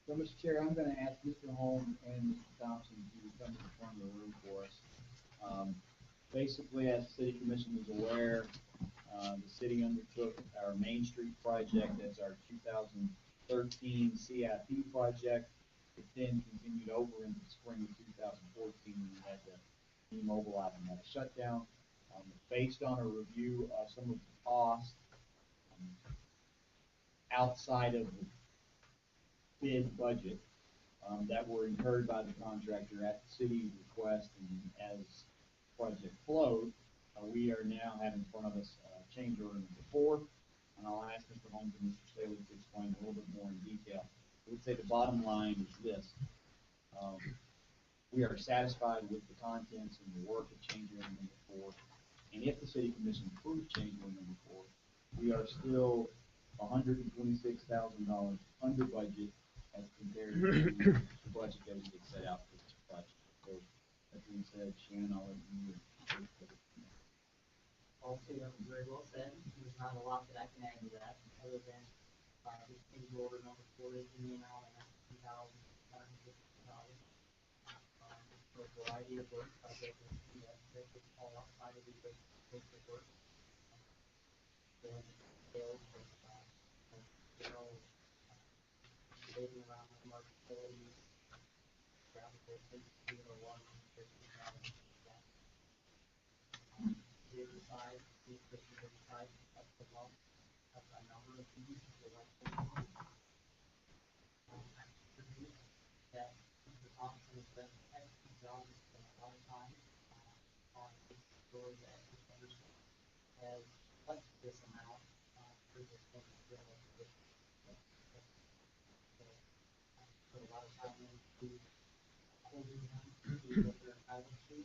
So, Mr. Chair, I'm gonna ask Mr. Holmes and Mr. Thompson to come to the front of the room for us. Basically, as the city commission is aware, the city undertook our Main Street project as our 2013 CIP project. It then continued over into the spring of 2014 when we had to demobilize and had a shutdown. Based on a review of some of the costs outside of the bid budget that were incurred by the contractor at the city's request, and as the project flowed, we are now having in front of us change order number 4, and I'll ask Mr. Holmes and Mr. Staley to explain a little bit more in detail. I would say the bottom line is this. We are satisfied with the contents and the work of change order number 4, and if the city commission approves change order number 4, we are still $126,000 under budget as compared to the budget that we had set out for this project. So, that being said, Shannon, I'll let you. I'll say that was very well said. There's not a lot that I can add to that, other than, this change order number 4 is in the amount of $2,750. For a variety of work, project that could fall outside of the basic work. Sales, debating around some of our facilities, gravel distance, water, the side, the side, that's the law, that's a number of things that the Thompson has done an excellent job, has spent a lot of time on this story that has flexed this amount for this thing to be able to put a lot of time into holding them to what they're entitled to.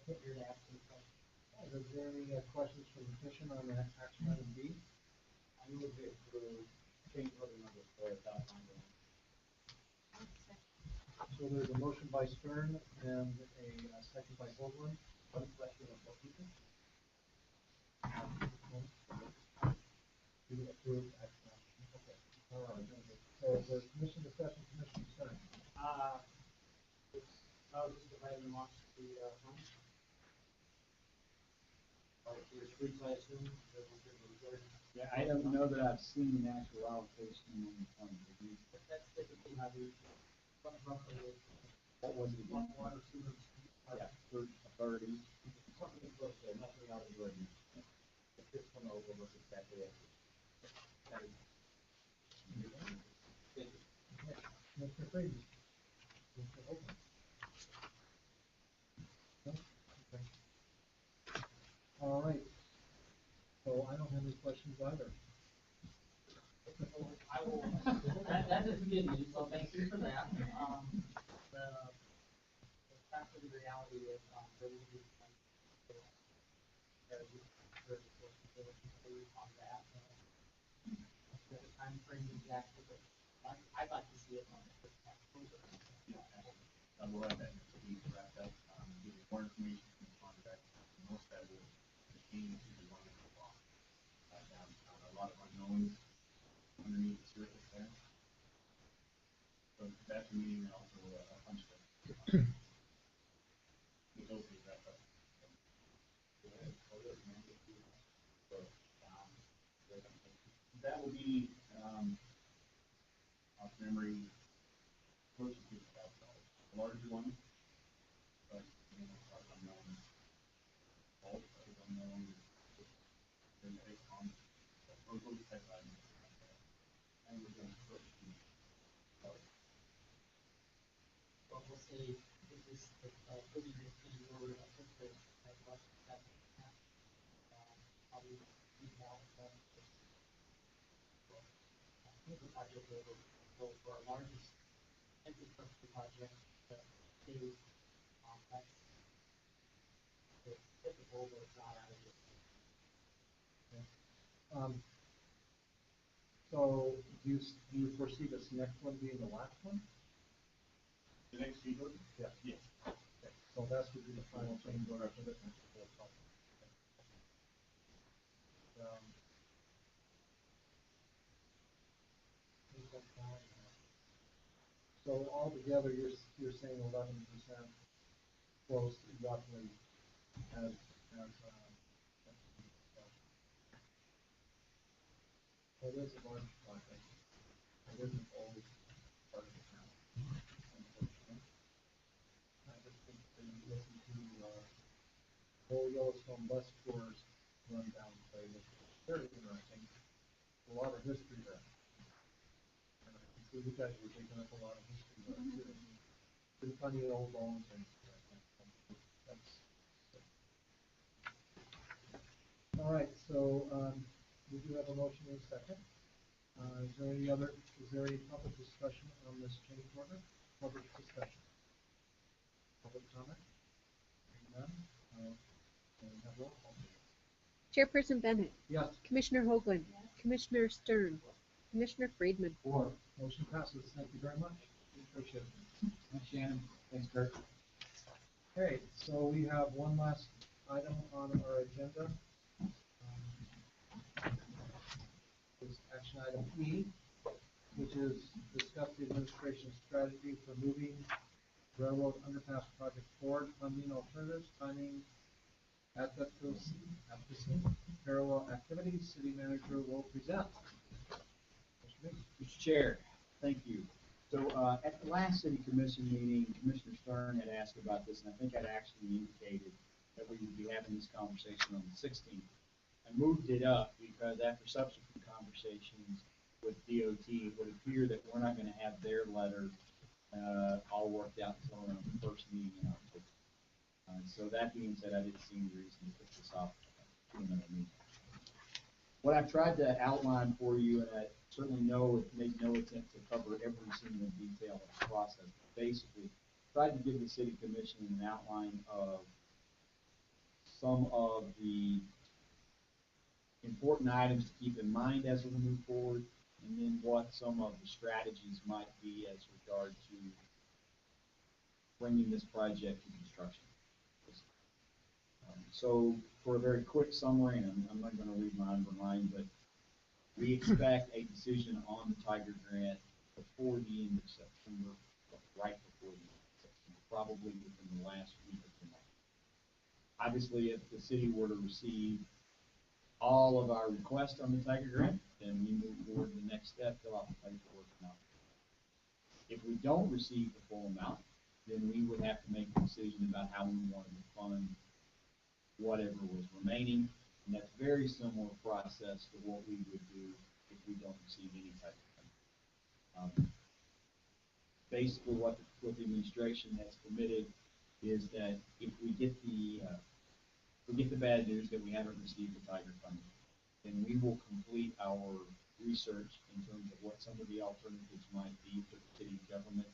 Here to ask any questions. Is there any questions from the commission on that action item B? I move it through change order number 4 without line. So there's a motion by Stern and a second by Hoagland. One question of what people? You approve action item. Okay. All right. So the commission discussion, Commissioner Stern. I was just dividing them off to home. For the streets, I assume. Yeah, I don't know that I've seen an actual allocation on the fund. But that's typically how we, roughly, What was it again? water, sewer. Yeah, 30. Something close there, nothing out of the ordinary. If this one over looks exactly as it. Thank you. Mr. Friedman. Mr. Hoagland. No? Okay. All right. So I don't have any questions either. I will, that is good news, so thank you for that. The fact of the reality is, there will be some, you very close on that. The timeframe exactly, but I'd like to see it on the first half of October. Yeah, absolutely. We'll have that be wrapped up, give you more information from the contract, and most of that will pertain to the one block. Downtown, a lot of unknowns underneath the surface there. So that's a meeting and also a punch list. With those things wrapped up. So, that will be, off memory, close to $50,000. The larger one, but, you know, a lot of unknowns. All of the unknowns, there's a common, those type of items. And we're going to put But we'll say, if this, really just in order to put the, like, less than that, probably be more than the project over. So for our largest infrastructure project, the state, that's it's typical, but it's not out of it. So do you foresee this next one being the last one? the next speaker. Yeah. Yes. Okay. So that's would be the final change order for this one. So altogether, you're saying 11% close roughly as well, it is a large project. It isn't always part of the town, unfortunately. I just think that you listen to whole Yellowstone bus tours run down play, which is very interesting. A lot of history there. And I can see you guys were taking up a lot of history there too. Pretty funny old bones and that's all right. So we do have a motion in a second. Is there any public discussion on this change order? Public discussion. Public comment? None? And we have roll call. Chairperson Bennett. Yes. Commissioner Hoagland. Commissioner Stern. Commissioner Friedman. Four. Motion passes. Thank you very much. We appreciate it. Thanks, Shannon. Thanks, Kurt. Okay, so we have one last item on our agenda. Is action item E, which is discuss the administration's strategy for moving railroad underpass project forward, funding alternatives, timing, advocacy, parallel activities. City manager will present. Mr. Chair, thank you. So at the last city commission meeting, Commissioner Stern had asked about this, and I think I'd actually indicated that we would be having this conversation on the 16th. I moved it up because after subsequent conversations with DOT, it would appear that we're not going to have their letter all worked out until our first meeting in October. So that being said, I didn't see any reason to put this off to another meeting. What I've tried to outline for you, and I certainly make no attempt to cover every single detail of the process, but basically tried to give the city commission an outline of some of the important items to keep in mind as we move forward, and then what some of the strategies might be as regard to bringing this project to construction. So for a very quick summary, and I'm not going to read line by line, but we expect a decision on the Tiger Grant before the end of September, right before the end of September, probably within the last week of the month. Obviously, if the city were to receive all of our requests on the Tiger Grant, then we move forward to the next step, fill out the paperwork amount. If we don't receive the full amount, then we would have to make a decision about how we wanted to fund whatever was remaining, and that's a very similar process to what we would do if we don't receive any type of funding. Basically, what the administration has committed is that if we get the bad news that we haven't received the Tiger funding, then we will complete our research in terms of what some of the alternatives might be for the city government,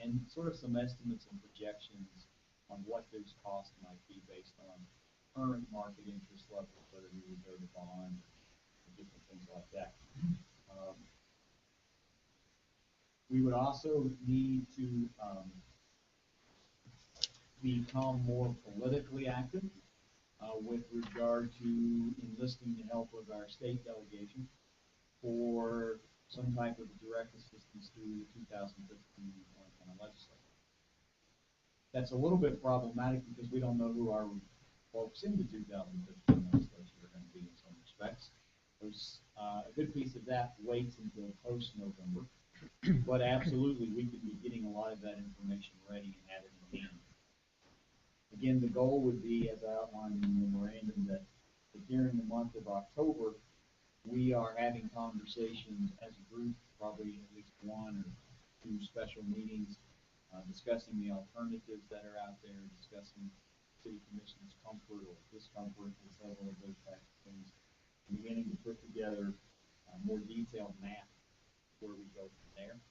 and sort of some estimates and projections on what those costs might be based on current market interest levels, whether we would go to bond or different things like that. We would also need to become more politically active with regard to enlisting the help of our state delegation for some type of direct assistance through the 2015 Montana legislature. That's a little bit problematic because we don't know who our folks in the 2015 legislature are going to be in some respects. There's a good piece of that waits until post-November, but absolutely we could be getting a lot of that information ready and have it in hand. Again, the goal would be, as I outlined in the memorandum, that during the month of October, we are having conversations as a group, probably at least one or two special meetings, discussing the alternatives that are out there, discussing city commission's comfort or discomfort with several of those types of things, and beginning to put together a more detailed map where we go from there.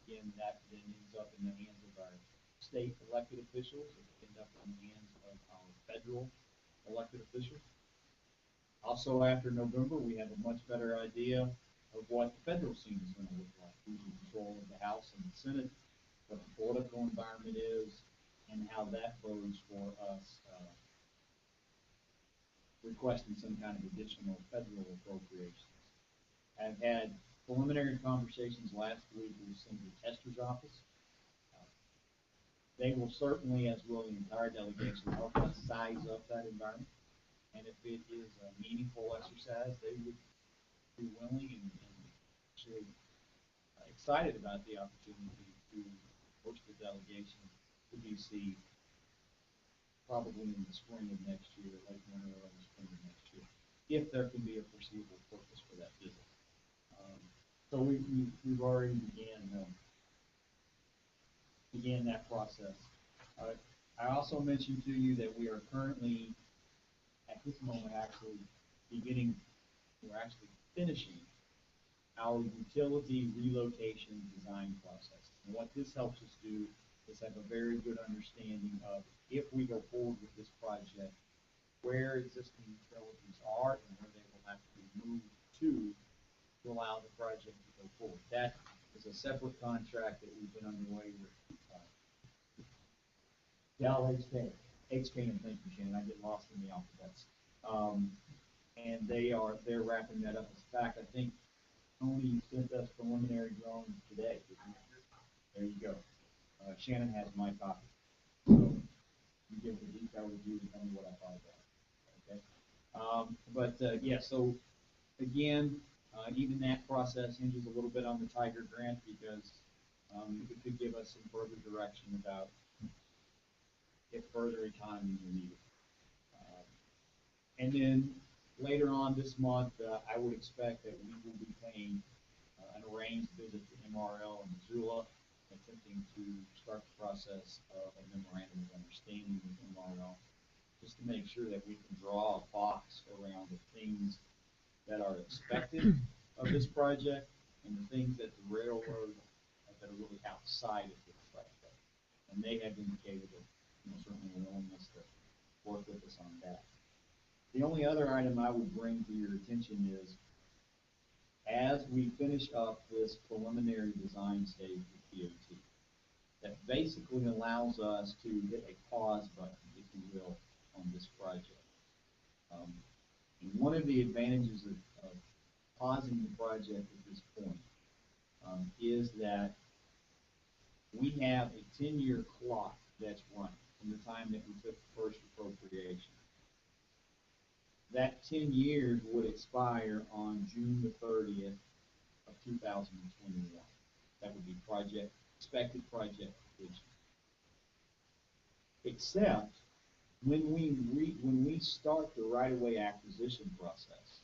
Again, that then ends up in the hands of our state elected officials, it ends up in the hands of our federal elected officials. Also, after November, we have a much better idea of what the federal scene is going to look like, who's in control of the House and the Senate, what the political environment is, and how that bodes for us requesting some kind of additional federal appropriations. I've had preliminary conversations last week with Senator Tester's office. They will certainly, as will the entire delegation, help us size up that environment. And if it is a meaningful exercise, they would be willing and actually excited about the opportunity to host the delegation to DC probably in the spring of next year, late winter or the spring of next year, if there can be a foreseeable purpose for that visit. So we've already began that process. I also mentioned to you that we are currently, at this moment, we're actually finishing our utility relocation design process. And what this helps us do is have a very good understanding of, if we go forward with this project, where existing utilities are and where they will have to be moved to allow the project to go forward. That is a separate contract that we've been underway with Dell HK, thank you, Shannon, I get lost in the alphabets. And they're wrapping that up. In fact, I think Tony sent us preliminary drawings today. There you go. Shannon has my copy. So you give the detailed review and tell me what I thought about it. Okay. Yeah, so again, even that process hinges a little bit on the Tiger grant because it could give us some further direction about if further economies are needed. And then later on this month, I would expect that we will be paying an arranged visit to MRL in Missoula, attempting to start the process of a memorandum of understanding with MRL, just to make sure that we can draw a box around the things that are expected of this project and the things that the railroad that are really outside of this project. And they have indicated that, certainly a willingness to work with us on that. The only other item I would bring to your attention is, as we finish up this preliminary design stage with DOT, that basically allows us to hit a pause button, if you will, on this project. And one of the advantages of pausing the project at this point is that we have a 10-year clock that's running from the time that we took the first appropriation. That 10 years would expire on June the 30th of 2021. That would be expected project completion. Except when we start the right-of-way acquisition process,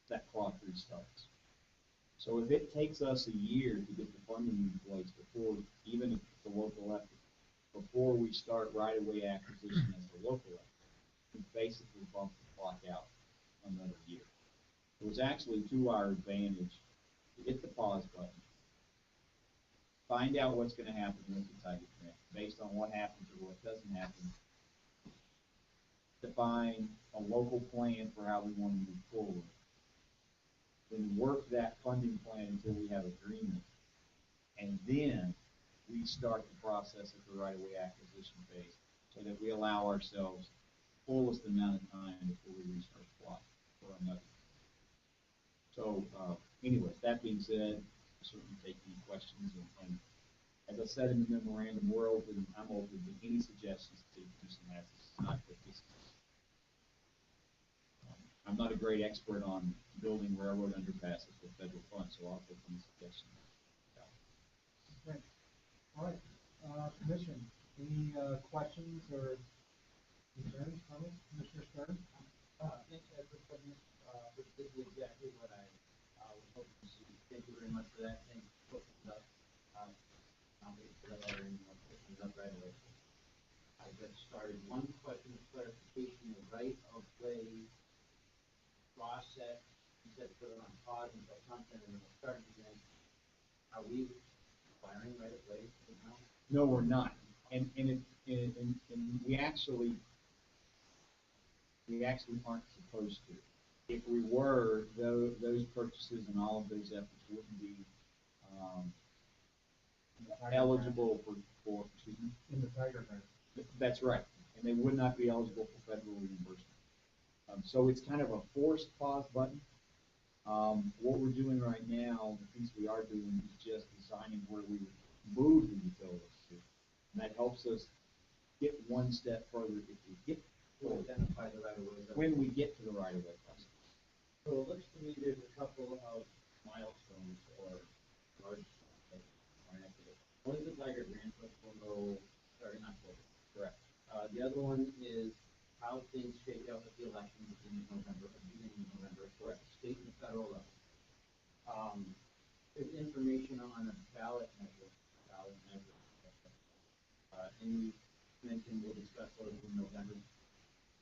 that clock restarts. So if it takes us a year to get the funding in place before, even if the local effort, before we start right-of-way acquisition as the local effort, we basically bump the clock out another year. It was actually to our advantage to hit the pause button, find out what's going to happen with the Tiger grant, based on what happens or what doesn't happen. define a local plan for how we want to move forward. Then work that funding plan until we have agreement. And then we start the process at the right-of-way acquisition phase so that we allow ourselves fullest amount of time before we restart plot for another. So, anyways, that being said, I'll certainly take any questions and as I said in the memorandum, I'm open to any suggestions the commission has. It's not that this I'm not a great expert on building railroad underpasses with federal funds, so I'll take any suggestions. Okay. All right, commission, any questions or concerns, comments, Commissioner Stern? Thanks, Edward, for this. This is exactly what I was hoping to see. Thank you very much for that. Thanks for putting it up. I'll wait for that letter and I'll put it up right away. I got started. One question of clarification, the right of way process, you said put it on pause until something and it'll start again. Are we acquiring right of way now? No, we're not. And we actually aren't supposed to. If we were, those purchases and all of those efforts wouldn't be eligible for excuse me? In the Tiger Grant. That's right. And they would not be eligible for federal reimbursement. So it's kind of a forced pause button. What we're doing right now, the things we are doing is just designing where we would move the utilities to. And that helps us get one step further if we get To identify the right of way. when we get to the right of way process. So it looks to me there's a couple of milestones or large, one is the Tiger Grant, which will go starting October. Correct. The other one is how things shake out at the election in November, beginning of November, for the state and the federal level. There's information on a ballot measure. And you mentioned we'll discuss those in November.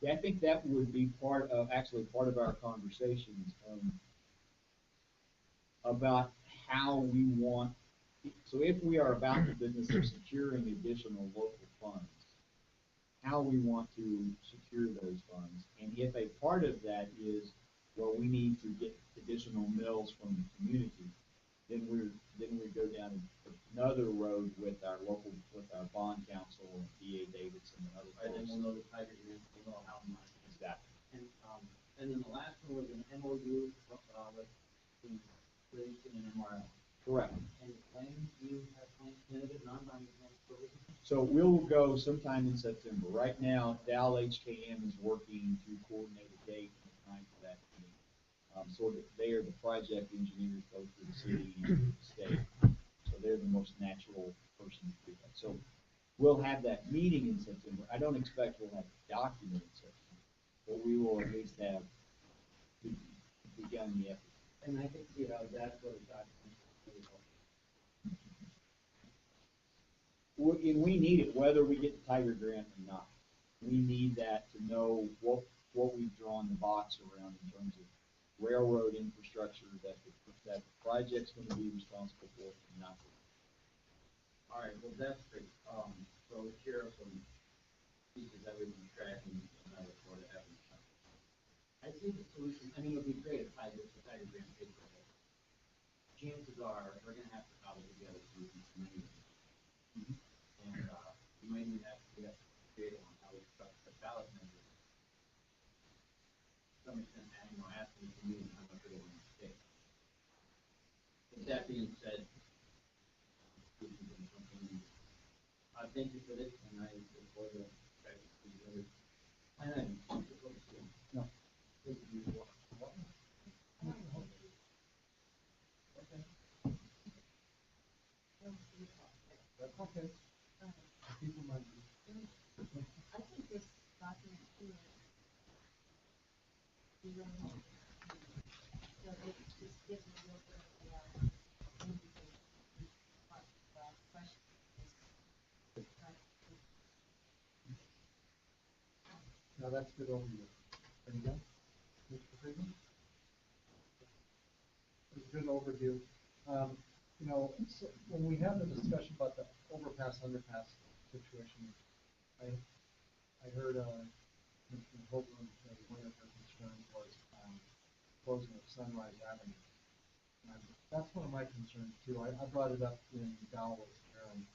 Yeah, I think that would be part of our conversations about how we want. So if we are about the business of securing additional local funds, how we want to secure those funds, and if a part of that is, well, we need to get additional mills from the community, then we go down another road with our bond council and DA Davidson and other Right, then folks. we'll know the Tiger Grant, we'll know how much. Exactly. And then the last one was an MOU with the Livingston and MRL. Correct. And plans, you have plans, tentative, non-binding plans for Livingston? So we'll go sometime in September. Right now, Dow HKM is working to coordinate a date and a time for that meeting. So they are the project engineers both for the city and the state. So they're the most natural person to do that. So we'll have that meeting in September. I don't expect we'll have a document in September, but we will at least have begun the effort. And I can see how that sort of document really helps. And we need it, whether we get the Tiger Grant or not. We need that to know what we've drawn the box around in terms of railroad infrastructure that the project's going to be responsible for and not. All right, well, that's great. So here are some pieces that we've been tracking and I look forward to having. I think the solution, I mean, it would be great if I did the Tiger Grant paper. Chances are we're going to have to cobble together solutions for many of them. And we might even have to get creative on how we structure the ballot measure. To some extent, asking the community how much they want to take. With that being said, thank you for this, and I look forward to practice with the other. No. Thank you. That's okay. People might be. I think this document too, you really help. So it just gives me a real good idea. Now that's good overview. There you go. Mr. Friedman? It's a good overview. You know, so when we have the discussion about the overpass, underpass situation, I heard Commissioner Hoagland, one of her concerns was, closing of Sunrise Avenue. And that's one of my concerns too. I brought it up in Dallas there, and,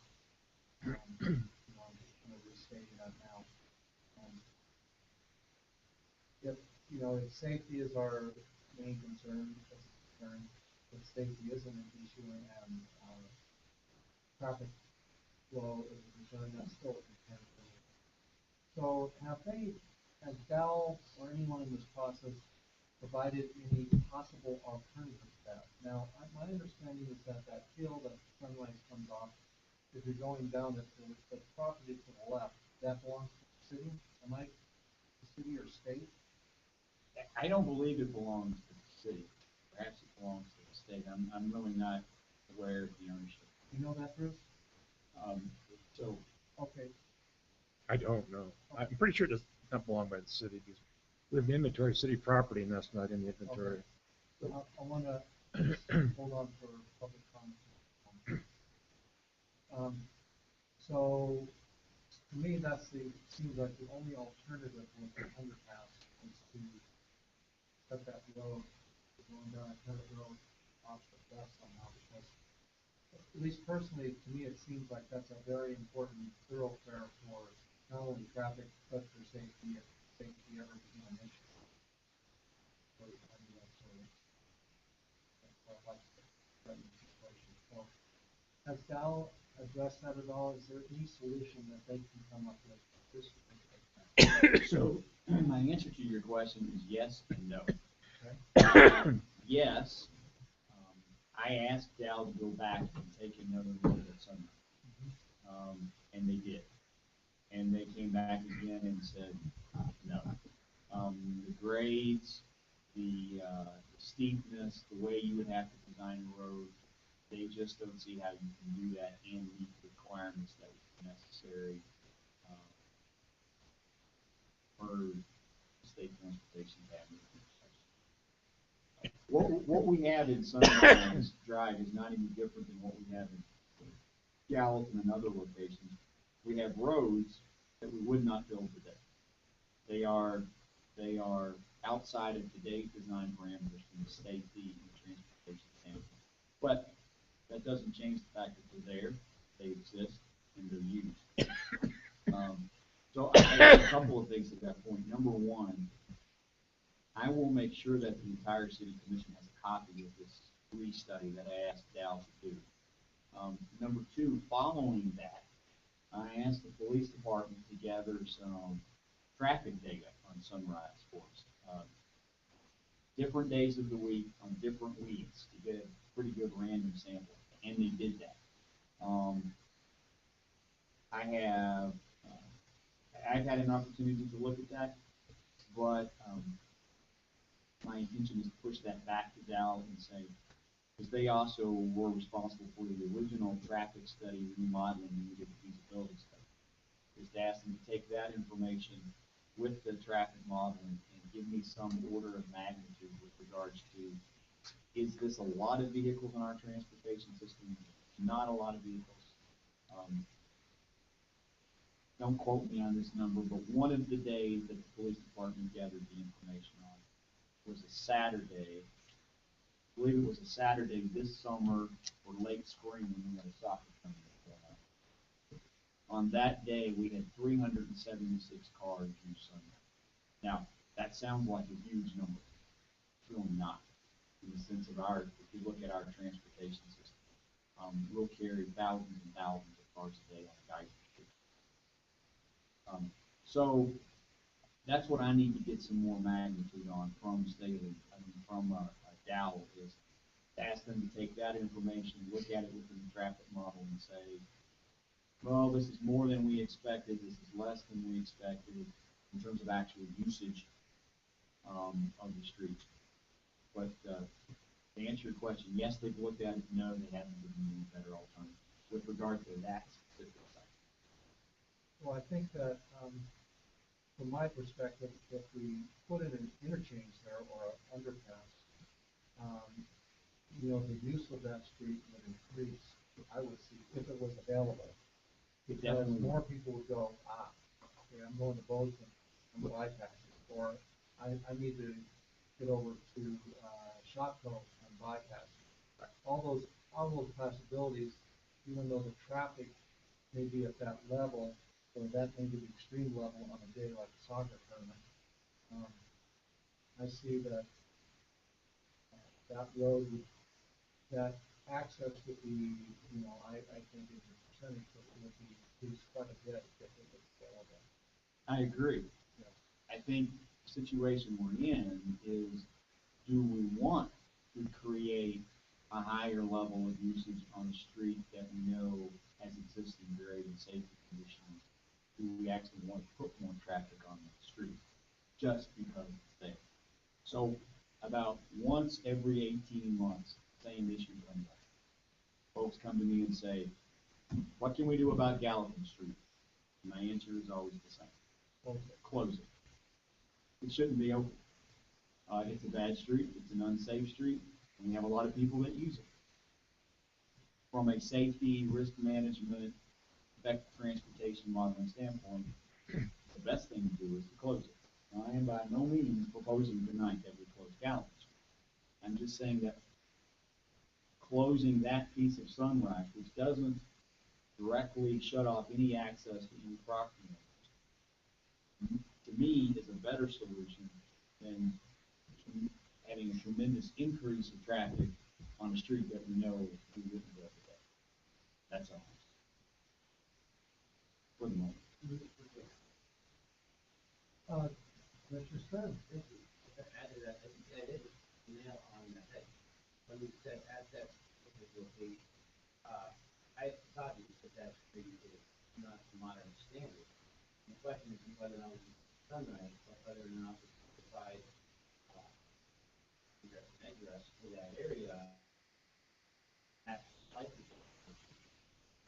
I'm just kind of restating that now. If safety is our main concern, if safety isn't an issue and traffic flow is a concern, that's still a concern for me. So has Val or anyone in this process provided any possible alternative to that? Now, my understanding is that hill that Sunrise comes off, if you're going down it, the property to the left, that belongs to the city? Am I the city or state? I don't believe it belongs to the city. Perhaps it belongs to the state. I'm really not aware of the ownership. You know that, Bruce? So. Okay. I don't know. I'm pretty sure it does not belong by the city because we have the inventory of city property and that's not in the inventory. Okay. So I want to hold on for public comment. So to me, seems like the only alternative with the underpass is to cut that road, going down a covered road off the west somehow, because at least personally, to me, it seems like that's a very important thoroughfare for not only traffic, but for safety, if safety ever became an issue. So, so, has Val addressed that at all? Is there any solution that they can come up with this particular time? So my answer to your question is yes and no. Okay. Yes, I asked Dal to go back and take another look at Sunrise, and they did. And they came back again and said no. The grades, the steepness, the way you would have to design a road, they just don't see how you can do that and meet the requirements that would be necessary for state transportation cabinet. What we have in Sunrise Drive is not any different than what we have in Gallatin and other locations. We have roads that we would not build today. They are outside of today's design parameters from the state DEP and transportation standpoint. But that doesn't change the fact that they're there, they exist, and they're used. So I have a couple of things at that point. Number one, I will make sure that the entire city commission has a copy of this re-study that I asked Dal to do. Number two, following that, I asked the police department to gather some traffic data on Sunrise for us. Different days of the week on different weeks to get a pretty good random sample, and they did that. I've had an opportunity to look at that, but my intention is to push that back to Dal and say, because they also were responsible for the original traffic study remodeling when we did the feasibility study, is to ask them to take that information with the traffic modeling and give me some order of magnitude with regards to, is this a lot of vehicles in our transportation system? Not a lot of vehicles. Don't quote me on this number, but one of the days that the police department gathered the information on was a Saturday. I believe it was a Saturday this summer or late spring when we had a soccer tournament going on. On that day, we had 376 cars use Sunrise. Now, that sounds like a huge number. It's really not, in the sense of if you look at our transportation system, we'll carry thousands and thousands of cars a day on a Geyser Street. So that's what I need to get some more magnitude on from Dow, is to ask them to take that information, look at it within the traffic model and say, well, this is more than we expected, this is less than we expected in terms of actual usage of the street. But to answer your question, yes, they've looked at it, no, they haven't given me any better alternative with regard to that specific site. Well, I think that from my perspective, if we put in an interchange there or an underpass, the use of that street would increase, I would see, if it was available. Because more people would go, okay, I'm going to Bozeman, and bypass it, or I need to get over to, Shopko and bypass it. All those possibilities, even though the traffic may be at that level, or that may be the extreme level on a day like a soccer tournament, I see that that road, that access would be, I think in the percentage would be reduced quite a bit if it was available. I agree. Yeah. I think the situation we're in is, do we want to create a higher level of usage on the street that we know has existing grade and safety conditions? Do we actually want to put more traffic on the street just because it's there? So about once every 18 months, same issue comes up. Folks come to me and say, what can we do about Gallatin Street? And my answer is always the same. Close it. It shouldn't be open. It's a bad street, it's an unsafe street, and we have a lot of people that use it. From a safety, risk management, effective transportation modeling standpoint, the best thing to do is to close it. Now, I am by no means proposing tonight that we close Gallatin Street. I'm just saying that closing that piece of Sunrise, which doesn't directly shut off any access to any property owners, to me is a better solution than having a tremendous increase of traffic on a street that we know we wouldn't go every day. That's all. For the moment. Mr. Stern? That is nail on the head. When you said at that particular location, I thought you said that street is not a modern standard. The question is whether or not it's Sunrise, but whether or not we provide address to that area at likely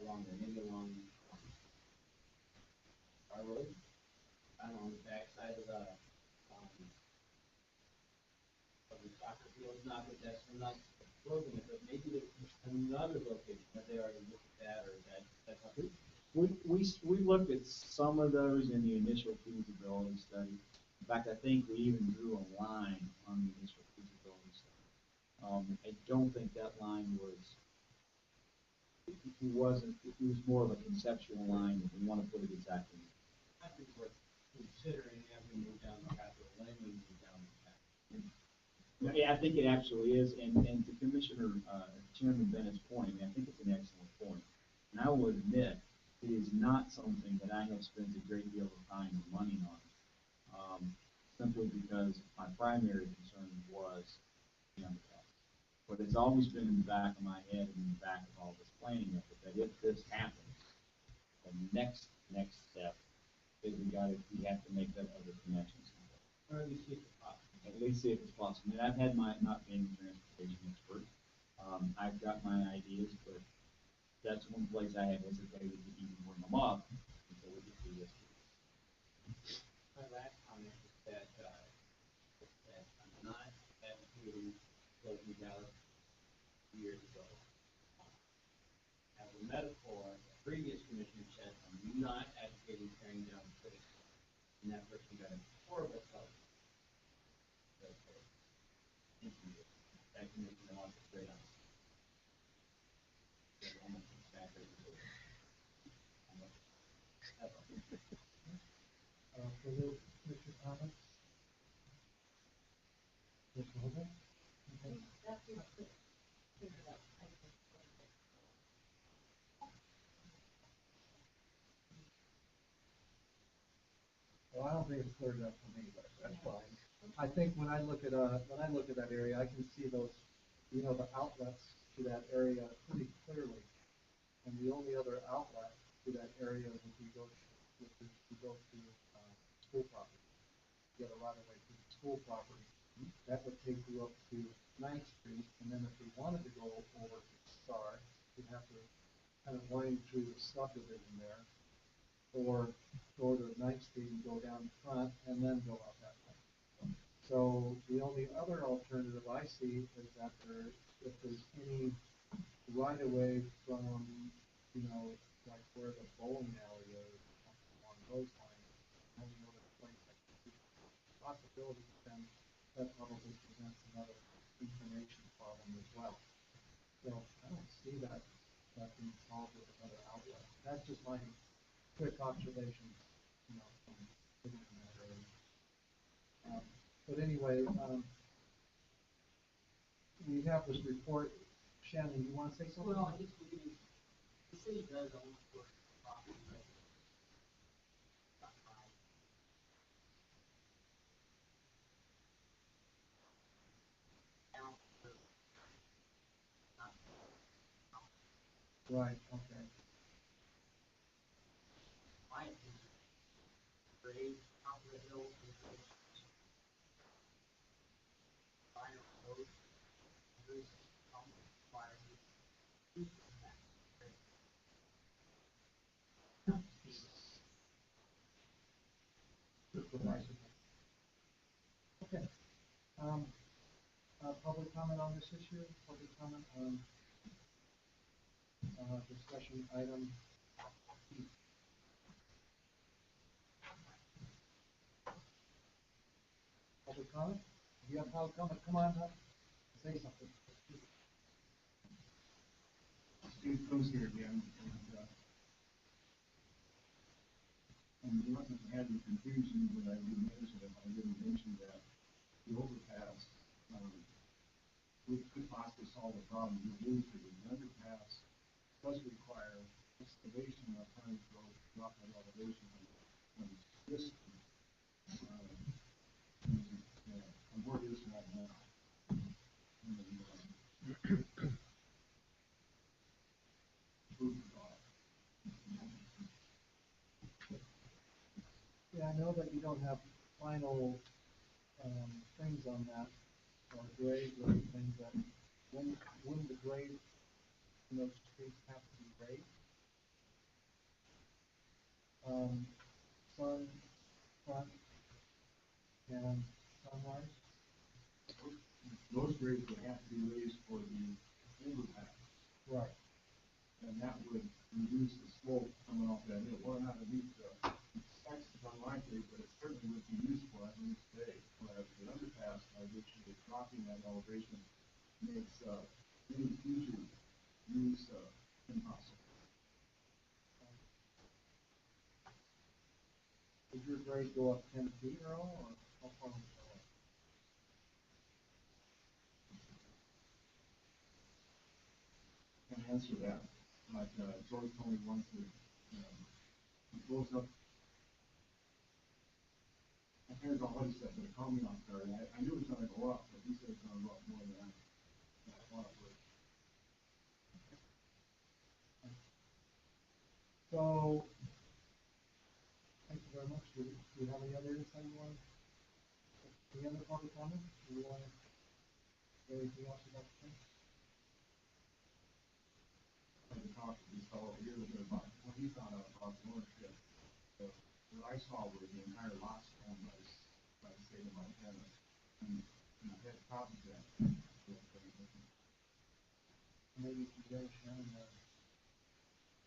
along there, maybe along our road. I don't know, on the backside of the soccer field. Not that that's, I'm not closing it, but maybe there's another location that they already looked at that, or that's not. We looked at some of those in the initial feasibility study. In fact, I think we even drew a line on the initial feasibility study. I don't think that line was, it was more of a conceptual line that we want to put it exactly. I think we're considering as we move down the capital lane, we move down the capital. Yeah, I think it actually is, and to Commissioner Chairman Bennett's point, I think it's an excellent point. And I will admit, it is not something that I have spent a great deal of time and money on, simply because my primary concern was the underpass. But it's always been in the back of my head and in the back of all this planning effort that if this happens, the next step is we have to make that other connections. Or at least see if it's possible. At least see if it's possible. And I've had my, not being a transportation expert, I've got my ideas, but that's one place I have hesitated to even bring them up until we get through this. My last comment is that I'm not advocating closing Dallas years ago. As a metaphor, the previous commissioner said, I'm not advocating tearing down the city. And that person got a horrible color. That commissioner wants to straight up. Further, Mr. Thomas? Mr. Holden? Okay. Well, I don't think it's cleared up for me, but that's fine. I think when I look at that area, I can see those, the outlets to that area pretty clearly. And the only other outlet to that area would be go to school property. Get a right of way to the school property. That would take you up to 9th Street, and then if we wanted to go over to Star, we'd have to kind of wind through the subdivision there, or go to 9th Street and go down the front, and then go out that way. So the only other alternative I see is that if there's any right of way from, like where the bowling alley is, along those lines, any other place like possibilities, then that probably presents another information problem as well. So I don't see that being solved with another outlet. That's just my quick observation, from living in that area. But anyway, we have this report. Shannon, you want to say something? Well, I just looking, the city does own the portion of the property, but it's not right. Now, Right, okay. my opinion, grade, top of the hill, minor road, there's some fire. Okay. Public comment on this issue? Public comment on discussion item E. Public comment? If you have public comment, come on up, say something. Steve Coase here again, and you mustn't have had any confusion when I didn't mention it. I didn't mention that the overpass could possibly solve the problem. The underpass does require excavation of trying to drop that elevation from this from where it is right now. Yeah, I know that you don't have final things on that, or grades or anything, but when the grade in those streets have to be raised? Sun, front, and sunrise? Those grades would have to be raised for the overpass. Right. And that would reduce the slope coming off that hill. Well, not to meet the specs is unlikely, but it certainly would be useful at least today. Whereas the underpass, by which you're dropping that elevation, makes any future use impossible. Did your grade go up 10 feet or all, or how far would it go up? Can answer that. Like George told me once that it goes up. I can't remember what he said, but it caught me off guard. I knew it was going to go up, but he said it's going to go up more than I thought it would. So, thank you very much. Do you have any other insight you want? Any other public comment? Do you want to say anything else about the thing? I talked to this fellow here about what he found out about the ownership. What I saw was the entire lots owned by the state of Montana, and I've had problems with that. Maybe you can go, Shannon,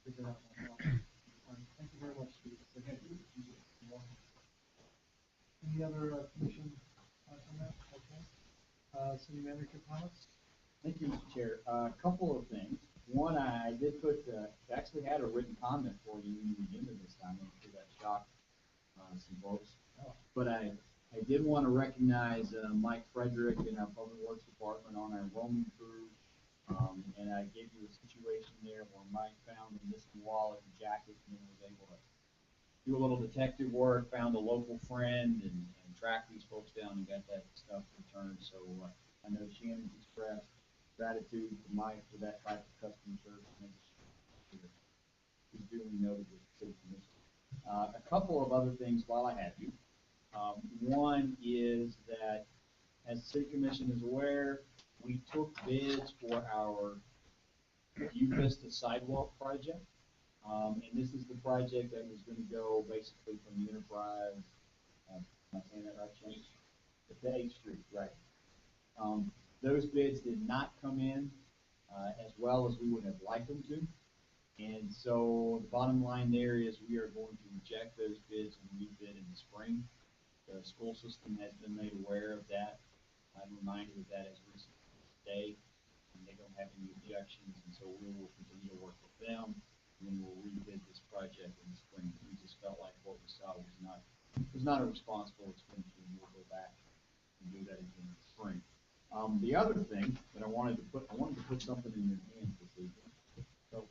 figure out that out. Thank you very much, Steve. Any other commission on that? Okay. City manager comments? Thank you, Mr. Chair. A couple of things. One, I did put, actually had a written comment for you in the agenda this time. I'm sure that shocked some folks. Oh. But I did want to recognize Mike Frederick in our Public Works Department on our roaming crew. And I gave you a situation there where Mike found a missing wallet and jacket and was able to do a little detective work, found a local friend, and tracked these folks down and got that stuff returned. So I know Shannon's expressed gratitude to Mike for that type of customer service. He's duly noted with the city commission. A couple of other things while I have you. One is that, as the city commission is aware, we took bids for our View Vista sidewalk project. And this is the project that was going to go basically from the Enterprise, and at our change, to 8th Street, right? Those bids did not come in as well as we would have liked them to. And so the bottom line there is we are going to reject those bids and rebid in the spring. The school system has been made aware of that. I'm reminded of that as recently as today, and they don't have any objections, and so we will continue to work with them, and then we'll rebid this project in the spring. We just felt like what we saw was not a responsible expenditure, and we'll go back and do that again in the spring. The other thing that I wanted to put something in your hands this evening. So,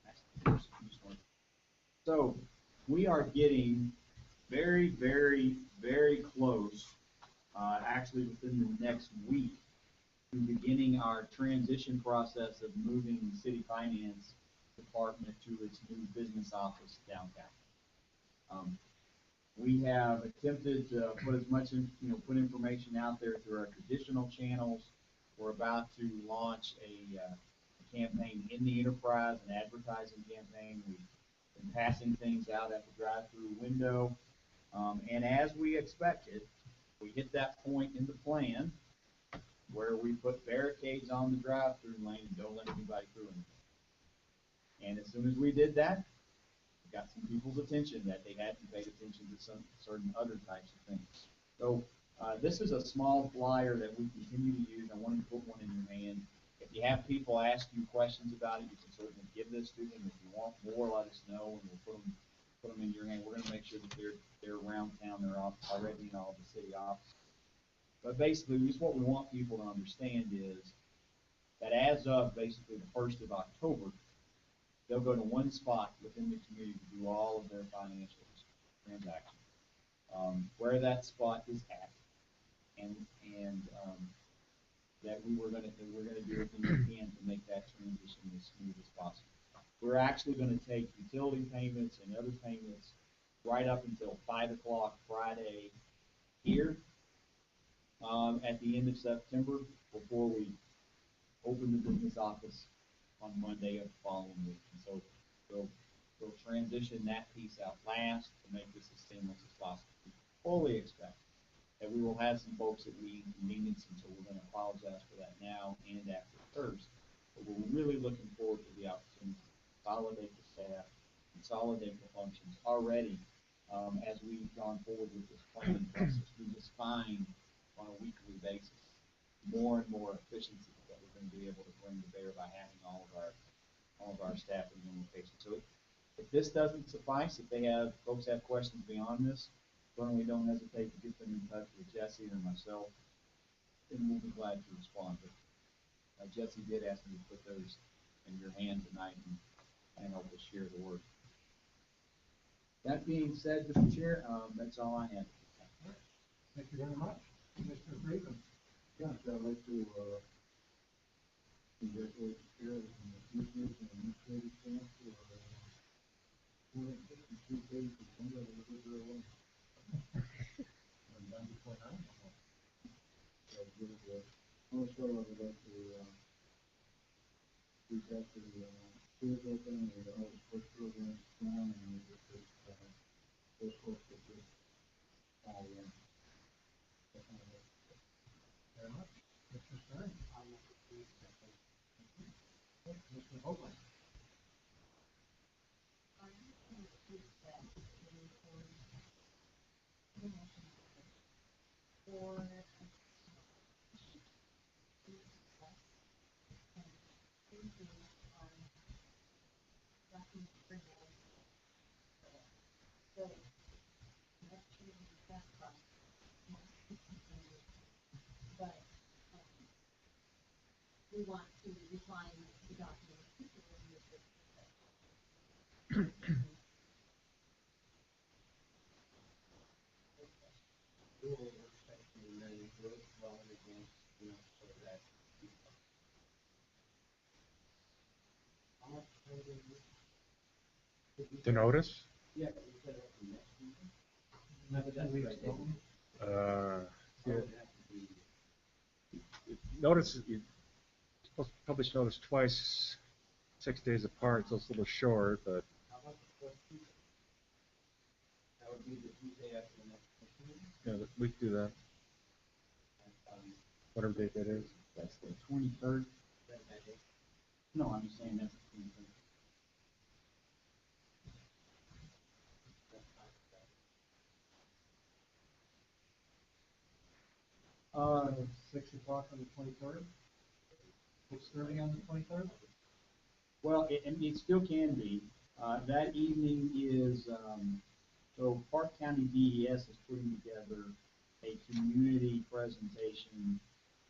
that's the first one. So, we are getting very, very, very close, actually within the next week, to beginning our transition process of moving the city finance department to its new business office downtown. We have attempted to put as much, put information out there through our traditional channels. We're about to launch a campaign in the enterprise, an advertising campaign. We've been passing things out at the drive-through window. And as we expected, we hit that point in the plan where we put barricades on the drive-through lane and don't let anybody through anything. And as soon as we did that, we got some people's attention that they hadn't paid attention to some certain other types of things. So this is a small flyer that we continue to use. I wanted to put one in your hand. If you have people ask you questions about it, you can certainly give this to them. If you want more, let us know, and we'll put them in your hand. We're going to make sure that they're around town. They're already in all the city offices. But basically, just what we want people to understand is that as of basically the 1st of October, they'll go to one spot within the community to do all of their financial transactions. Where that spot is at, and that we're going to do everything we can to make that transition as smooth as possible. We're actually going to take utility payments and other payments right up until 5 o'clock Friday here at the end of September before we open the business office on Monday of the following week. And so we'll transition that piece out last to make this as seamless as possible. We fully expect that we will have some folks that we inconvenience, and so we're going to apologize for that now and after first. But we're really looking forward to the opportunity to consolidate the staff, consolidate the functions already. As we've gone forward with this planning process, we just find on a weekly basis more and more efficiency that we're going to be able to bring to bear by having all of our staff in one location. So if this doesn't suffice, if folks have questions beyond this, certainly don't hesitate to get them in touch with Jesse or myself, and we'll be glad to respond. But Jesse did ask me to put those in your hand tonight and help us share the word. That being said, Mr. Chair, that's all I have. Thank you very much. Commissioner Freeman. Yeah, I'd like to congratulate the chair and the commissioners and administrative staff for 252 days of Sunday that we did very well. I'm done before 9 o'clock. So really good. I want to start off, I'd like to reach out to the schools open and all the sports programs down, and we just those folks that just all in. Very much. Mr. Stern. Mr. Hoagland. But we want to refine the document. We will expect to remain good, well in advance, so that. How much time do you? To notice? Yeah, we said that for next week. Another 2 weeks, don't we? Notice, you're supposed to publish notice twice, 6 days apart, so it's a little short, but How about the fourth Tuesday? That would be the Tuesday after the next meeting. yeah, we can do that, whatever date that is. That's the 23rd. That day. No, I'm just saying that's the 23rd. That's fine. 6 o'clock on the 23rd? 6:30 on the 23rd? Well, it still can be. That evening is, so Park County DES is putting together a community presentation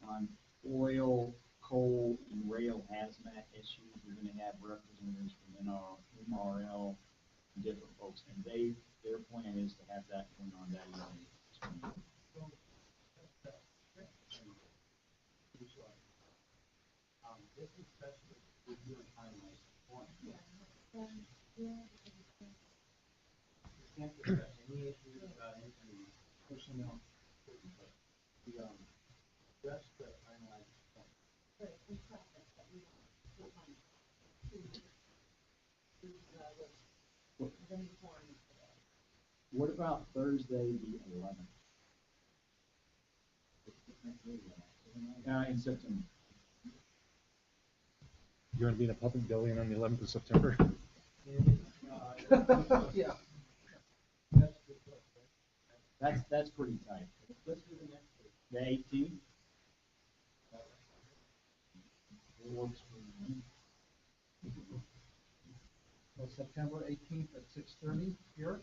on oil, coal, and rail hazmat issues. We're gonna have representatives from MRL, and different folks, and their plan is to have that going on that evening. This is especially with you and timelines point. Yeah. You can't discuss any issues about anything Personnel. The, just the timeline point. Right, in process that we don't want What about Thursday, the 11th? In September. You want to be in a public building on the 11th of September? Yeah. That's pretty tight. Let's do the next week. The 18th? It works for me. So September 18th at 6:30 here?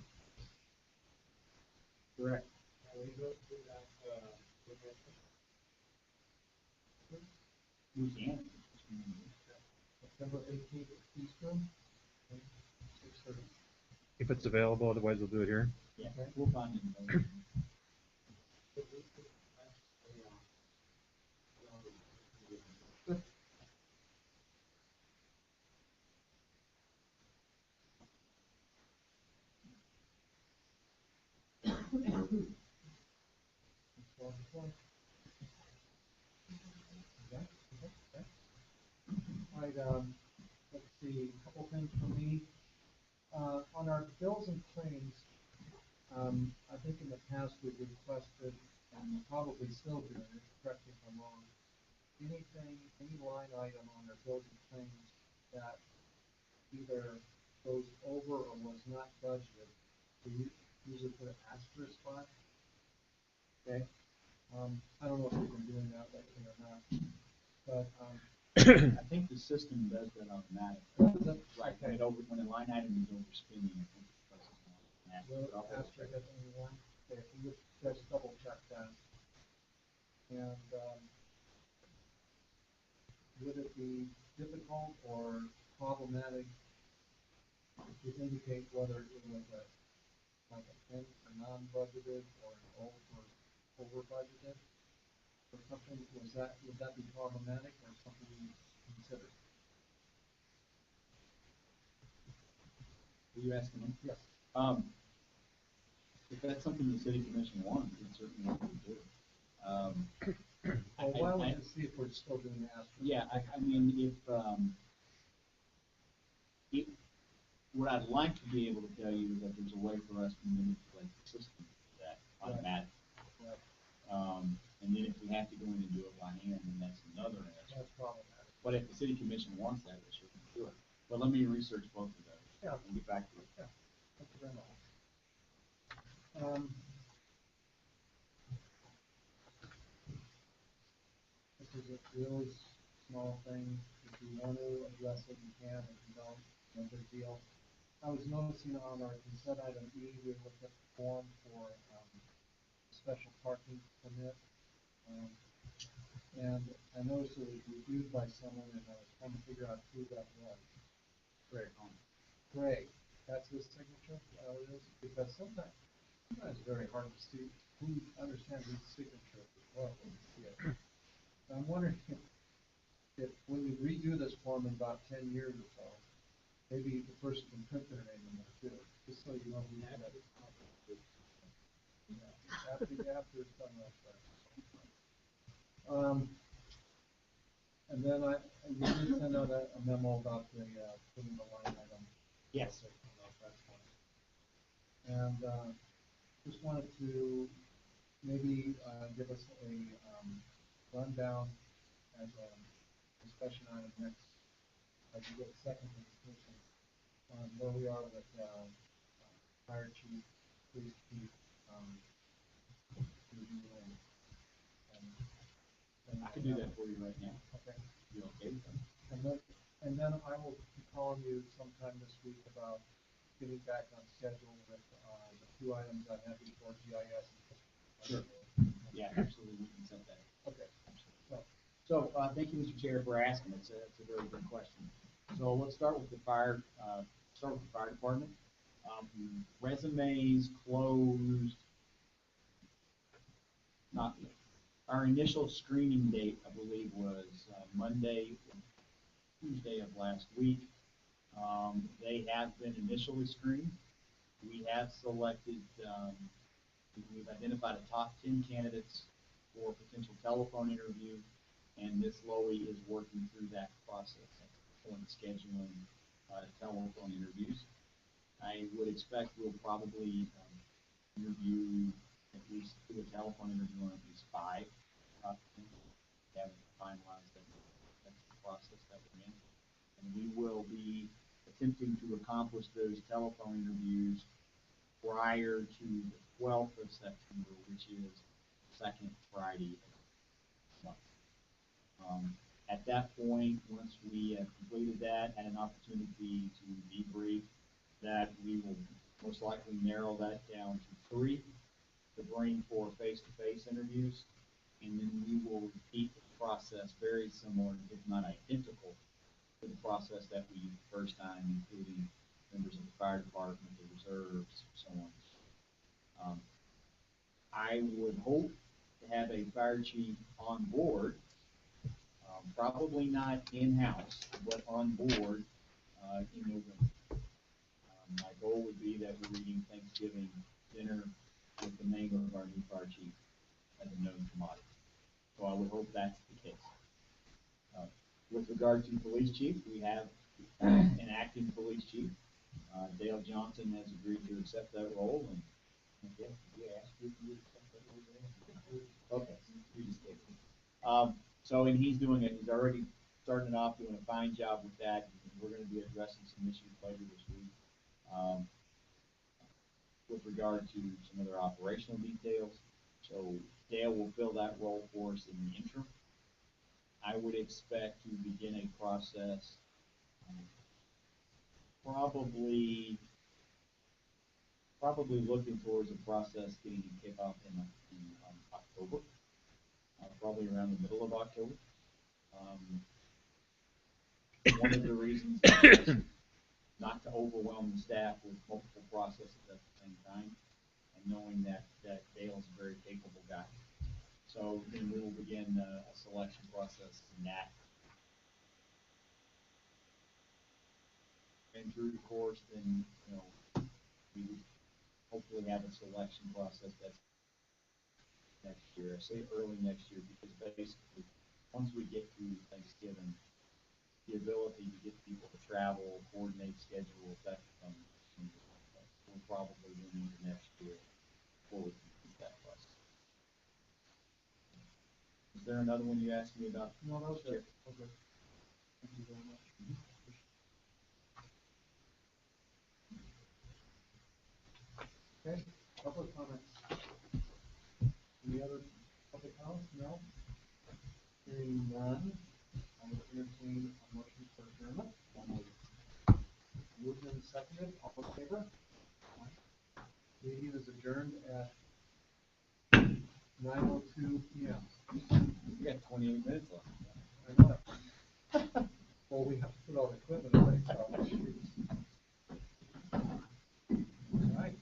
Correct. Can we go through that, We can. September 18th at Eastern? 6:30. If it's available, otherwise we'll do it here. Yeah, we'll find it. All right, let's see, a couple things for me. On our bills and claims, I think in the past we've requested, and probably still do, and correct me if I'm wrong, anything, any line item on our bills and claims that either goes over or was not budgeted, we usually put an asterisk by. Okay? I don't know if we've been doing that lately or not, but, I think the system does that automatically. Right, Okay. when a line item is overspending, I think it presses an asterisk. Well, asterisk at any one, okay, if you would just double check that. And, would it be difficult or problematic to indicate whether it was like a non-budgeted or an over budgeted? Or something, would that be problematic or something you consider? Are you asking them? Yes. If that's something the city commission wants, then certainly we can do it. Well, why don't we just see if we're still doing the asterisk? Yeah, I mean, what I'd like to be able to tell you is that there's a way for us to manipulate the system for that automatically. Right. And then if we have to go in and do it by hand, then that's another answer. That's problematic. But if the city commission wants that, we sure can do it. But let me research both of those. Yeah. And get back to it. Yeah, thank you very much. This is a really small thing. If you want to address it, you can. If you don't, no big deal. I was noticing on our consent item E, we looked at the form for special parking permit. And I noticed it was reviewed by someone, and I was trying to figure out who that was. Greg, that's his signature? It is? Because sometimes it's very hard to see who understands his signature as well when you see it. So I'm wondering if when we redo this form in about 10 years or so, maybe the person can print their name in there too, just so you know who that is. After it's done like that. And then you did send out a memo about the putting the line item. Yes. That's fine. And just wanted to maybe give us a rundown as a discussion item next, as you get a second discussion on where we are with fire chief, police chief, review and I can do that for you right now. Okay. You okay with that? And then I will be calling you sometime this week about getting back on schedule with, the two items I have before GIS. Sure. Yeah, absolutely, we can set that. Okay. So, thank you, Mr. Chair, for asking. It's a very good question. So let's start with the fire department. Resumes closed. Not, our initial screening date, I believe, was Tuesday of last week. They have been initially screened. We have selected, we've identified a top 10 candidates for potential telephone interview, and Ms. Lowy is working through that process on scheduling telephone interviews. I would expect we'll probably interview at least do a telephone interview on at least 5 top 10. We haven't finalized that. That's the process that we're in. And we will be attempting to accomplish those telephone interviews prior to the 12th of September, which is the second Friday of the month. At that point, once we have completed that, had an opportunity to debrief, that we will most likely narrow that down to 3 to bring for face-to-face interviews, and then we will repeat the process very similar, if not identical, to the process that we used the first time, including members of the fire department, the reserves, so on. I would hope to have a fire chief on board, probably not in-house, but on board in November. My goal would be that we're eating Thanksgiving dinner with the name of our new fire chief as a known commodity. So I would hope that's the case. With regard to police chief, we have an acting police chief. Dale Johnson has agreed to accept that role, and okay, we asked you if you would accept that role. Okay, we just did. So, and he's already starting off doing a fine job with that. We're going to be addressing some issues later this week with regard to some other operational details. So Dale will fill that role for us in the interim. I would expect to begin a process probably looking towards a process getting a kickoff in October, probably around the middle of October. One of the reasons is not to overwhelm the staff with multiple processes at the same time, and knowing that Dale's a very capable guy. So then we will begin a selection process in that. And through the course, then, we would hopefully have a selection process that's next year. I say early next year because basically, once we get to Thanksgiving, the ability to get people to travel, coordinate schedules, that becomes, we'll probably run into next year before we complete that process. Is there another one you asked me about? No, that was it. Okay. Thank you very much. Okay, public comments. Any other public comments? No? Hearing none, I will entertain a motion for adjournment. Moved and seconded, all in favor? Meeting is adjourned at 9:02 p.m. We got 28 minutes left. I know. Well, we have to put all the equipment away, so. All right.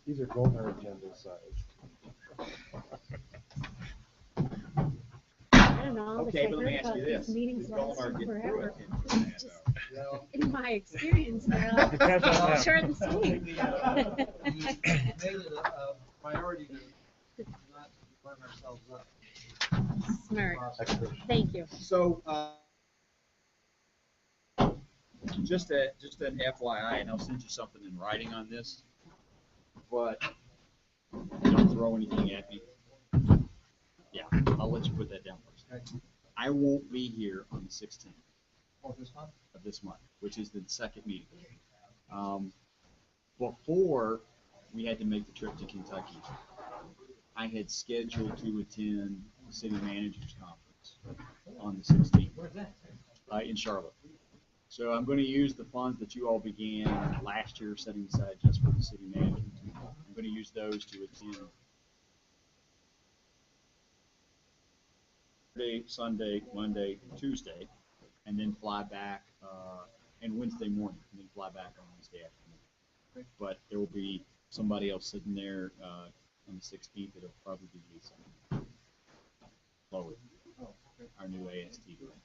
These are golden agenda size. I don't know. Okay, I but let me heard ask you about this. these meetings Did Goldar lasting get through forever. it? It's just, Well, in my experience, they're all Depends on them. short and sweet. we made it a priority to not burn ourselves up. Smart. Thank you. So, just an FYI, and I'll send you something in writing on this, but don't throw anything at me. Yeah, I'll let you put that down first. Okay. I won't be here on the 16th Oh, this month? of this month, which is the second meeting. Before we had to make the trip to Kentucky. I had scheduled to attend the city managers conference on the 16th. Where's that? In Charlotte. So I'm going to use the funds that you all began last year setting aside just for the city manager. I'm going to use those to attend Sunday, Monday, Tuesday, and then fly back, and Wednesday morning, and then fly back on Wednesday afternoon. But there will be somebody else sitting there on the 16th. It'll probably be Lisa. Chloe, our new AST director.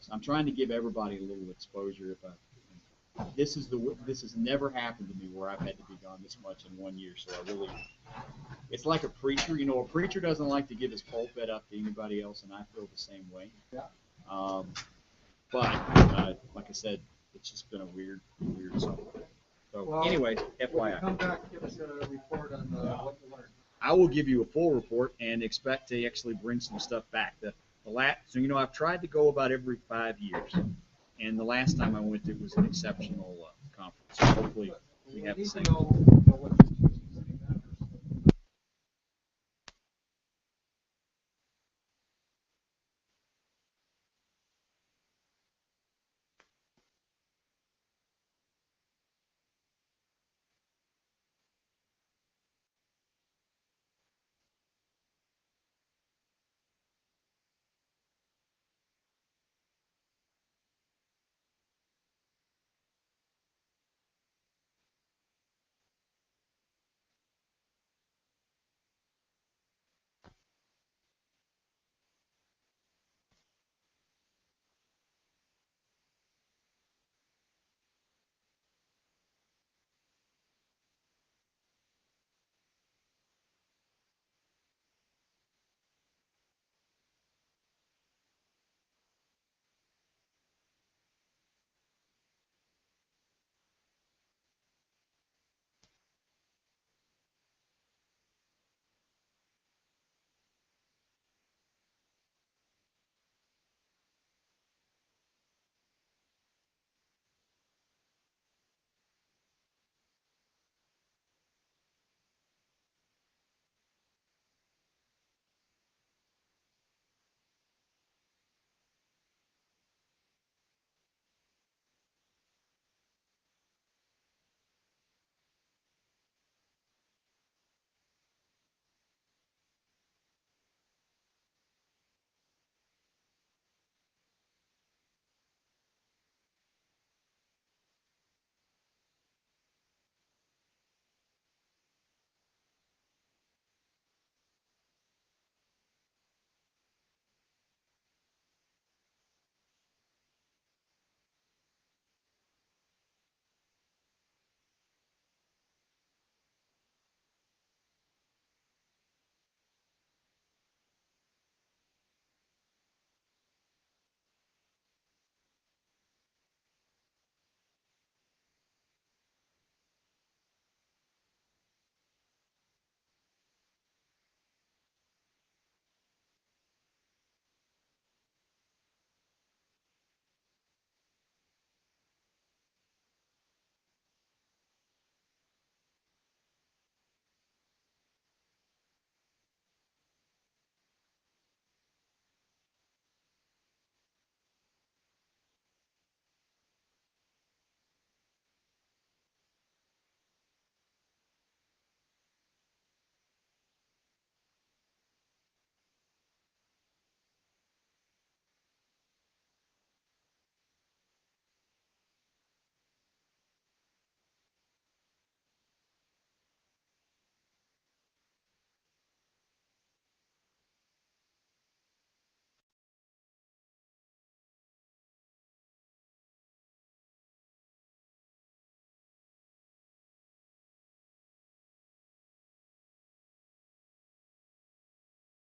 So I'm trying to give everybody a little exposure. This has never happened to me where I've had to be gone this much in 1 year. So it's like a preacher. You know, a preacher doesn't like to give his pulpit up to anybody else, and I feel the same way. Yeah. But like I said, it's just been a weird summer. So Well, anyway, When you FYI. come back, give us a report on what you learned. I will give you a full report and expect to actually bring some stuff back. So, you know, I've tried to go about every 5 years, and the last time I went, it was an exceptional conference. So hopefully we have the need same. to know what the